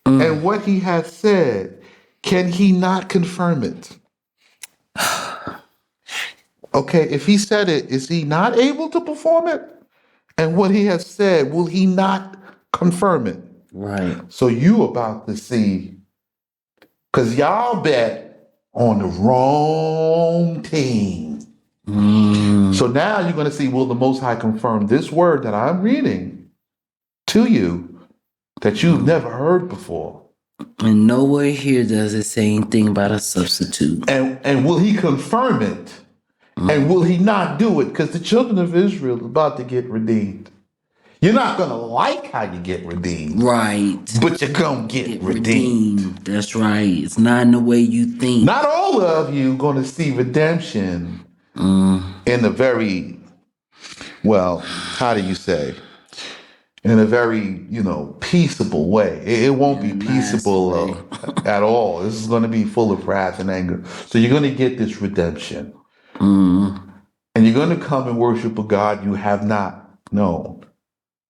And what he has said, can he not confirm it? Okay, if he said it, is he not able to perform it? And what he has said, will he not confirm it? Right. So you about to see, because y'all bet on the wrong team. So now you're going to see, will the Most High confirm this word that I'm reading to you that you've never heard before? And nowhere here does it say anything about a substitute. And will he confirm it? And will he not do it? Because the children of Israel are about to get redeemed. You're not going to like how you get redeemed, Right. but you're going to get redeemed. That's right. It's not in the way you think. Not all of you going to see redemption in a very, well, how do you say? In a very, peaceable way. It won't be Nice peaceable way. at all. This is going to be full of wrath and anger. So you're going to get this redemption. And you're going to come and worship a God you have not known.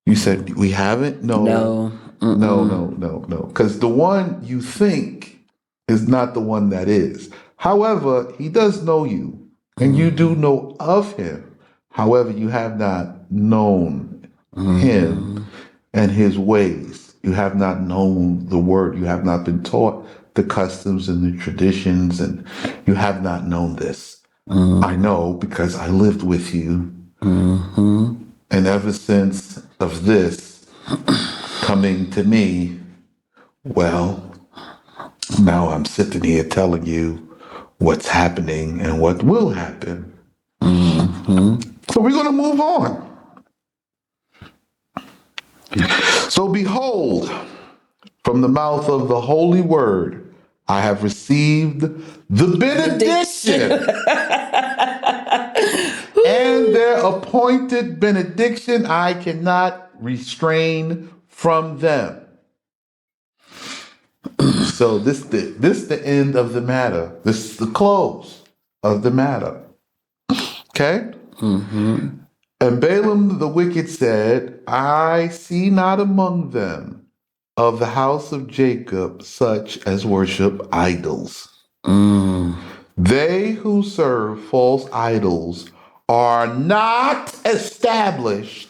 You said, we haven't? No. No. No. Because the one you think is not the one that is. However, he does know you, and you do know of him. However, you have not known him and his ways. You have not known the word. You have not been taught the customs and the traditions, and you have not known this. I know because I lived with you. And ever since of this coming to me, well, now I'm sitting here telling you what's happening and what will happen. So we're going to move on. So behold, from the mouth of the holy word, I have received the benediction and their appointed benediction. I cannot restrain from them. So this the end of the matter. This is the close of the matter. Okay? And Balaam the wicked said, I see not among them of the house of Jacob such as worship idols. They who serve false idols are not established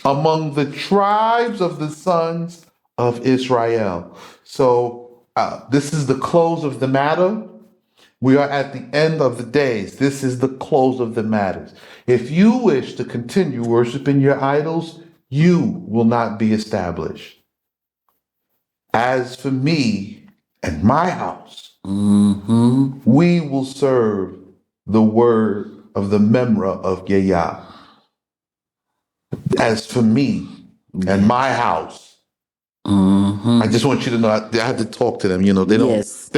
among the tribes of the sons of Israel. So this is the close of the matter. We are at the end of the days. This is the close of the matters. If you wish to continue worshiping your idols, you will not be established. As for me and my house, we will serve the word of the Memra of Yah. As for me and my house, I just want you to know I have to talk to them. They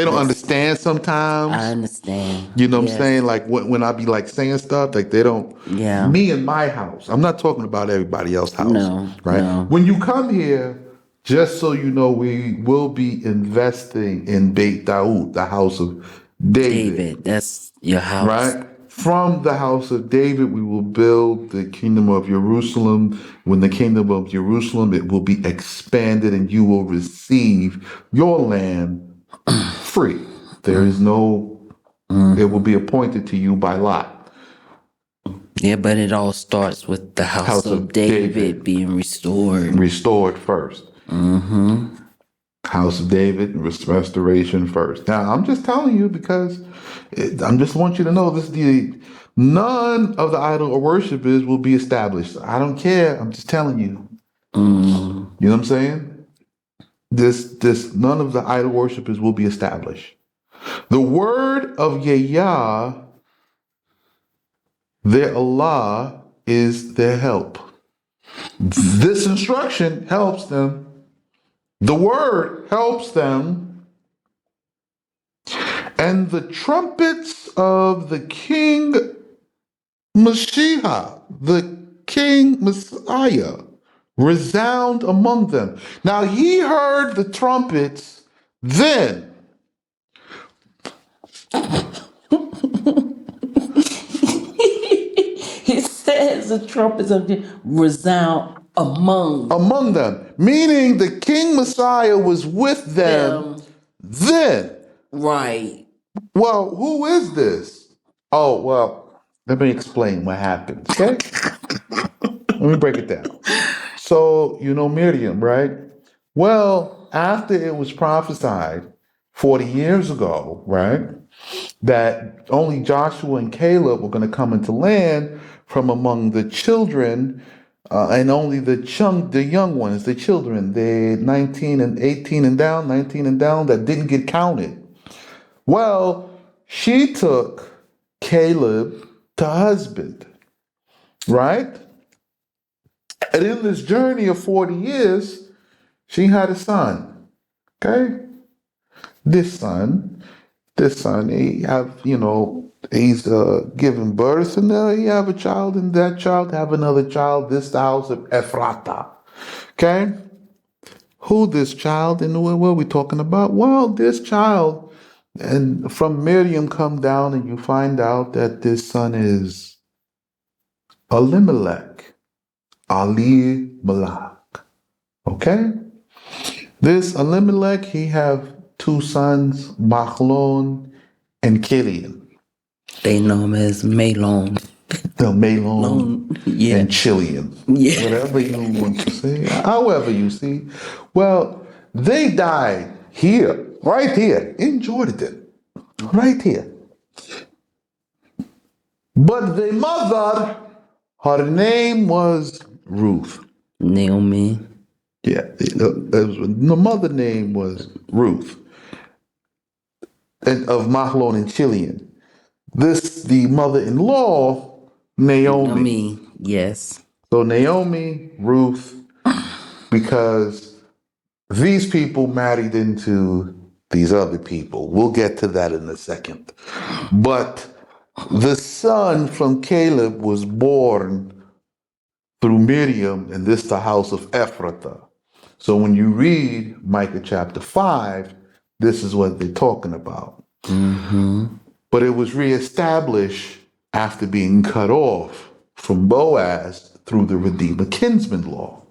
don't understand sometimes. I understand. You know what I'm saying? Like when I be like saying stuff, like they don't. Yeah. Me and my house. I'm not talking about everybody else's house. No, right? no. When you come here, just so you know, we will be investing in Beit Daud, the house of David. That's your house. Right? From the house of David, we will build the kingdom of Jerusalem. When the kingdom of Jerusalem, it will be expanded and you will receive your land free. There is no, it will be appointed to you by lot. Yeah, but it all starts with the house of David being restored. Restored first. House of David, restoration first. Now, I'm just telling you because I just want you to know none of the idol worshippers will be established. I don't care. I'm just telling you. You know what I'm saying? None of the idol worshippers will be established. The word of Yah, their Allah, is their help. This instruction helps them. The word helps them. And the trumpets of the King Mashiach, the King Messiah, resound among them. Now he heard the trumpets then. He says the trumpets of the resound among them, meaning the King Messiah was with them then. Right. Well, who is this? Oh, well, let me explain what happened, okay? Let me break it down. So, Miriam, right? Well, after it was prophesied 40 years ago, right, that only Joshua and Caleb were going to come into land from among the children, and only the young ones, the children, the 19 and 18 and down, 19 and down, that didn't get counted. Well, she took Caleb to husband, right? And in this journey of 40 years, she had a son. Okay? This son, he have, he's given birth, and he have a child, and that child have another child. This the house of Ephrata. Okay? Who this child, and what are we talking about? Well, this child, and from Miriam come down, and you find out that this son is Elimelech, Ali Malak. Okay? This Elimelech, he have two sons, Machlon and Kilian. They know him as Malone. The Malon Yeah. and Chilean. Yeah. Whatever you want to say. However you see. Well, they died here, right here, in Jordan. Right here. But the mother, her name was Ruth. Naomi. Yeah, the mother name was Ruth, and of Mahlon and Chilean. The mother-in-law, Naomi. Yes. So Naomi, Ruth, because these people married into these other people. We'll get to that in a second. But the son from Caleb was born through Miriam, and this the house of Ephrathah. So when you read Micah chapter 5, this is what they're talking about. Mm-hmm. But it was reestablished after being cut off from Boaz through the Redeemer kinsman law.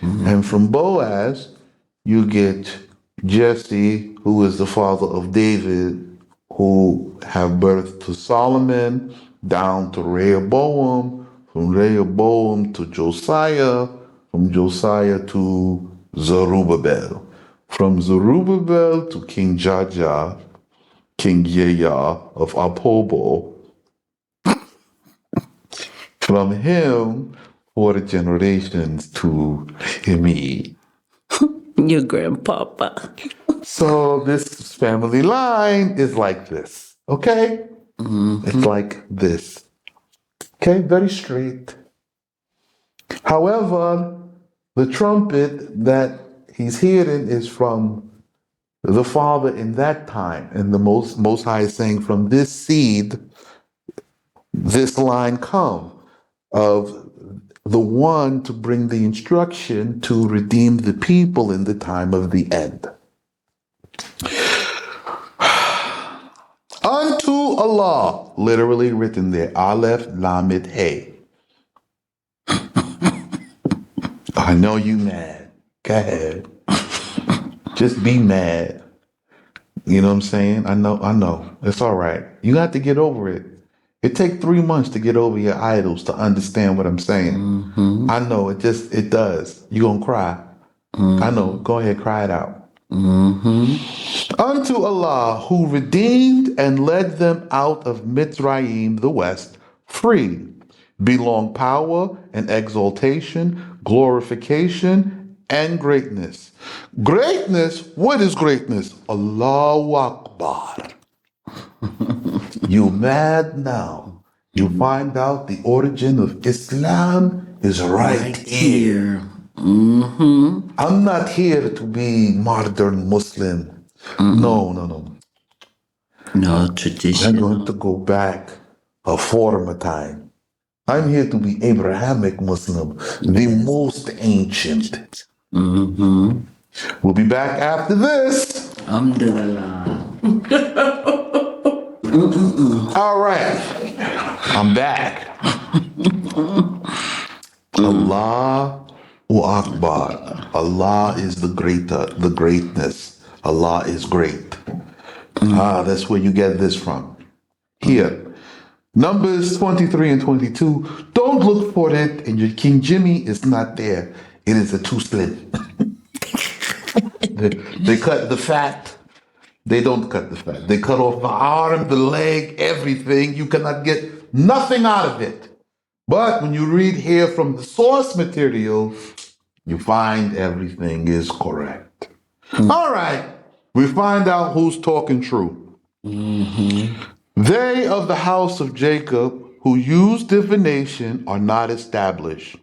Mm-hmm. And from Boaz, you get Jesse, who is the father of David, who have birth to Solomon, down to Rehoboam, from Rehoboam to Josiah, from Josiah to Zerubbabel, from Zerubbabel to King Jaja, King Yeah of Apobo. From him, 40 generations to me. Your grandpapa. So this family line is like this, okay? Mm-hmm. It's like this. Okay, very straight. However, the trumpet that he's hearing is from the Father in that time. And the Most High is saying, from this seed, this line come of the one to bring the instruction to redeem the people in the time of the end. Unto Allah, literally written there, Aleph Lamed Hey. I know you mad. Go ahead. Just be mad. You know what I'm saying? I know. It's all right. You have to get over it. It takes 3 months to get over your idols to understand what I'm saying. Mm-hmm. I know, it does. You're going to cry. Mm-hmm. I know. Go ahead, cry it out. Mm-hmm. Unto Allah, who redeemed and led them out of Mitzrayim, the west, free, belong power and exaltation, glorification, and greatness. Greatness? What is greatness? Allahu Akbar. You mad now. You find out the origin of Islam is right here. Mm-hmm. I'm not here to be modern Muslim. Mm-hmm. No. No, tradition. I'm going to go back a former time. I'm here to be Abrahamic Muslim, the most ancient. Mm-hmm. We'll be back after this. Alhamdulillah. All right. I'm back. Allahu Akbar. Allah is the greatness. Allah is great. That's where you get this from. Here. Numbers 23 and 22. Don't look for it, and your King Jimmy is not there. It is a two slit. They cut the fat. They don't cut the fat. They cut off the arm, the leg, everything. You cannot get nothing out of it. But when you read here from the source material, you find everything is correct. Mm-hmm. All right. We find out who's talking true. Mm-hmm. They of the house of Jacob who use divination are not established.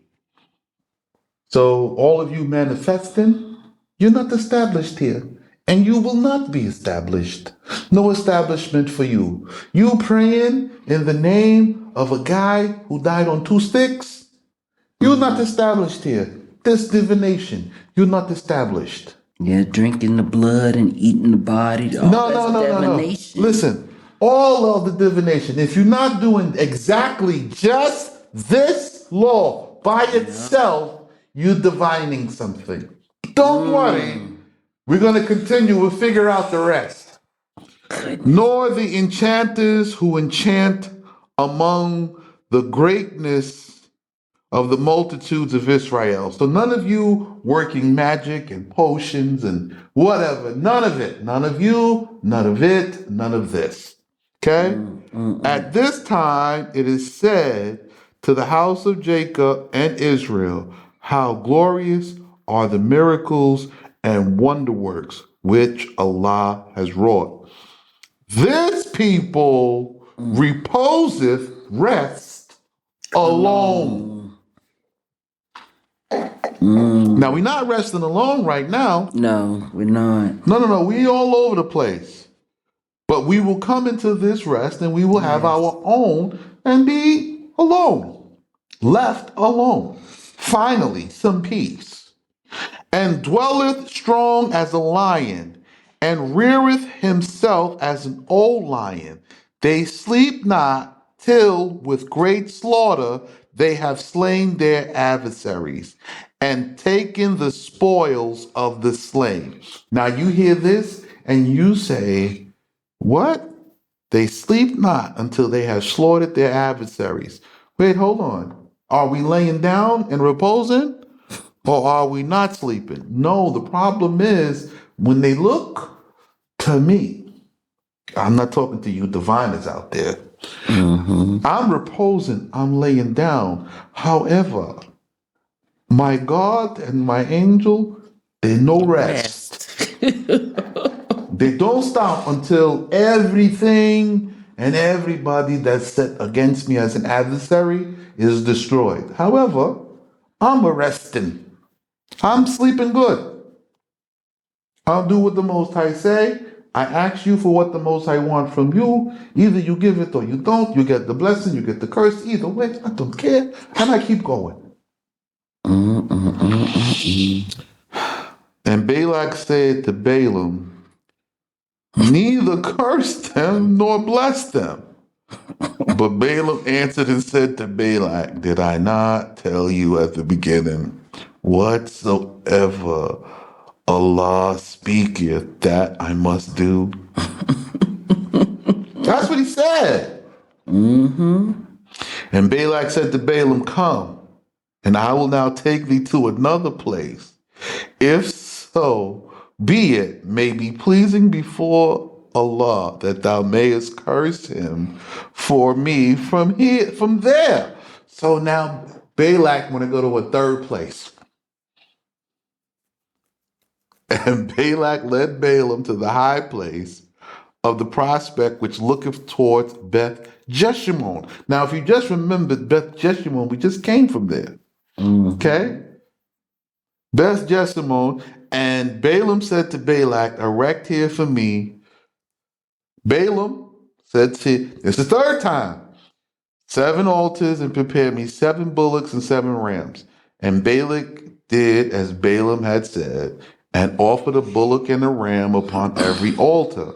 So, all of you manifesting, you're not established here. And you will not be established. No establishment for you. You praying in the name of a guy who died on two sticks, you're not established here. This divination, you're not established. Yeah, drinking the blood and eating the body, all No, that's no, no, no, no. divination. Listen, all of the divination, if you're not doing exactly just this law by itself, you're divining something. Don't worry. We're going to continue. We'll figure out the rest. Nor the enchanters who enchant among the greatness of the multitudes of Israel. So none of you working magic and potions and whatever. None of it. None of you, none of it, none of this. Okay? At this time, it is said to the house of Jacob and Israel, how glorious are the miracles and wonder works which Allah has wrought. This people reposeth rest alone. Now, we're not resting alone right now. No, we're not. No, no, no. We all over the place. But we will come into this rest and we will have our own and be alone, left alone. Finally, some peace. And dwelleth strong as a lion, and reareth himself as an old lion. They sleep not till with great slaughter they have slain their adversaries and taken the spoils of the slain. Now you hear this and you say, what? They sleep not until they have slaughtered their adversaries. Wait, hold on. Are we laying down and reposing? Or are we not sleeping? No, the problem is when they look to me, I'm not talking to you diviners out there. I'm reposing, I'm laying down. However, my God and my angel, they no rest. They don't stop until everything and everybody that's set against me as an adversary is destroyed. However, I'm resting. I'm sleeping good. I'll do what the Most High say. I ask you for what the Most High want from you. Either you give it or you don't. You get the blessing, you get the curse. Either way, I don't care. And I keep going. And Balak said to Balaam, neither curse them nor bless them. But Balaam answered and said to Balak, did I not tell you at the beginning, whatsoever Allah speaketh, that I must do? That's what he said. And Balak said to Balaam, come, and I will now take thee to another place. If so be it may be pleasing before Allah that thou mayest curse him for me from there. So now Balak want to go to a third place. And Balak led Balaam to the high place of the prospect which looketh towards Beth Jeshimon. Now, if you just remembered Beth Jeshimon, we just came from there. Okay? Beth Jeshimon. And Balaam said to Balak, erect here for me. Balaam said to, it's the third time, 7 altars and prepare me 7 bullocks and 7 rams. And Balak did as Balaam had said, and offered a bullock and a ram upon every altar.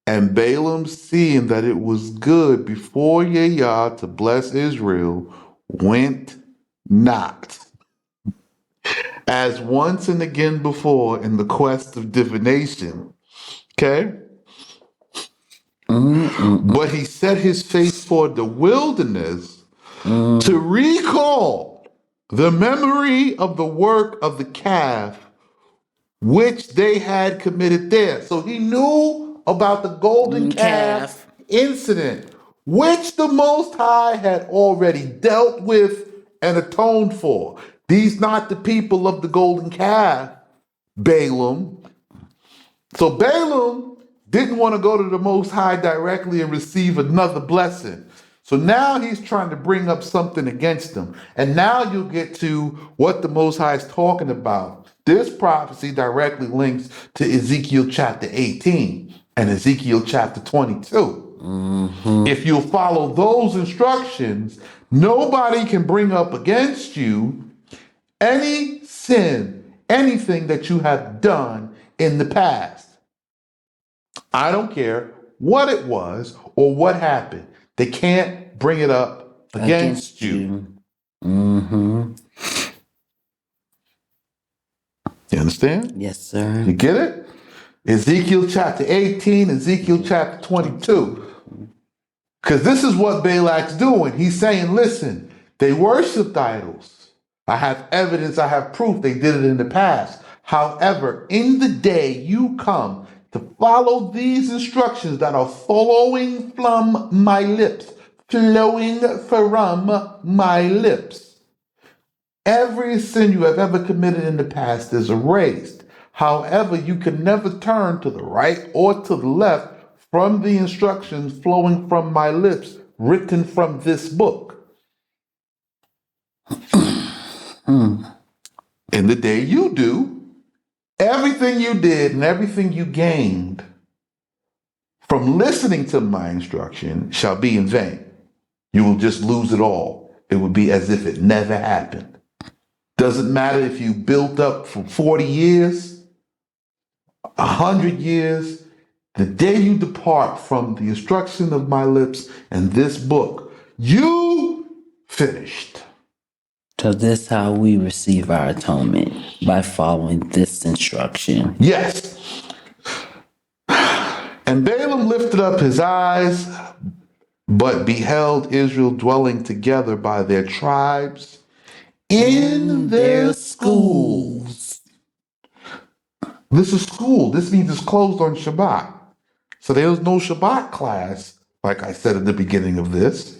And Balaam, seeing that it was good before Yah to bless Israel, went not, as once and again before in the quest of divination. Okay? But he set his face toward the wilderness to recall the memory of the work of the calf which they had committed there. So he knew about the golden calf incident, which the Most High had already dealt with and atoned for. These not the people of the golden calf, Balaam. So Balaam didn't want to go to the Most High directly and receive another blessing. So now he's trying to bring up something against them. And now you'll get to what the Most High is talking about. This prophecy directly links to Ezekiel chapter 18 and Ezekiel chapter 22. If you follow those instructions, nobody can bring up against you any sin, anything that you have done in the past. I don't care what it was or what happened. They can't bring it up against you. Mm-hmm. You understand? Yes, sir. You get it? Ezekiel chapter 18, Ezekiel chapter 22. Because this is what Balak's doing. He's saying, listen, they worshiped idols. I have evidence, I have proof they did it in the past. However, in the day you come to follow these instructions that are flowing from my lips, every sin you have ever committed in the past is erased. However, you can never turn to the right or to the left from the instructions flowing from my lips, written from this book. In the day you do, everything you did and everything you gained from listening to my instruction shall be in vain. You will just lose it all. It will be as if it never happened. Doesn't matter if you built up for 40 years, 100 years, the day you depart from the instruction of my lips and this book, you finished. So this is how we receive our atonement, by following this instruction. Yes. And Balaam lifted up his eyes, but beheld Israel dwelling together by their tribes in their schools. This is school. This means it's closed on Shabbat. So there was no Shabbat class, like I said at the beginning of this.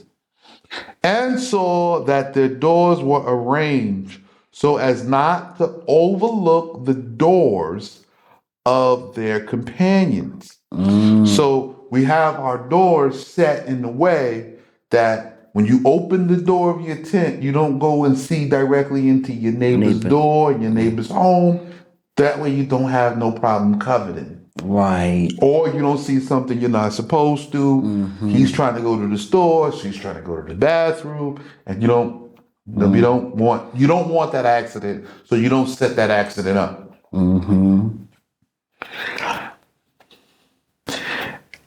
And saw that their doors were arranged so as not to overlook the doors of their companions. So we have our doors set in a way that when you open the door of your tent, you don't go and see directly into your neighbor's door and your neighbor's home. That way you don't have no problem coveting. Right. Or you don't see something you're not supposed to. He's trying to go to the store, she's trying to go to the bathroom, and you don't want that accident, so you don't set that accident up.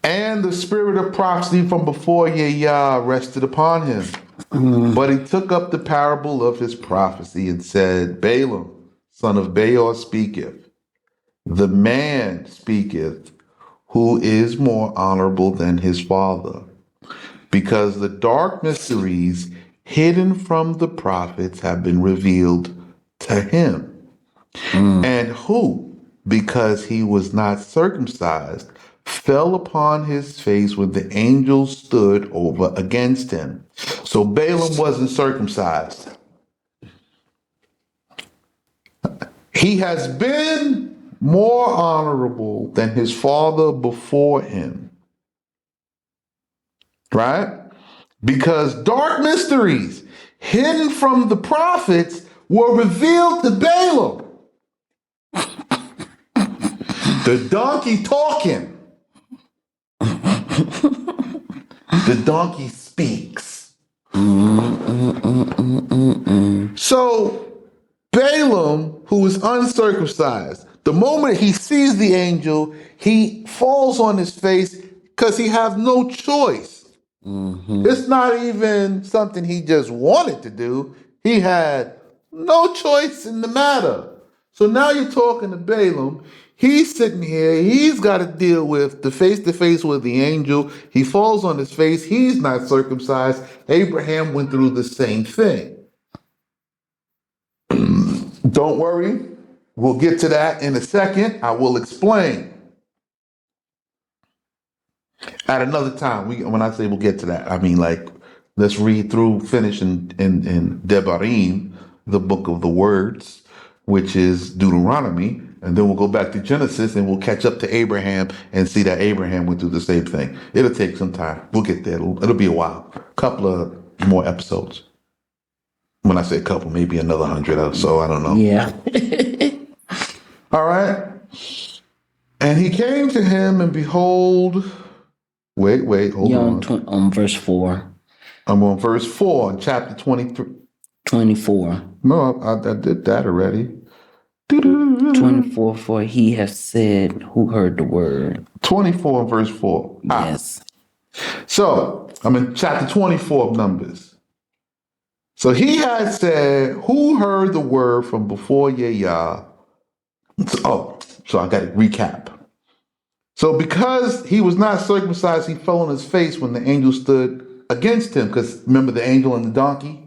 And the spirit of prophecy from before Yah rested upon him. But he took up the parable of his prophecy and said, Balaam, son of Beor, speaketh. The man speaketh who is more honorable than his father, because the dark mysteries hidden from the prophets have been revealed to him. And who, because he was not circumcised, fell upon his face when the angel stood over against him. So Balaam wasn't circumcised. He has been more honorable than his father before him. Right? Because dark mysteries hidden from the prophets were revealed to Balaam. The donkey talking. The donkey speaks. So Balaam, who is uncircumcised, the moment he sees the angel, he falls on his face because he has no choice. It's not even something he just wanted to do. He had no choice in the matter. So now you're talking to Balaam. He's sitting here. He's got to deal with the face-to-face with the angel. He falls on his face. He's not circumcised. Abraham went through the same thing. Don't worry. We'll get to that in a second. I will explain. At another time, when I say we'll get to that, I mean like let's read through, finish in Devarim, the book of the words, which is Deuteronomy, and then we'll go back to Genesis and we'll catch up to Abraham and see that Abraham went through the same thing. It'll take some time. We'll get there. It'll be a while. A couple of more episodes. When I say a couple, maybe another 100 or so. I don't know. Yeah. All right. And he came to him, and behold, wait, hold on. On verse 4. I'm on verse 4 in chapter 23. 24. No, I did that already. 24, for he has said, who heard the word. 24 verse 4. Yes. So I'm in chapter 24 of Numbers. So he had said, who heard the word from before Yah? So I got to recap. So because he was not circumcised, he fell on his face when the angel stood against him. Because remember the angel and the donkey?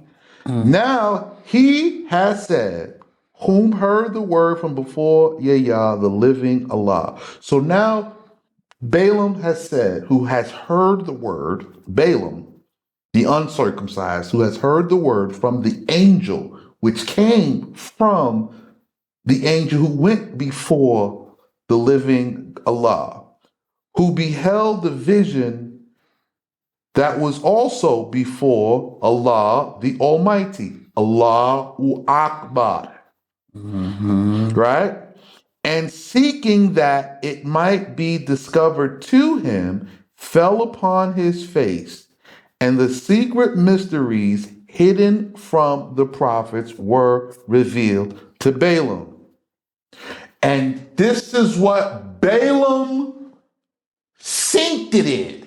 Now he has said, whom heard the word from before Yah, the living Allah. So now Balaam has said, who has heard the word, Balaam, the uncircumcised, who has heard the word from the angel, which came from the angel who went before the living Allah, who beheld the vision that was also before Allah the Almighty, Allahu Akbar, right? And seeking that it might be discovered to him, fell upon his face, and the secret mysteries hidden from the prophets were revealed to Balaam. And this is what Balaam synced it in.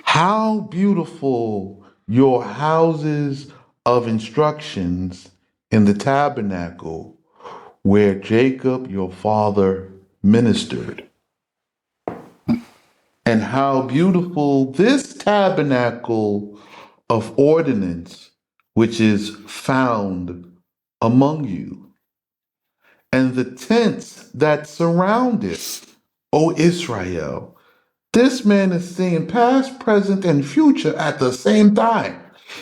How beautiful your houses of instructions in the tabernacle where Jacob your father ministered. And how beautiful this tabernacle of ordinance which is found among you, and the tents that surround it, O Israel. This man is seeing past, present, and future at the same time.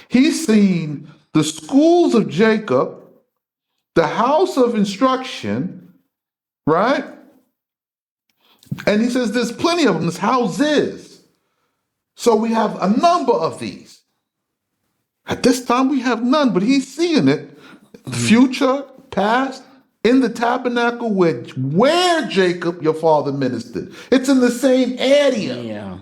He's seen the schools of Jacob, the house of instruction, right? And he says there's plenty of them, there's houses. So we have a number of these. At this time we have none, but he's seeing it. Future, past, in the tabernacle where Jacob, your father, ministered. It's in the same area. Yeah.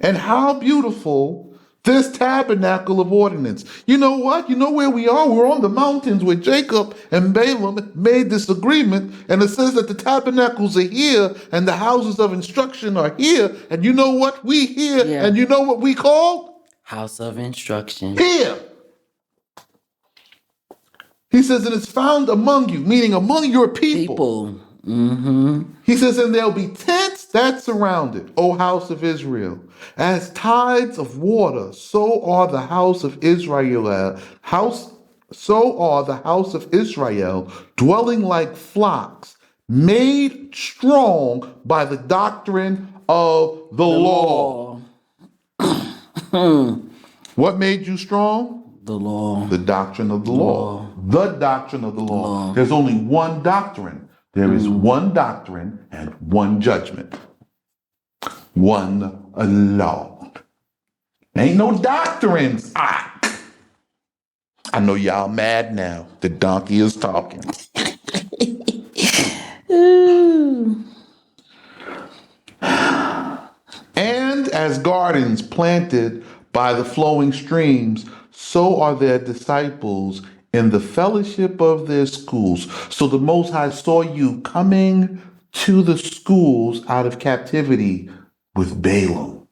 And how beautiful this tabernacle of ordinance. You know what? You know where we are? We're on the mountains where Jacob and Balaam made this agreement. And it says that the tabernacles are here and the houses of instruction are here. And you know what? We here. Yeah. And you know what we call? House of instruction. Here. He says, and it's found among you, meaning among your people. He says, and there'll be tents that surround it, O house of Israel. As tides of water, so are the house of Israel, dwelling like flocks, made strong by the doctrine of the law. What made you strong? The law. The doctrine of the law. The doctrine of the law. There's only one doctrine. There is one doctrine and one judgment. One law. Ain't no doctrines. I know y'all mad now. The donkey is talking. And as gardens planted by the flowing streams, so are their disciples in the fellowship of their schools. So the Most High saw you coming to the schools out of captivity with Balaam.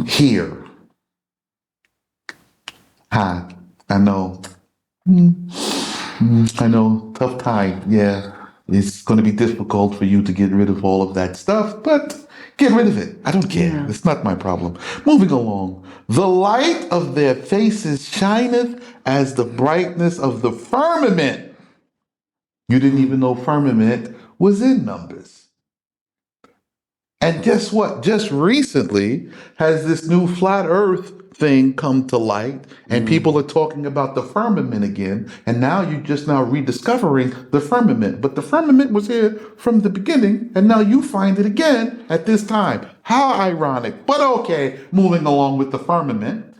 Here. I know. I know. Tough time. Yeah. It's going to be difficult for you to get rid of all of that stuff, but get rid of it. I don't care. Yeah. It's not my problem. Moving along. The light of their faces shineth as the brightness of the firmament. You didn't even know firmament was in Numbers. And guess what? Just recently has this new flat earth thing come to light, and people are talking about the firmament again, and now you're just now rediscovering the firmament. But the firmament was here from the beginning, and now you find it again at this time. How ironic. But okay, moving along with the firmament,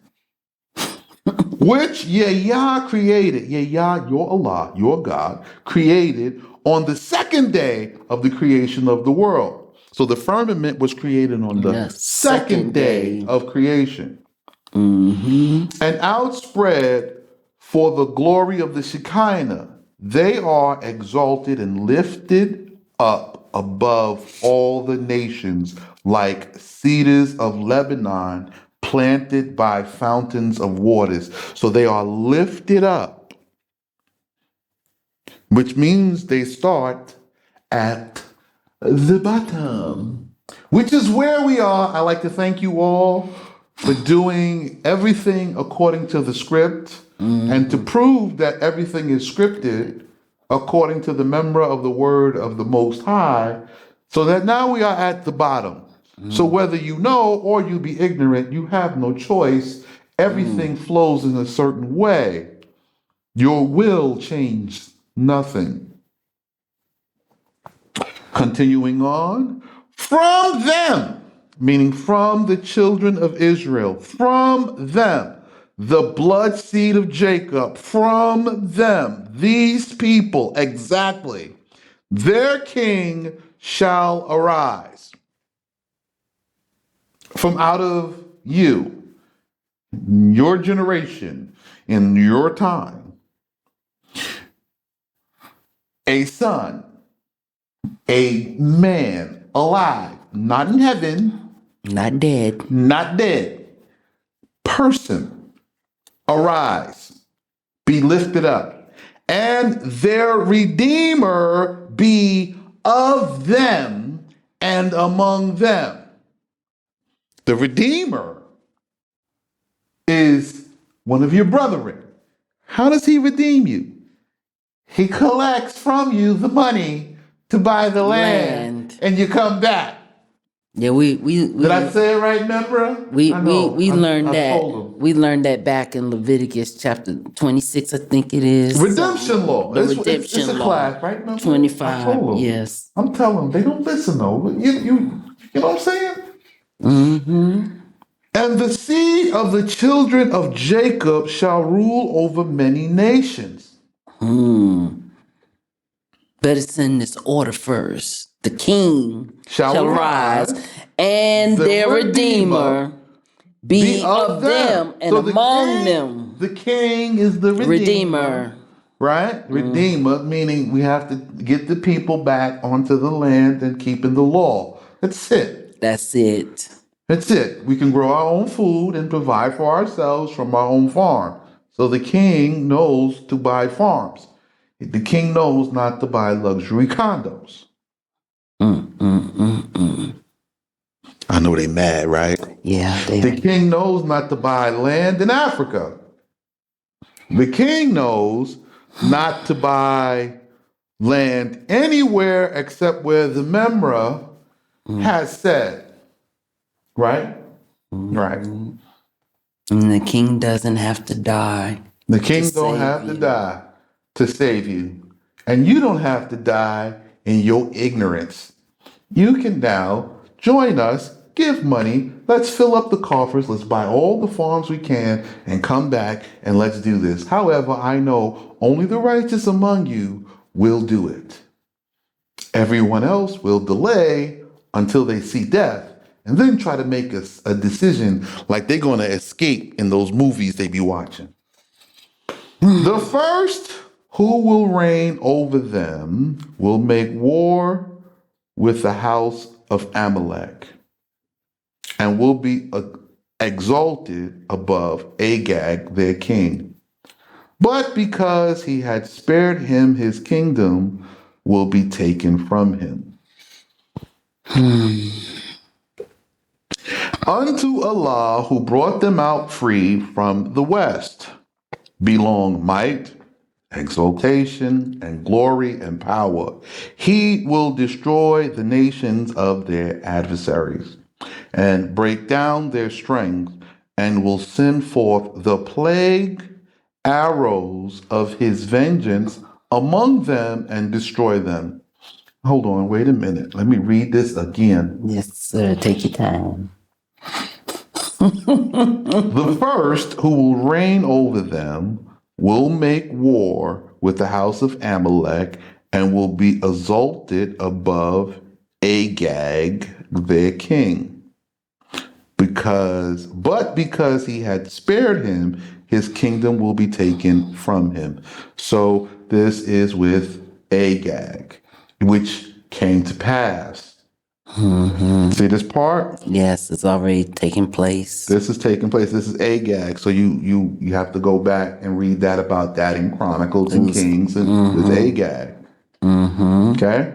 which Yah created. Yah, your Allah, your God, created on the second day of the creation of the world. So the firmament was created on the second day of creation. And outspread for the glory of the Shekinah. They are exalted and lifted up above all the nations, like cedars of Lebanon, planted by fountains of waters. So they are lifted up, which means they start at the bottom, which is where we are. I like to thank you all for doing everything according to the script, and to prove that everything is scripted according to the member of the word of the Most High, so that now we are at the bottom. So whether you know or you be ignorant, you have no choice. Everything flows in a certain way. Your will changes nothing. Continuing on, from them, meaning from the children of Israel, from them, the blood seed of Jacob, from them, these people, exactly, their king shall arise. From out of you, your generation, in your time, a son, a man alive, not in heaven, Not dead. not dead, person, arise, be lifted up, and their Redeemer be of them and among them. The Redeemer is one of your brethren. How does he redeem you? He collects from you the money to buy the land. And you come back. Yeah, we Did I say it right, remember? we I know. we learned I that. told him. We learned that back in Leviticus chapter 26, I think it is. Redemption law. The It's redemption a law. class, right? Remember? I 25, told 'em. yes. I'm telling them, they don't listen though. You know what I'm saying? And the seed of the children of Jacob shall rule over many nations. But it's in this order first. The king Shall shall rise, and the their Redeemer Redeemer be of them and So among them. the king is the Redeemer. right? Redeemer, meaning we have to get the people back onto the land and keeping the law. That's it. That's it. That's it. We can grow our own food and provide for ourselves from our own farm. So the king knows to buy farms. The king knows not to buy luxury condos. I know they mad, right? Yeah, they The king knows not to buy land in Africa. The king knows not to buy land anywhere except where the Memra has said. Right? Right. And the king doesn't have to die. The king to don't save have to you. die to save you. And you don't have to die in your ignorance. You can now join us, give money, let's fill up the coffers, let's buy all the farms we can, and come back and let's do this. However, I know only the righteous among you will do it. Everyone else will delay until they see death and then try to make a decision like they're going to escape in those movies they be watching. The first who will reign over them will make war with the house of Amalek and will be exalted above Agag, their king. But because he had spared him, his kingdom will be taken from him. Unto Allah, who brought them out free from the west, belong might, exaltation, and glory and power. He will destroy the nations of their adversaries and break down their strength and will send forth the plague arrows of his vengeance among them and destroy them. Hold on, wait a minute. Let me read this again. Yes, sir. Take your time. The first who will reign over them will make war with the house of Amalek and will be exalted above Agag, their king. Because he had spared him, his kingdom will be taken from him. So this is with Agag, which came to pass. See this part? Yes, it's already taking place. This is taking place. This is Agag. So you have to go back and read that about that in Chronicles and Kings and with Agag. Okay?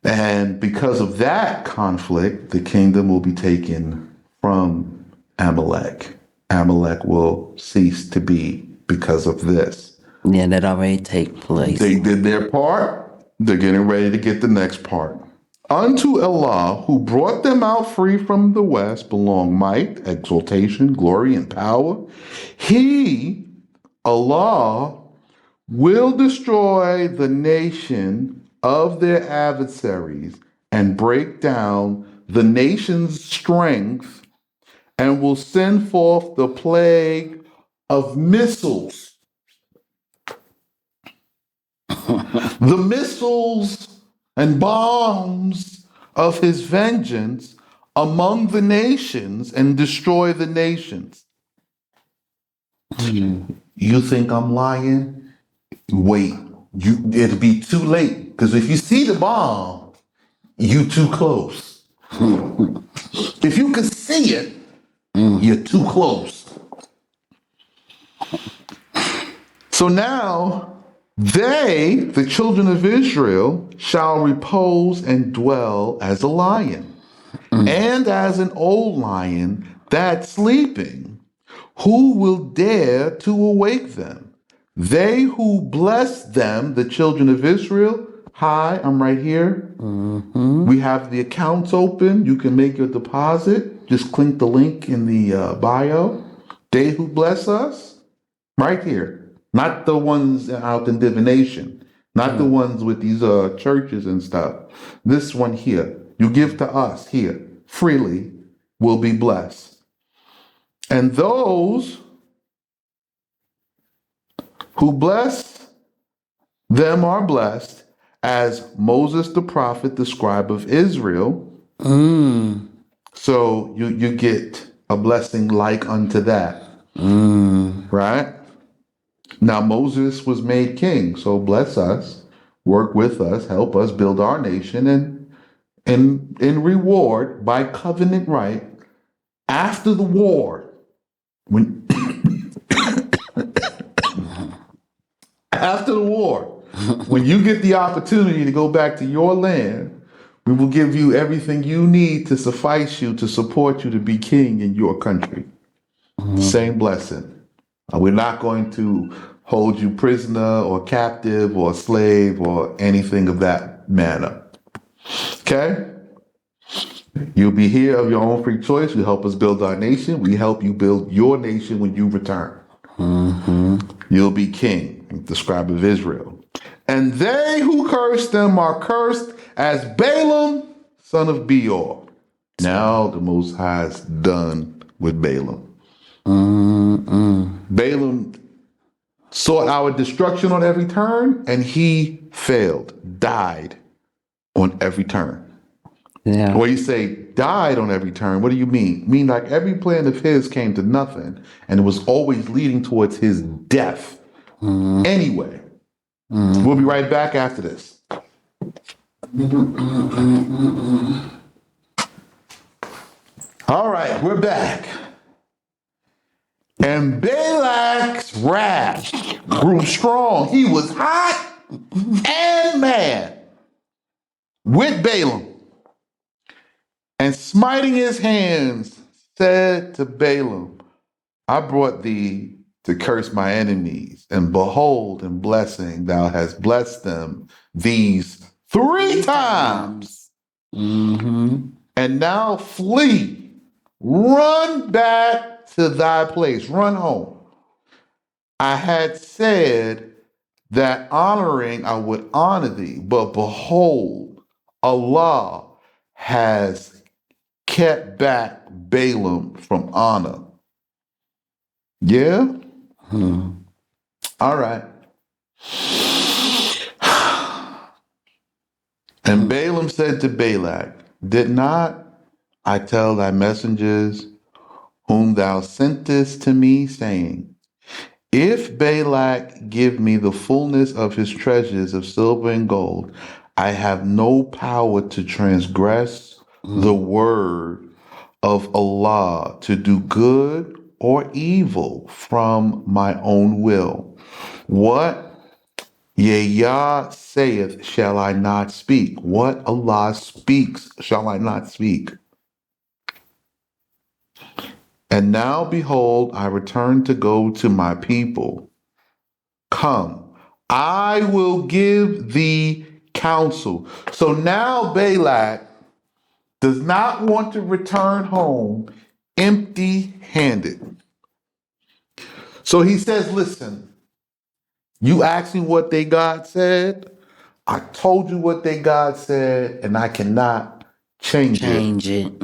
And because of that conflict, the kingdom will be taken from Amalek. Amalek will cease to be because of this. Yeah, that already take place. They did their part. They're getting ready to get the next part. Unto Allah, who brought them out free from the west, belong might, exaltation, glory, and power. He, Allah, will destroy the nation of their adversaries and break down the nation's strength and will send forth the plague of missiles. The missiles and bombs of his vengeance among the nations and destroy the nations. You think I'm lying? Wait, it'll be too late. Because if you see the bomb, you too close. If you can see it, you're too close. So now they, the children of Israel, shall repose and dwell as a lion, and as an old lion that's sleeping. Who will dare to awake them? They who bless them, the children of Israel. Hi, I'm right here. We have the accounts open. You can make your deposit. Just click the link in the bio. They who bless us, right here. Not the ones out in divination. Not the ones with these churches and stuff. This one here. You give to us here freely will be blessed. And those who bless them are blessed, as Moses the prophet, the scribe of Israel. So you get a blessing like unto that. Right? Now Moses was made king, so bless us, work with us, help us build our nation, and in reward by covenant right after the war, when after the war, when you get the opportunity to go back to your land, we will give you everything you need to suffice you, to support you to be king in your country. Same blessing. We're not going to hold you prisoner or captive or slave or anything of that manner. Okay? You'll be here of your own free choice. You help us build our nation. We help you build your nation when you return. You'll be king, the scribe of Israel. And they who curse them are cursed as Balaam, son of Beor. Now the Most High is done with Balaam. Balaam sought our destruction on every turn, and he failed, died on every turn. Yeah. When you say died on every turn, what do you mean? Mean like every plan of his came to nothing, and it was always leading towards his death. Anyway, we'll be right back after this. All right, we're back. And Balak's wrath grew strong. He was hot and mad with Balaam. And smiting his hands, said to Balaam, I brought thee to curse my enemies, and behold, in blessing thou hast blessed them these 3 times. And now flee run back to thy place, run home. I had said that honoring I would honor thee, but behold, Allah has kept back Balaam from honor. Yeah? All right. And Balaam said to Balak, did not I tell thy messengers whom thou sentest to me, saying, if Balak give me the fullness of his treasures of silver and gold, I have no power to transgress the word of Allah to do good or evil from my own will. What Yah saith shall I not speak. What Allah speaks shall I not speak. And now behold, I return to go to my people. Come, I will give thee counsel. So now Balak does not want to return home empty handed. So he says, listen, you asked me what they God said. I told you what they God said, and I cannot change it. Change it.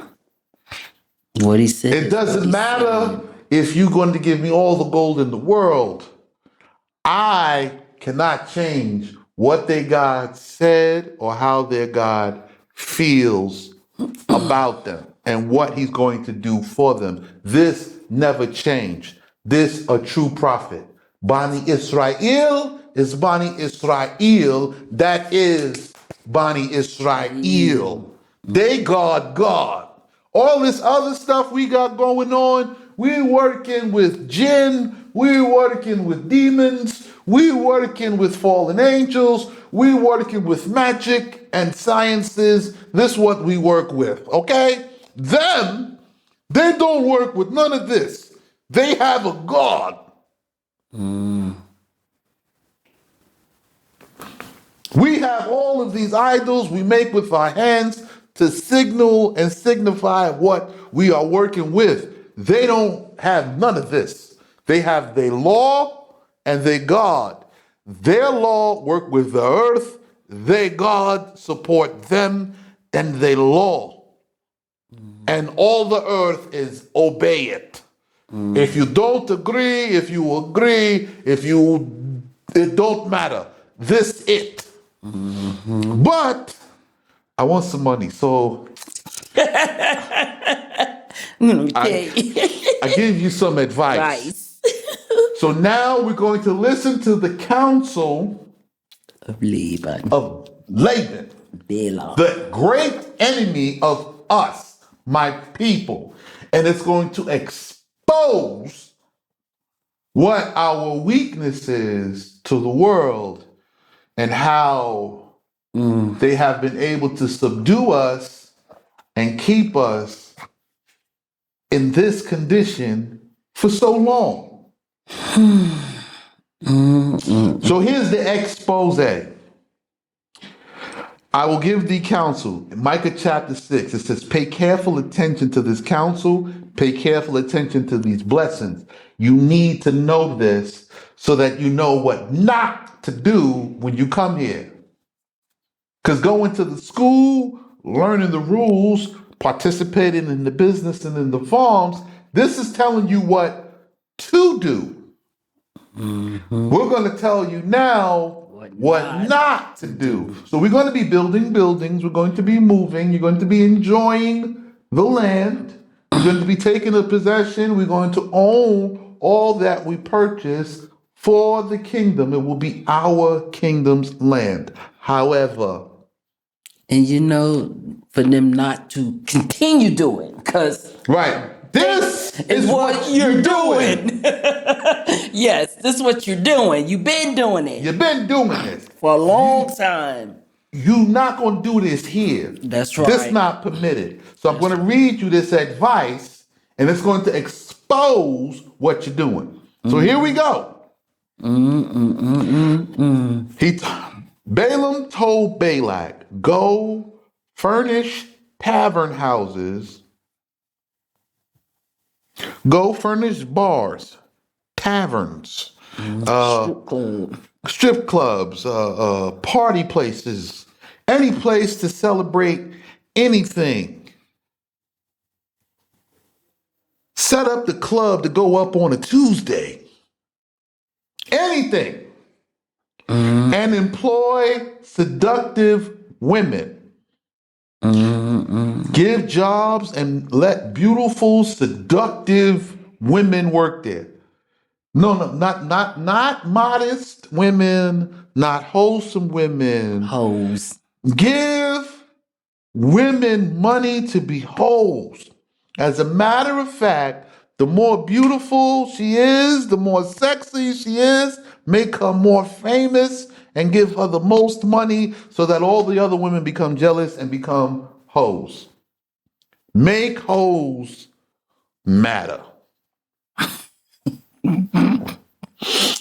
What he said. It doesn't matter if you're going to give me all the gold in the world. I cannot change what their God said or how their God feels about them and what he's going to do for them. This never changed. This a true prophet. Bani Israel is Bani Israel. That is Bani Israel. They God. All this other stuff we got going on, we're working with jinn, we're working with demons, we're working with fallen angels, we're working with magic and sciences. This is what we work with, okay? Them, they don't work with none of this. They have a God. We have all of these idols we make with our hands to signal and signify what we are working with. They don't have none of this. They have their law and their God. Their law work with the earth. Their God support them and their law. And all the earth is obey it. If you don't agree, if you agree, it don't matter. This it. But I want some money, so Okay. I give you some advice. Rice. So now we're going to listen to the counsel Of Laban. of Laban, Balaam. the great enemy of us, my people. And it's going to expose what our weakness is to the world and how they have been able to subdue us and keep us in this condition for so long. So here's the expose. I will give thee counsel. In Micah chapter 6, it says, pay careful attention to this counsel, pay careful attention to these blessings. You need to know this so that you know what not to do when you come here. Because going to the school, learning the rules, participating in the business and in the farms, this is telling you what to do. We're going to tell you now what not to do. So we're going to be building buildings. We're going to be moving. You're going to be enjoying the land. You're going to be taking a possession. We're going to own all that we purchase for the kingdom. It will be our kingdom's land. However, And you know, for them not to continue doing, because right, this is what you're doing. Yes, this is what you're doing. You've been doing it You've been doing this for a long time. You're not going to do this here. That's right. This not permitted. So I'm going to read you this advice, and it's going to expose what you're doing. So here we go. Balaam told Balak, go furnish tavern houses Go furnish bars, taverns, uh, Strip club. strip clubs, party places, any place to celebrate anything. Set up the club to go up on a Tuesday. Anything. And employ seductive women. Give jobs and let beautiful, seductive women work there. No, not modest women, not wholesome women. Hoes. Give women money to be hoes. As a matter of fact, the more beautiful she is, the more sexy she is, make her more famous and give her the most money so that all the other women become jealous and become hoes. Make hoes matter.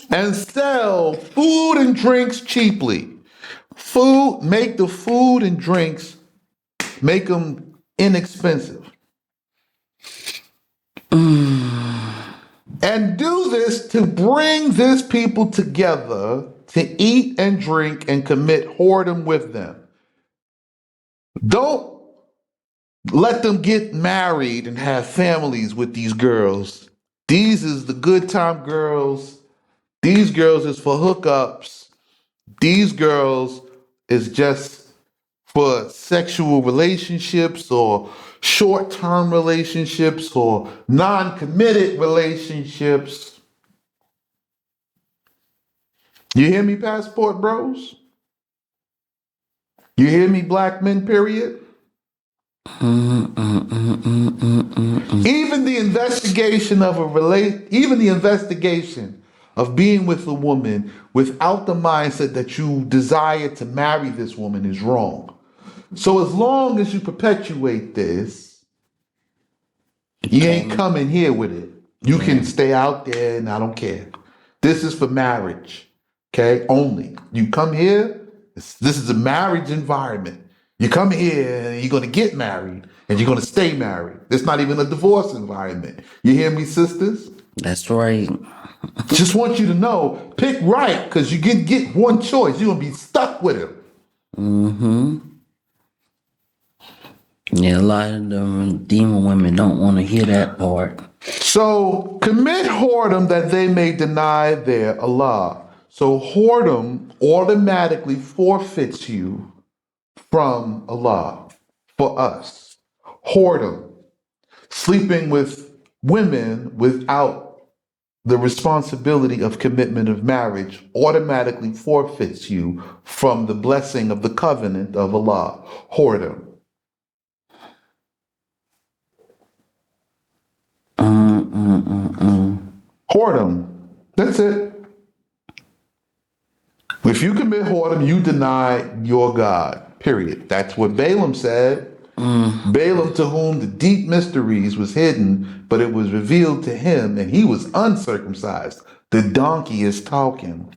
And sell food and drinks cheaply. Make the food and drinks, make them inexpensive. And do this to bring this people together to eat and drink and commit whoredom with them. Don't let them get married and have families with these girls. These is the good time girls. These girls is for hookups. These girls is just for sexual relationships or short-term relationships or non-committed relationships. You hear me, passport bros? You hear me, black men, period? Even the investigation of even the investigation of being with a woman without the mindset that you desire to marry this woman is wrong. So as long as you perpetuate this, you ain't coming here with it. You can stay out there and I don't care. This is for marriage, okay? Only. You come here, this is a marriage environment. You come here and you're gonna get married and you're gonna stay married. It's not even a divorce environment. You hear me, sisters? That's right. Just want you to know, pick right, because you can get one choice. You're gonna be stuck with him. Yeah, a lot of the demon women don't want to hear that part. So commit whoredom that they may deny their Allah. So whoredom automatically forfeits you from Allah for us. Whoredom, sleeping with women without the responsibility of commitment of marriage, automatically forfeits you from the blessing of the covenant of Allah. Whoredom. Whoredom. That's it. If you commit whoredom, you deny your God. Period. That's what Balaam said. Balaam, to whom the deep mysteries was hidden, but it was revealed to him, and he was uncircumcised. The donkey is talking.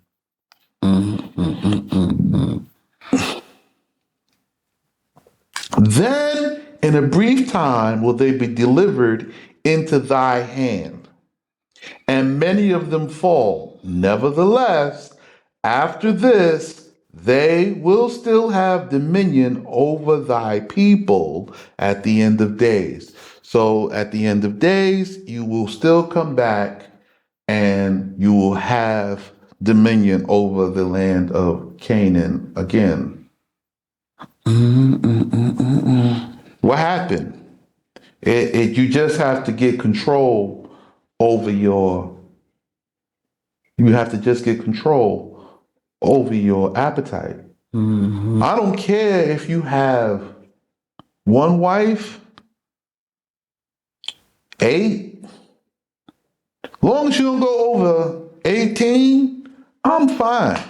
Then, in a brief time, will they be delivered into thy hand, and many of them fall. Nevertheless, after this, they will still have dominion over thy people at the end of days. So at the end of days, you will still come back and you will have dominion over the land of Canaan again. What happened? You just have to get control over you have to just get control over your appetite. I don't care if you have one wife, 8. Long as you don't go over 18, I'm fine.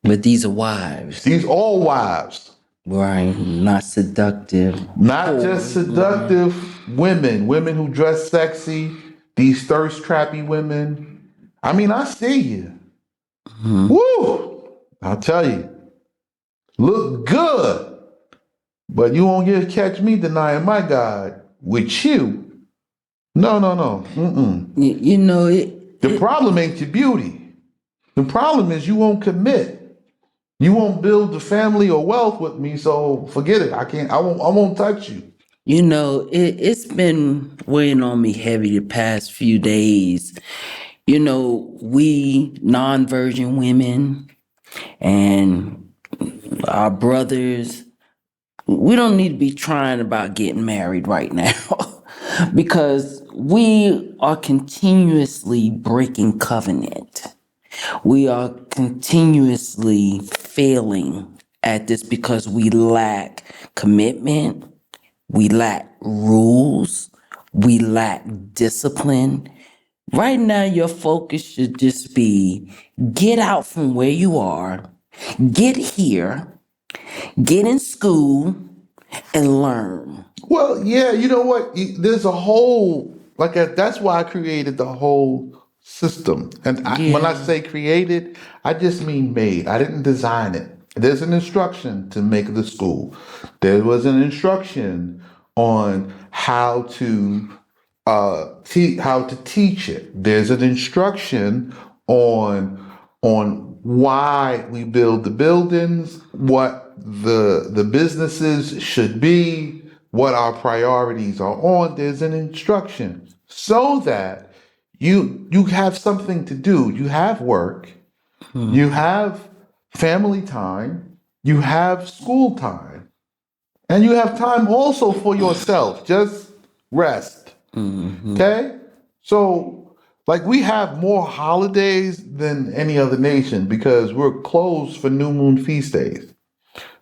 But these are wives, These all wives. right? Not seductive. Not just seductive women who dress sexy, these thirst trappy women. I mean, I see you. Woo! I'll tell you, look good, but you won't catch me denying my God with you. No. Mm-mm. You know it. The problem ain't your beauty. The problem is you won't commit. You won't build the family or wealth with me, so forget it. I can't. I won't touch you. You know it's been weighing on me heavy the past few days. You know, we non-virgin women and our brothers, we don't need to be trying about getting married right now because we are continuously breaking covenant. We are continuously failing at this because we lack commitment, we lack rules, we lack discipline. Right now, your focus should just be get out from where you are, get here, get in school, and learn. Well, yeah, you know what? There's a whole that's why I created the whole system. And when I Yeah. say created, I just mean made. I didn't design it. There's an instruction to make the school. There was an instruction on how to teach it. There's an instruction on why we build the buildings, what the businesses should be, what our priorities are on. There's an instruction so that you have something to do. You have work, you have family time, you have school time, and you have time also for yourself. Just rest. Okay? So, like, we have more holidays than any other nation because we're closed for new moon feast days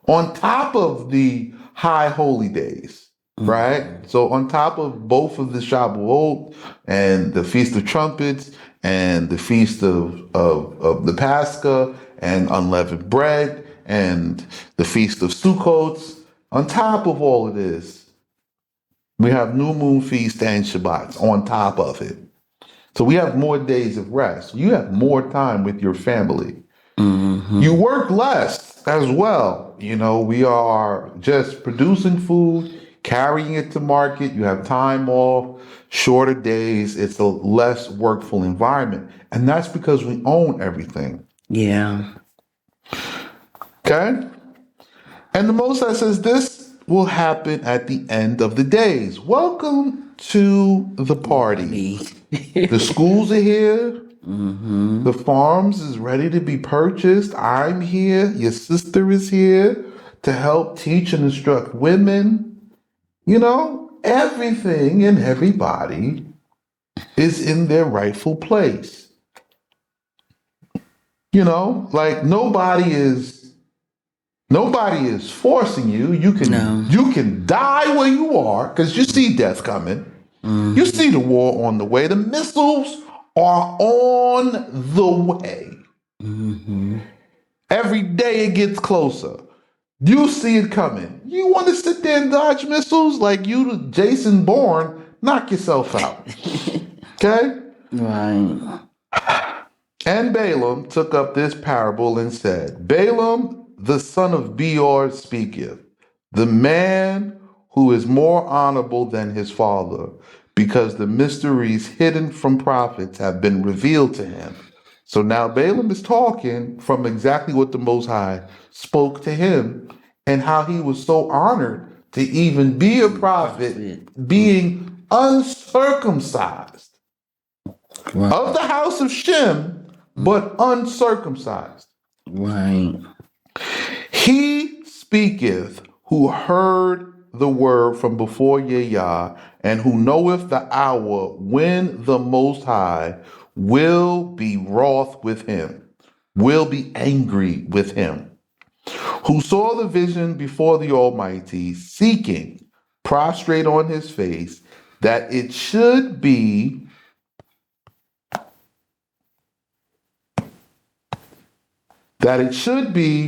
on top of the high holy days, right? So on top of both of the Shavuot and the Feast of Trumpets and the Feast of the Pascha and unleavened bread and the Feast of Sukkot, on top of all of this, we have new moon feast and Shabbats on top of it. So we have more days of rest. You have more time with your family. You work less as well. You know, we are just producing food, carrying it to market. You have time off, shorter days. It's a less workful environment. And that's because we own everything. Yeah. Okay? And the Most High says this will happen at the end of the days. Welcome to the party. The schools are here. The farms is ready to be purchased. I'm here. Your sister is here to help teach and instruct women. You know, everything and everybody is in their rightful place. You know, like nobody is forcing you. No. You can die where you are because you see death coming. You see the war on the way. The missiles are on the way. Every day it gets closer. You see it coming. You want to sit there and dodge missiles like you, Jason Bourne, knock yourself out. Okay? Right. And Balaam took up this parable and said, Balaam, the son of Beor, speaketh, the man who is more honorable than his father, because the mysteries hidden from prophets have been revealed to him. So now Balaam is talking from exactly what the Most High spoke to him and how he was so honored to even be a prophet, being uncircumcised Right. of the house of Shem, but uncircumcised. Right. He speaketh who heard the word from before Yah, and who knoweth the hour when the Most High will be wroth with him, will be angry with him, who saw the vision before the Almighty, seeking, prostrate on his face, that it should be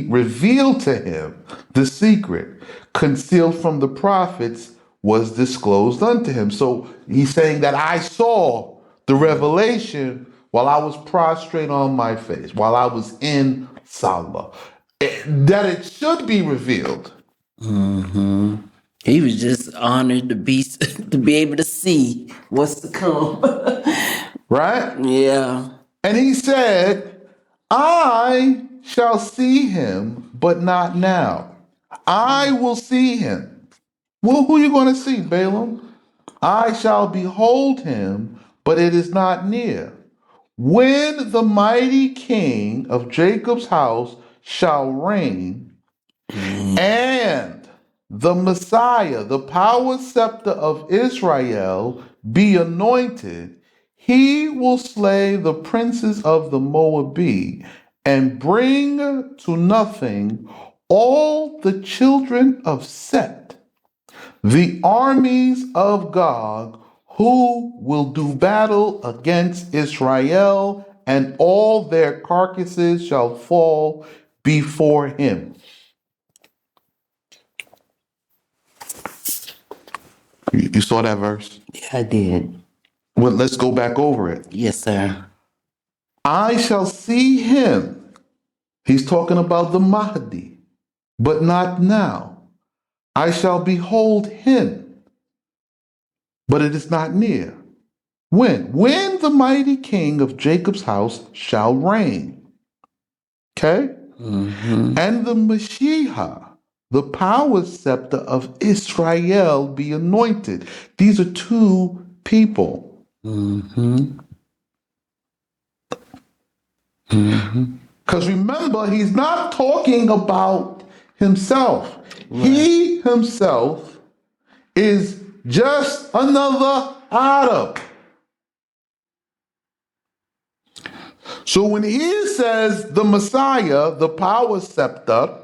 revealed to him the secret concealed from the prophets was disclosed unto him. So he's saying that I saw the revelation while I was prostrate on my face, while I was in Salah, that it should be revealed. He was just honored to be to be able to see what's to come. right? Yeah. And he said, I shall see him, but not now. I will see him. Well, who are you going to see, Balaam? I shall behold him, but it is not near. When the mighty king of Jacob's house shall reign, and the Messiah, the power scepter of Israel, be anointed, he will slay the princes of the Moabite and bring to nothing all the children of Set, the armies of God, who will do battle against Israel, and all their carcasses shall fall before him. You saw that verse? Yeah, I did. Well, let's go back over it. Yes, sir. I shall see him. He's talking about the Mahdi, but not now. I shall behold him, but it is not near. When? When the mighty king of Jacob's house shall reign. Okay? Mm-hmm. And the Mashiach, the power scepter of Israel, be anointed. These are two people. Mm-hmm. Mm-hmm. Because remember, he's not talking about himself. Right. He himself is just another Adam. So when he says the Messiah, the power scepter,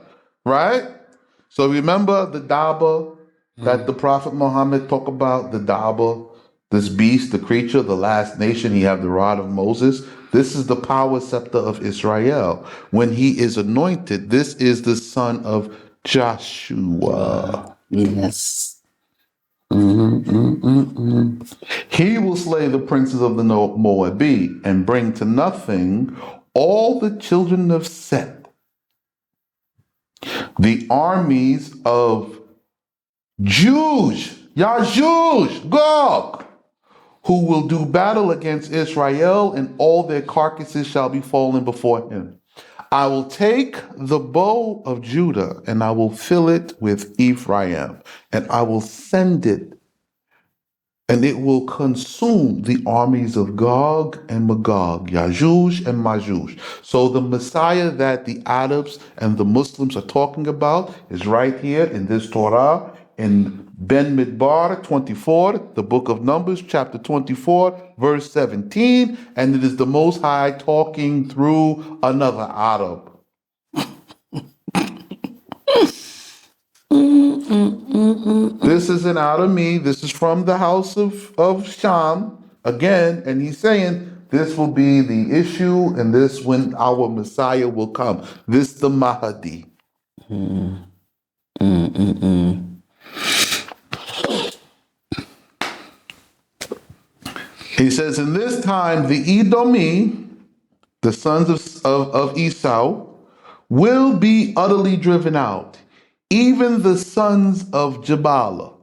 right? So remember the Daba that the Prophet Muhammad talked about, the Daba, this beast, the creature, the last nation, he have the rod of Moses. This is the power scepter of Israel. When he is anointed, this is the son of Joshua. Yes. Mm-hmm. He will slay the princes of the Moabite and bring to nothing all the children of Set, the armies of Jews, Yajuj, Gog, who will do battle against Israel, and all their carcasses shall be fallen before him. I will take the bow of Judah, and I will fill it with Ephraim, and I will send it, and it will consume the armies of Gog and Magog, Yajuj and Majuj. So the Messiah that the Arabs and the Muslims are talking about is right here in this Torah, in Ben Midbar 24, the book of Numbers, chapter 24, verse 17, and it is the Most High talking through another Arab. This isn't out of me. This is from the house of Sham again, and he's saying this will be the issue, and this when our Messiah will come. This the Mahdi. He says, in this time the Edomi, the sons of Esau, will be utterly driven out, even the sons of Jabalah.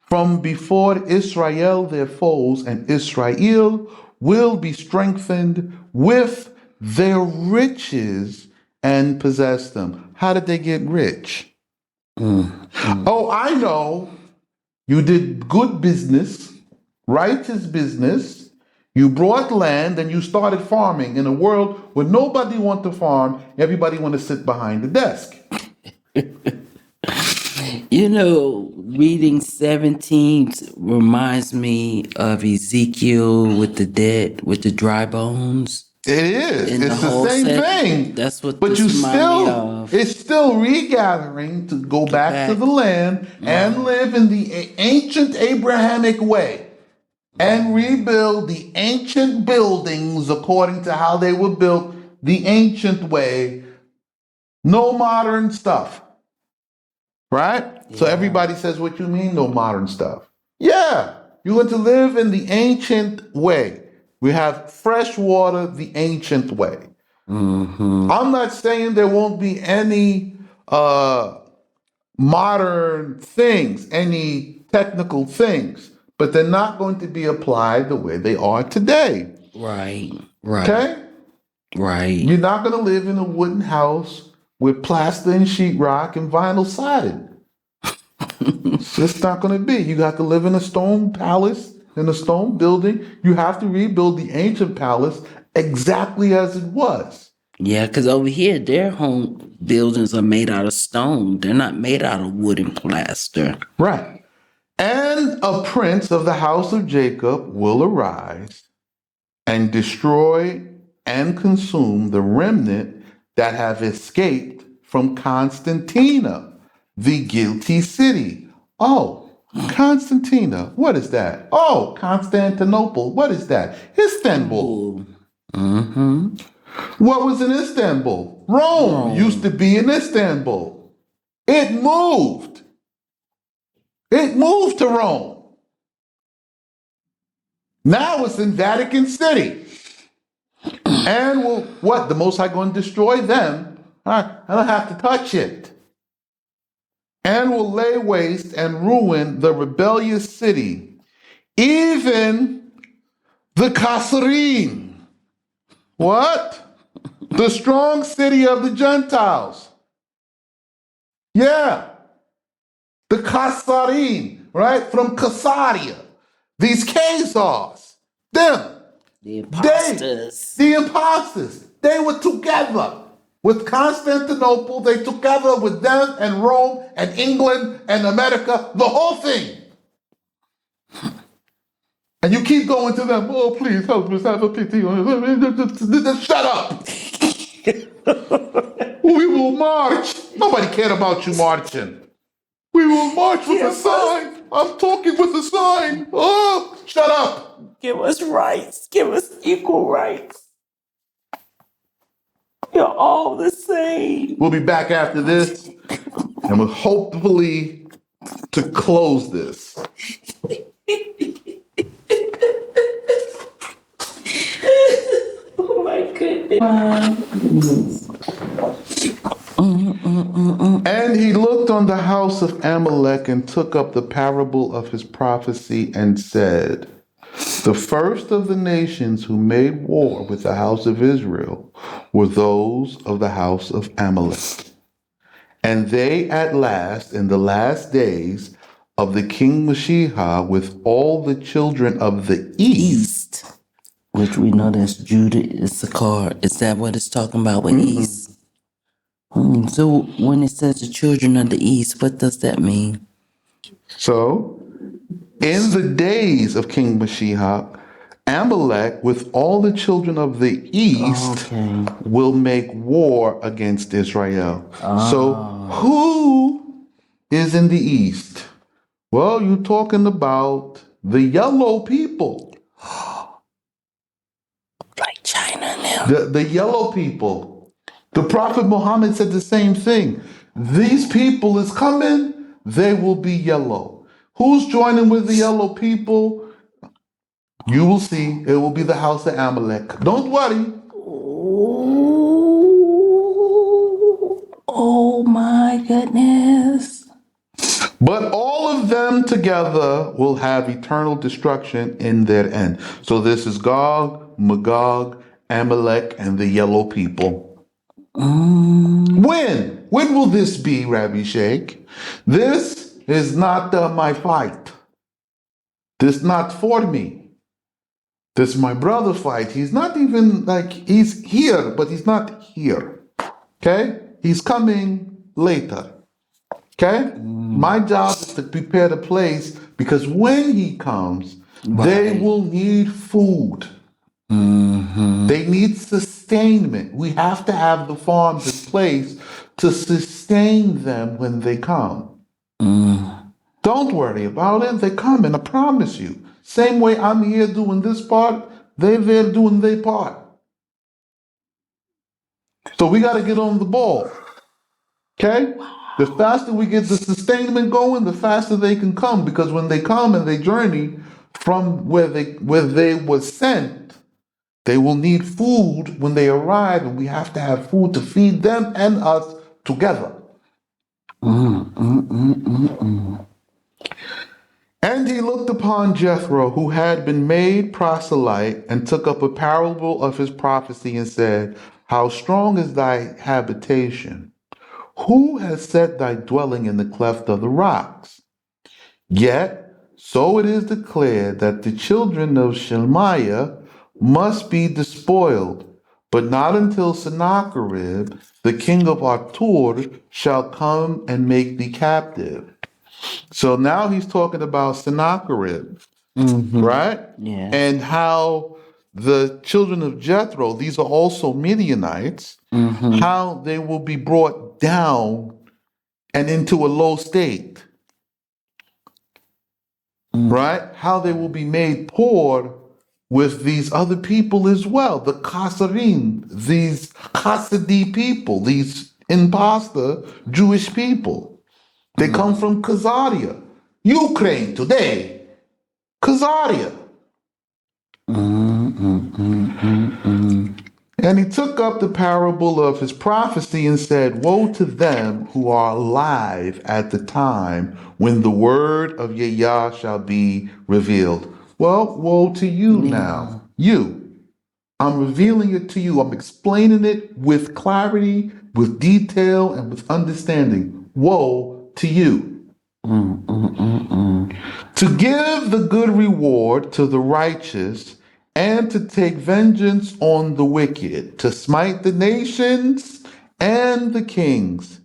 From before Israel their foes, and Israel will be strengthened with their riches and possess them. How did they get rich? Oh, I know. You did good business, righteous business. You brought land and you started farming in a world where nobody want to farm. Everybody want to sit behind the desk. You know, reading 17 reminds me of Ezekiel with the dead, with the dry bones. It is. In the It's the whole same set, thing. that's what But this you remind me still, of. it's still regathering to go back to back. the land and live in the ancient Abrahamic way and rebuild the ancient buildings according to how they were built the ancient way. No modern stuff. Right? So Yeah. everybody says, what you mean, no modern stuff? Yeah, you're going to live in the ancient way. We have fresh water the ancient way. Mm-hmm. I'm not saying there won't be any modern things, any technical things, but they're not going to be applied the way they are today. Right. Right. Okay? Right. You're not going to live in a wooden house with plaster and sheetrock and vinyl siding. It's just not going to be. You got to live in a stone palace, in a stone building. You have to rebuild the ancient palace exactly as it was. Yeah, because over here, their home buildings are made out of stone. They're not made out of wood and plaster. Right. And a prince of the house of Jacob will arise and destroy and consume the remnant that have escaped from Constantina, the guilty city. Oh, Constantina, what is that? Oh, Constantinople, what is that? Istanbul. Mm-hmm. What was in Istanbul? Rome used to be in Istanbul. It moved. It moved to Rome. Now it's in Vatican City. And will what? The Most High going to destroy them? I don't have to touch it. And will lay waste and ruin the rebellious city, even the Kasserine. What? The strong city of the Gentiles. Yeah, the Kasserine, right? From Caesarea. These Khazars, them. The imposters. The imposters, they were together with Constantinople, they together with them and Rome and England and America, the whole thing. And you keep going to them, oh, please help us, have a pity. Shut up. We will march. Nobody cared about you marching. We will march with a sign. I'm talking with a sign. Oh, shut up. Give us rights. Give us equal rights. You're all the same. We'll be back after this, and we'll hopefully to close this. Oh my goodness. And he looked on the house of Amalek and took up the parable of his prophecy and said, the first of the nations who made war with the house of Israel were those of the house of Amalek. And they at last, in the last days of the king Mashiach, with all the children of the east, which we know that's Judah, Issachar. Is that what it's talking about with east? So when it says the children of the east, what does that mean? So, in the days of King Mashiach, Amalek, with all the children of the east, will make war against Israel. So, who is in the east? Well, you're talking about the yellow people. Like China now. The yellow people. The Prophet Muhammad said the same thing. These people is coming, they will be yellow. Who's joining with the yellow people? You will see, it will be the house of Amalek. Don't worry. Oh my goodness. But all of them together will have eternal destruction in their end. So this is Gog, Magog, Amalek, and the yellow people. When? When will this be, Rabbi Sheikh? This is not my fight. This not for me. This is my brother's fight. He's not even like, he's here, but he's not here. Okay? He's coming later. Okay? My job is to prepare the place because when he comes, they will need food. They need sustainment. We have to have the farms in place to sustain them when they come. Don't worry about it. They're coming, I promise you. Same way I'm here doing this part, they're there doing their part. So we got to get on the ball. Okay? The faster we get the sustainment going, the faster they can come. Because when they come and they journey from where they were sent, they will need food when they arrive, and we have to have food to feed them and us together. And he looked upon Jethro, who had been made proselyte, and took up a parable of his prophecy and said, how strong is thy habitation? Who has set thy dwelling in the cleft of the rocks? Yet, so it is declared that the children of Shemaiah must be despoiled, but not until Sennacherib, the king of Artur, shall come and make thee captive. So now he's talking about Sennacherib, right? Yes. And how the children of Jethro, these are also Midianites, how they will be brought down and into a low state, right? How they will be made poor with these other people as well, the Kasarim, these Kasadi people, these imposter Jewish people. They come from Khazaria, Ukraine today, Khazaria. And he took up the parable of his prophecy and said, woe to them who are alive at the time when the word of Yah shall be revealed. Well, woe to you now. You. I'm revealing it to you. I'm explaining it with clarity, with detail, and with understanding. Woe to you. To give the good reward to the righteous and to take vengeance on the wicked, to smite the nations and the kings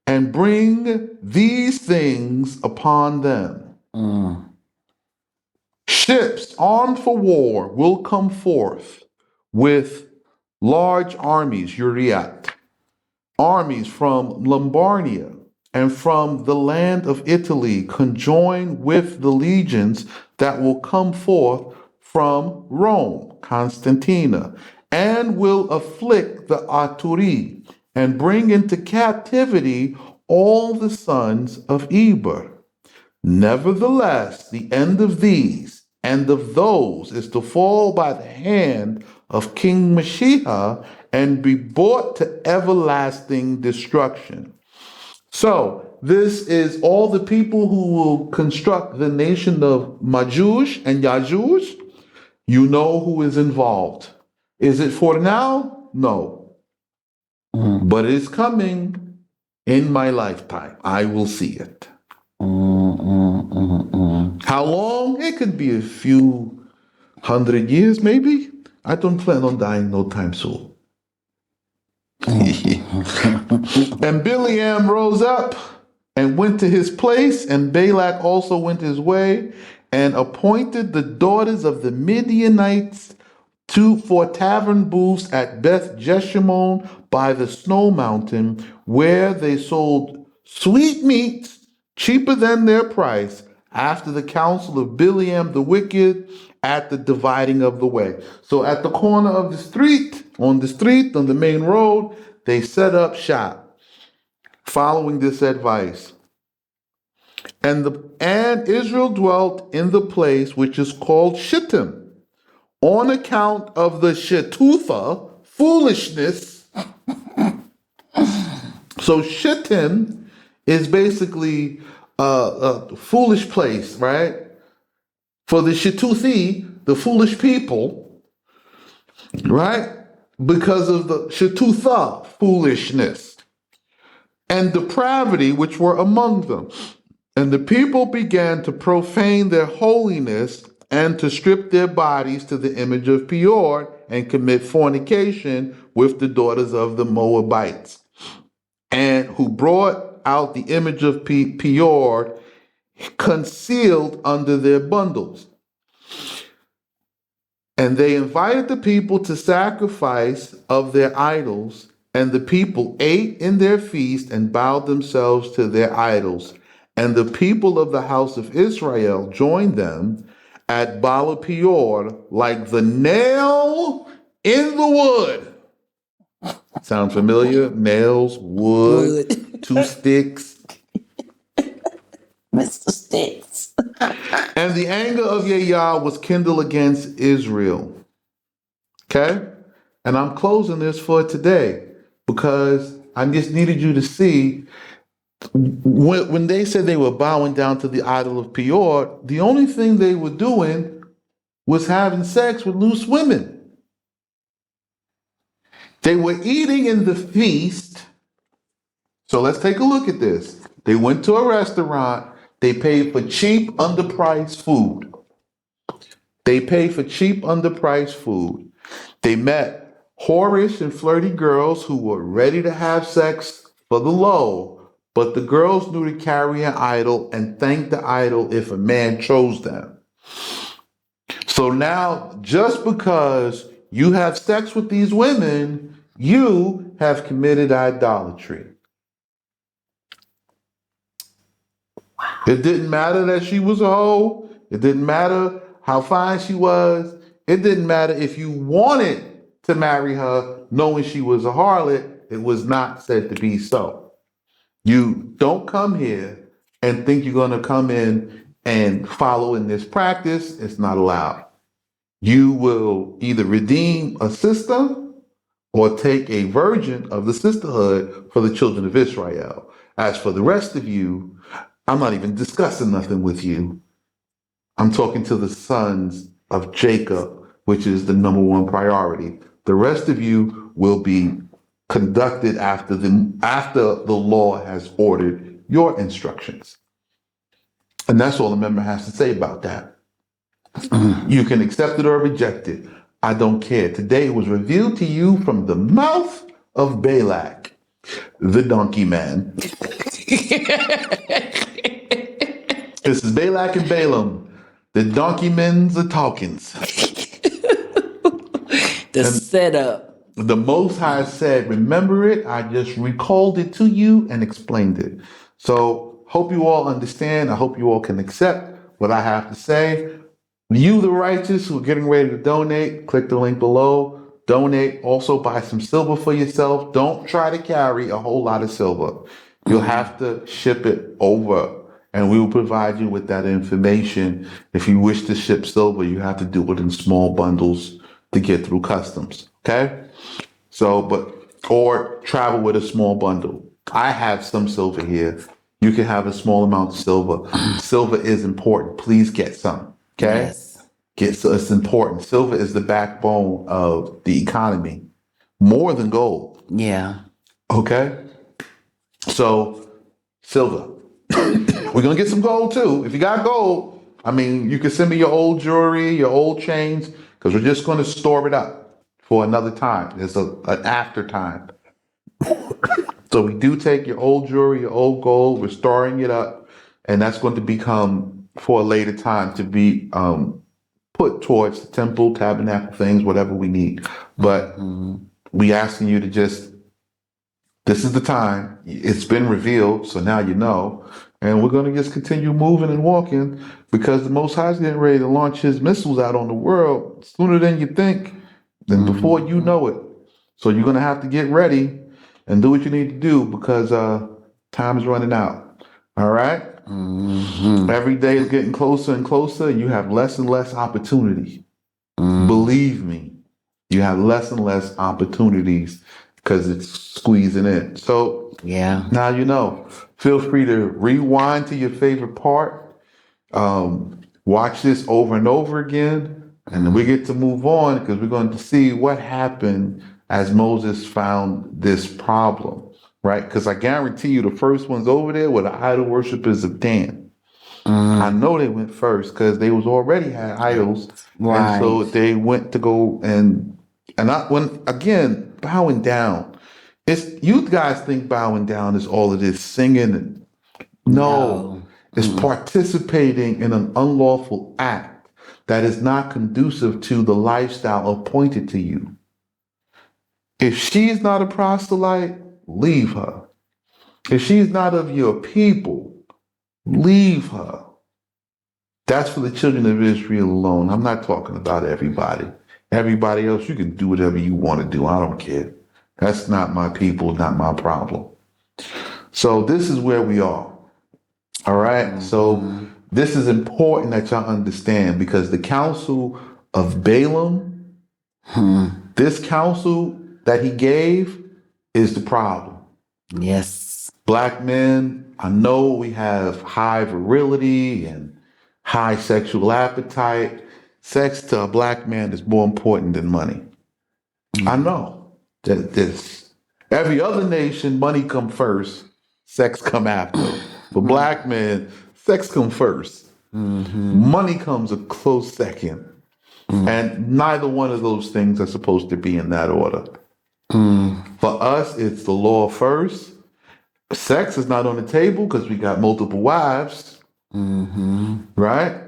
and bring these things upon them. Ships armed for war will come forth with large armies, Uriat, armies from Lombardia and from the land of Italy conjoin with the legions that will come forth from Rome, Constantina, and will afflict the Aturi and bring into captivity all the sons of Eber. Nevertheless, the end of these and of those is to fall by the hand of King Mashiach and be brought to everlasting destruction. So, this is all the people who will construct the nation of Majuj and Yajuj. You know who is involved. Is it for now? No. But it is coming in my lifetime. I will see it. How long? It could be a few hundred years, maybe. I don't plan on dying no time soon. And Bileam rose up and went to his place, and Balak also went his way, and appointed the daughters of the Midianites for tavern booths at Beth Jeshimon by the snow mountain, where they sold sweetmeats cheaper than their price, after the counsel of Bileam the wicked, at the dividing of the way. So at the corner of the street, on the main road, they set up shop, following this advice. And Israel dwelt in the place which is called Shittim, on account of the Shetutha, foolishness. So Shittim is basically a foolish place, right? For the Shetuthi, the foolish people, right? Because of the Shetutha, foolishness, and depravity which were among them. And the people began to profane their holiness and to strip their bodies to the image of Peor and commit fornication with the daughters of the Moabites, and who brought out the image of Peor concealed under their bundles. And they invited the people to sacrifice of their idols, and the people ate in their feast and bowed themselves to their idols. And the people of the house of Israel joined them at Baal Peor like the nail in the wood. Sound familiar? Nails, wood, two sticks. Mr. Sticks. And the anger of Yah was kindled against Israel. Okay? And I'm closing this for today because I just needed you to see when they said they were bowing down to the idol of Peor, the only thing they were doing was having sex with loose women. They were eating in the feast. So let's take a look at this. They went to a restaurant. They paid for cheap, underpriced food. They paid for cheap, underpriced food. They met whorish and flirty girls who were ready to have sex for the low, but the girls knew to carry an idol and thank the idol if a man chose them. So now, just because you have sex with these women, you have committed idolatry. It didn't matter that she was a hoe. It didn't matter how fine she was. It didn't matter if you wanted to marry her knowing she was a harlot. It was not said to be so. You don't come here and think you're going to come in and follow in this practice. It's not allowed. You will either redeem a sister or take a virgin of the sisterhood for the children of Israel. As for the rest of you, I'm not even discussing nothing with you. I'm talking to the sons of Jacob, which is the number one priority. The rest of you will be conducted after the law has ordered your instructions. And that's all the member has to say about that. You can accept it or reject it. I don't care. Today it was revealed to you from the mouth of Balak, the donkey man. This is Balak and Balaam, the donkey men's the talkings. The setup. The Most High said, remember it. I just recalled it to you and explained it. So hope you all understand. I hope you all can accept what I have to say. You, the righteous who are getting ready to donate, click the link below. Donate. Also buy some silver for yourself. Don't try to carry a whole lot of silver. You'll have to ship it over, and we will provide you with that information. If you wish to ship silver, you have to do it in small bundles to get through customs. Okay? Or travel with a small bundle. I have some silver here. You can have a small amount of silver. Silver is important. Please get some. Okay? Yes. So it's important. Silver is the backbone of the economy, more than gold. Yeah. Okay? So, silver. We're going to get some gold too. If you got gold, I mean, you can send me your old jewelry, your old chains, because we're just going to store it up for another time. There's an after time. So we do take your old jewelry, your old gold, we're storing it up, and that's going to become for a later time to be put towards the temple, tabernacle things, whatever we need. But we asking you to just, this is the time. It's been revealed, so now you know. And we're going to just continue moving and walking because the Most High is getting ready to launch his missiles out on the world sooner than you think, and before you know it. So you're going to have to get ready and do what you need to do because time is running out. All right? Every day is getting closer and closer. You have less and less opportunity. Believe me, you have less and less opportunities because it's squeezing in. So Yeah. now you know. Feel free to rewind to your favorite part. Watch this over and over again. And then we get to move on because we're going to see what happened as Moses found this problem, right? Because I guarantee you the first ones over there were the idol worshippers of Dan. I know they went first because they was already had idols. Right. And so they went to go and when again, bowing down. It's you guys think bowing down is all of this singing and no. It's participating in an unlawful act that is not conducive to the lifestyle appointed to you. If she's not a proselyte, leave her. If she's not of your people, leave her. That's for the children of Israel alone. I'm not talking about everybody. Everybody else, you can do whatever you want to do. I don't care. That's not my people, not my problem. So this is where we are. All right. So this is important that y'all understand because the counsel of Balaam, this counsel that he gave is the problem. Yes. Black men, I know we have high virility and high sexual appetite. Sex to a black man is more important than money. I know that this every other nation, money come first, sex come after. For black men, sex come 1st. Money comes a close second. And neither one of those things are supposed to be in that order. For us, it's the law first. Sex is not on the table because we got multiple wives, right?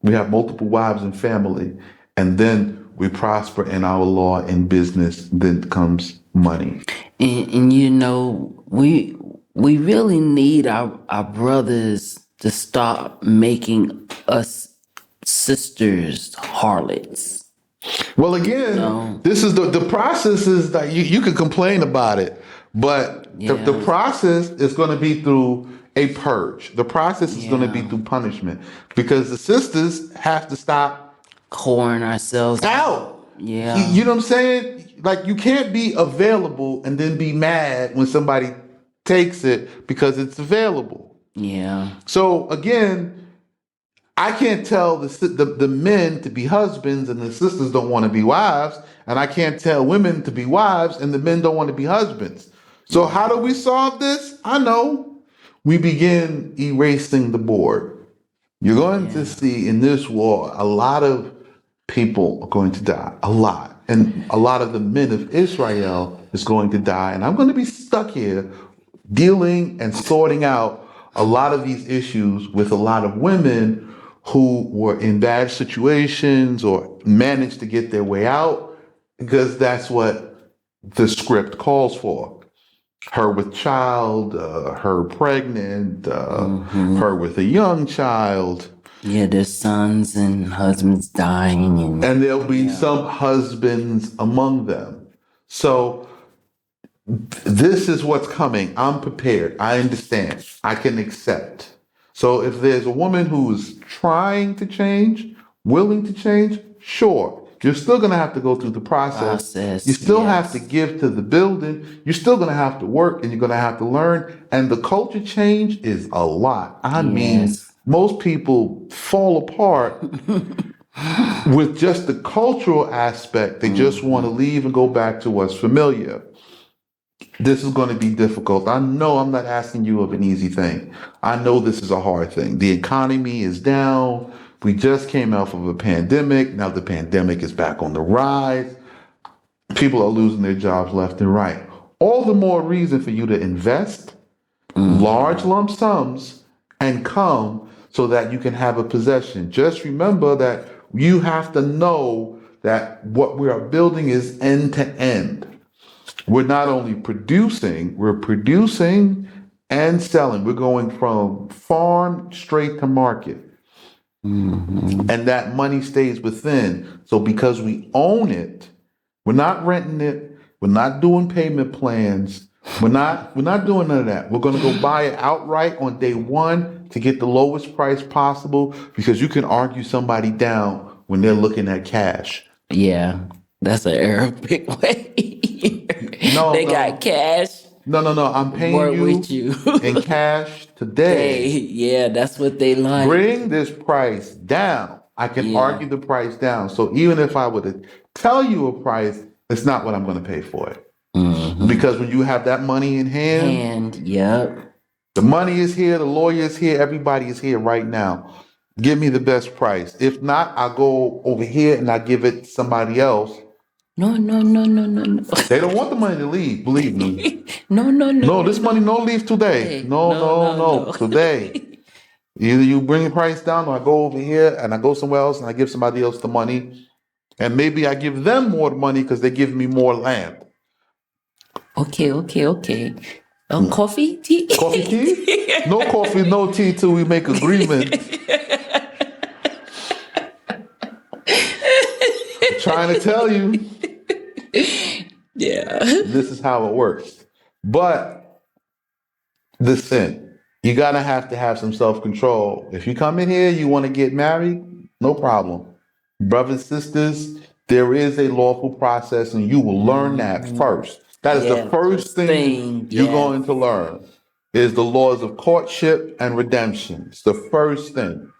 We have multiple wives and family. And then we prosper in our law and business. Then comes money. And you know, we really need our brothers to stop making us sisters harlots. Well, again, No. this is the process is that you can complain about it, but the Yeah. process is going to be through a purge. The process is going to be Yeah. through punishment because the sisters have to stop Whoring ourselves out. Yeah. You know what I'm saying? Like you can't be available and then be mad when somebody takes it because it's available. Yeah. So again, I can't tell the men to be husbands and the sisters don't want to be wives, and I can't tell women to be wives and the men don't want to be husbands. So how do we solve this? I know. We begin erasing the board. You're going to see in this war a lot of people are going to die, a lot. And a lot of the men of Israel is going to die. And I'm going to be stuck here dealing and sorting out a lot of these issues with a lot of women who were in bad situations or managed to get their way out because that's what the script calls for. Her with child, her pregnant, her with a young child. Yeah, their sons and husbands dying And there'll be some husbands among them. So this is what's coming. I'm prepared. I understand. I can accept. So if there's a woman who's trying to change, willing to change, sure. You're still going to have to go through the process. You still have to give to the building. You're still going to have to work and you're going to have to learn. And the culture change is a lot. I mean, most people fall apart with just the cultural aspect. They just want to leave and go back to what's familiar. This is going to be difficult. I know I'm not asking you of an easy thing. I know this is a hard thing. The economy is down. We just came out of a pandemic. Now the pandemic is back on the rise. People are losing their jobs left and right. All the more reason for you to invest large lump sums and come so that you can have a possession. Just remember that you have to know that what we are building is end to end. We're not only producing, we're producing and selling. We're going from farm straight to market. And that money stays within. So because we own it, we're not renting it, we're not doing payment plans, we're not doing none of that. We're gonna go buy it outright on day one to get the lowest price possible because you can argue somebody down when they're looking at cash. Yeah, that's an Arabic way. They got cash. No. I'm paying Work you, with you. in cash today. Yeah, that's what they like. Bring this price down. I can argue the price down. So even if I were to tell you a price, it's not what I'm going to pay for it. Because when you have that money in hand, the money is here, the lawyer is here, everybody is here right now. Give me the best price. If not, I'll go over here and I'll give it to somebody else. No. They don't want the money to leave, believe me. No, this money no leave today. No. Today. Either you bring the price down or I go over here and I go somewhere else and I give somebody else the money. And maybe I give them more money because they give me more land. Okay. Coffee, tea? Coffee, tea? No coffee, no tea till we make agreement. I'm trying to tell you. Yeah. This is how it works. But listen, you gotta have to have some self-control. If you come in here, you want to get married, no problem. Brothers, sisters, there is a lawful process and you will learn that first. That is the first thing you're going to learn. is the laws of courtship and redemption. It's the first thing.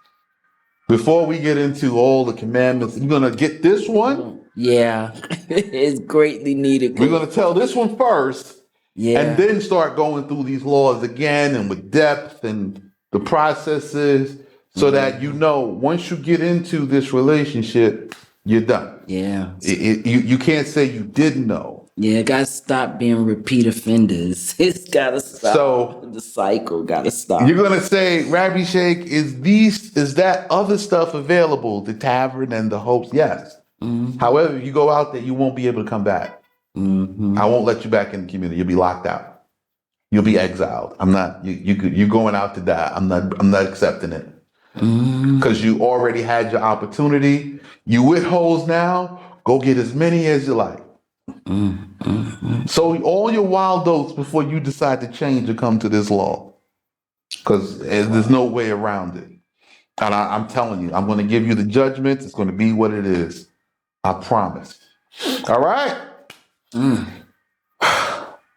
Before we get into all the commandments, we're going to get this one. Yeah, it's greatly needed. We're going to tell this one first, and Yeah, then start going through these laws again and with depth and the processes so that you know once you get into this relationship, you're done. yeah, You can't say you didn't know. yeah. Gotta stop being repeat offenders. It's gotta stop. So The cycle gotta stop. you're gonna say, Rabbi Sheikh, is that other stuff available? The tavern and the hopes? Yes. However, if you go out there, you won't be able to come back. I won't let you back in the community. You'll be locked out. You'll be exiled. I'm not. You're going out to die. I'm not accepting it because you already had your opportunity. You with hoes now. Go get as many as you like. So all your wild oats before you decide to change or come to this law, because there's no way around it. And I'm telling you, I'm going to give you the judgment. It's going to be what it is. I promise. All right.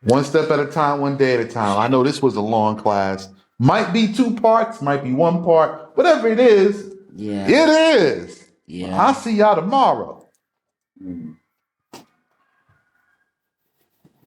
One step at a time, one day at a time. I know this was a long class. Might be 2 parts, might be 1 part. Whatever it is, Yeah, it is. yeah. I'll see y'all tomorrow.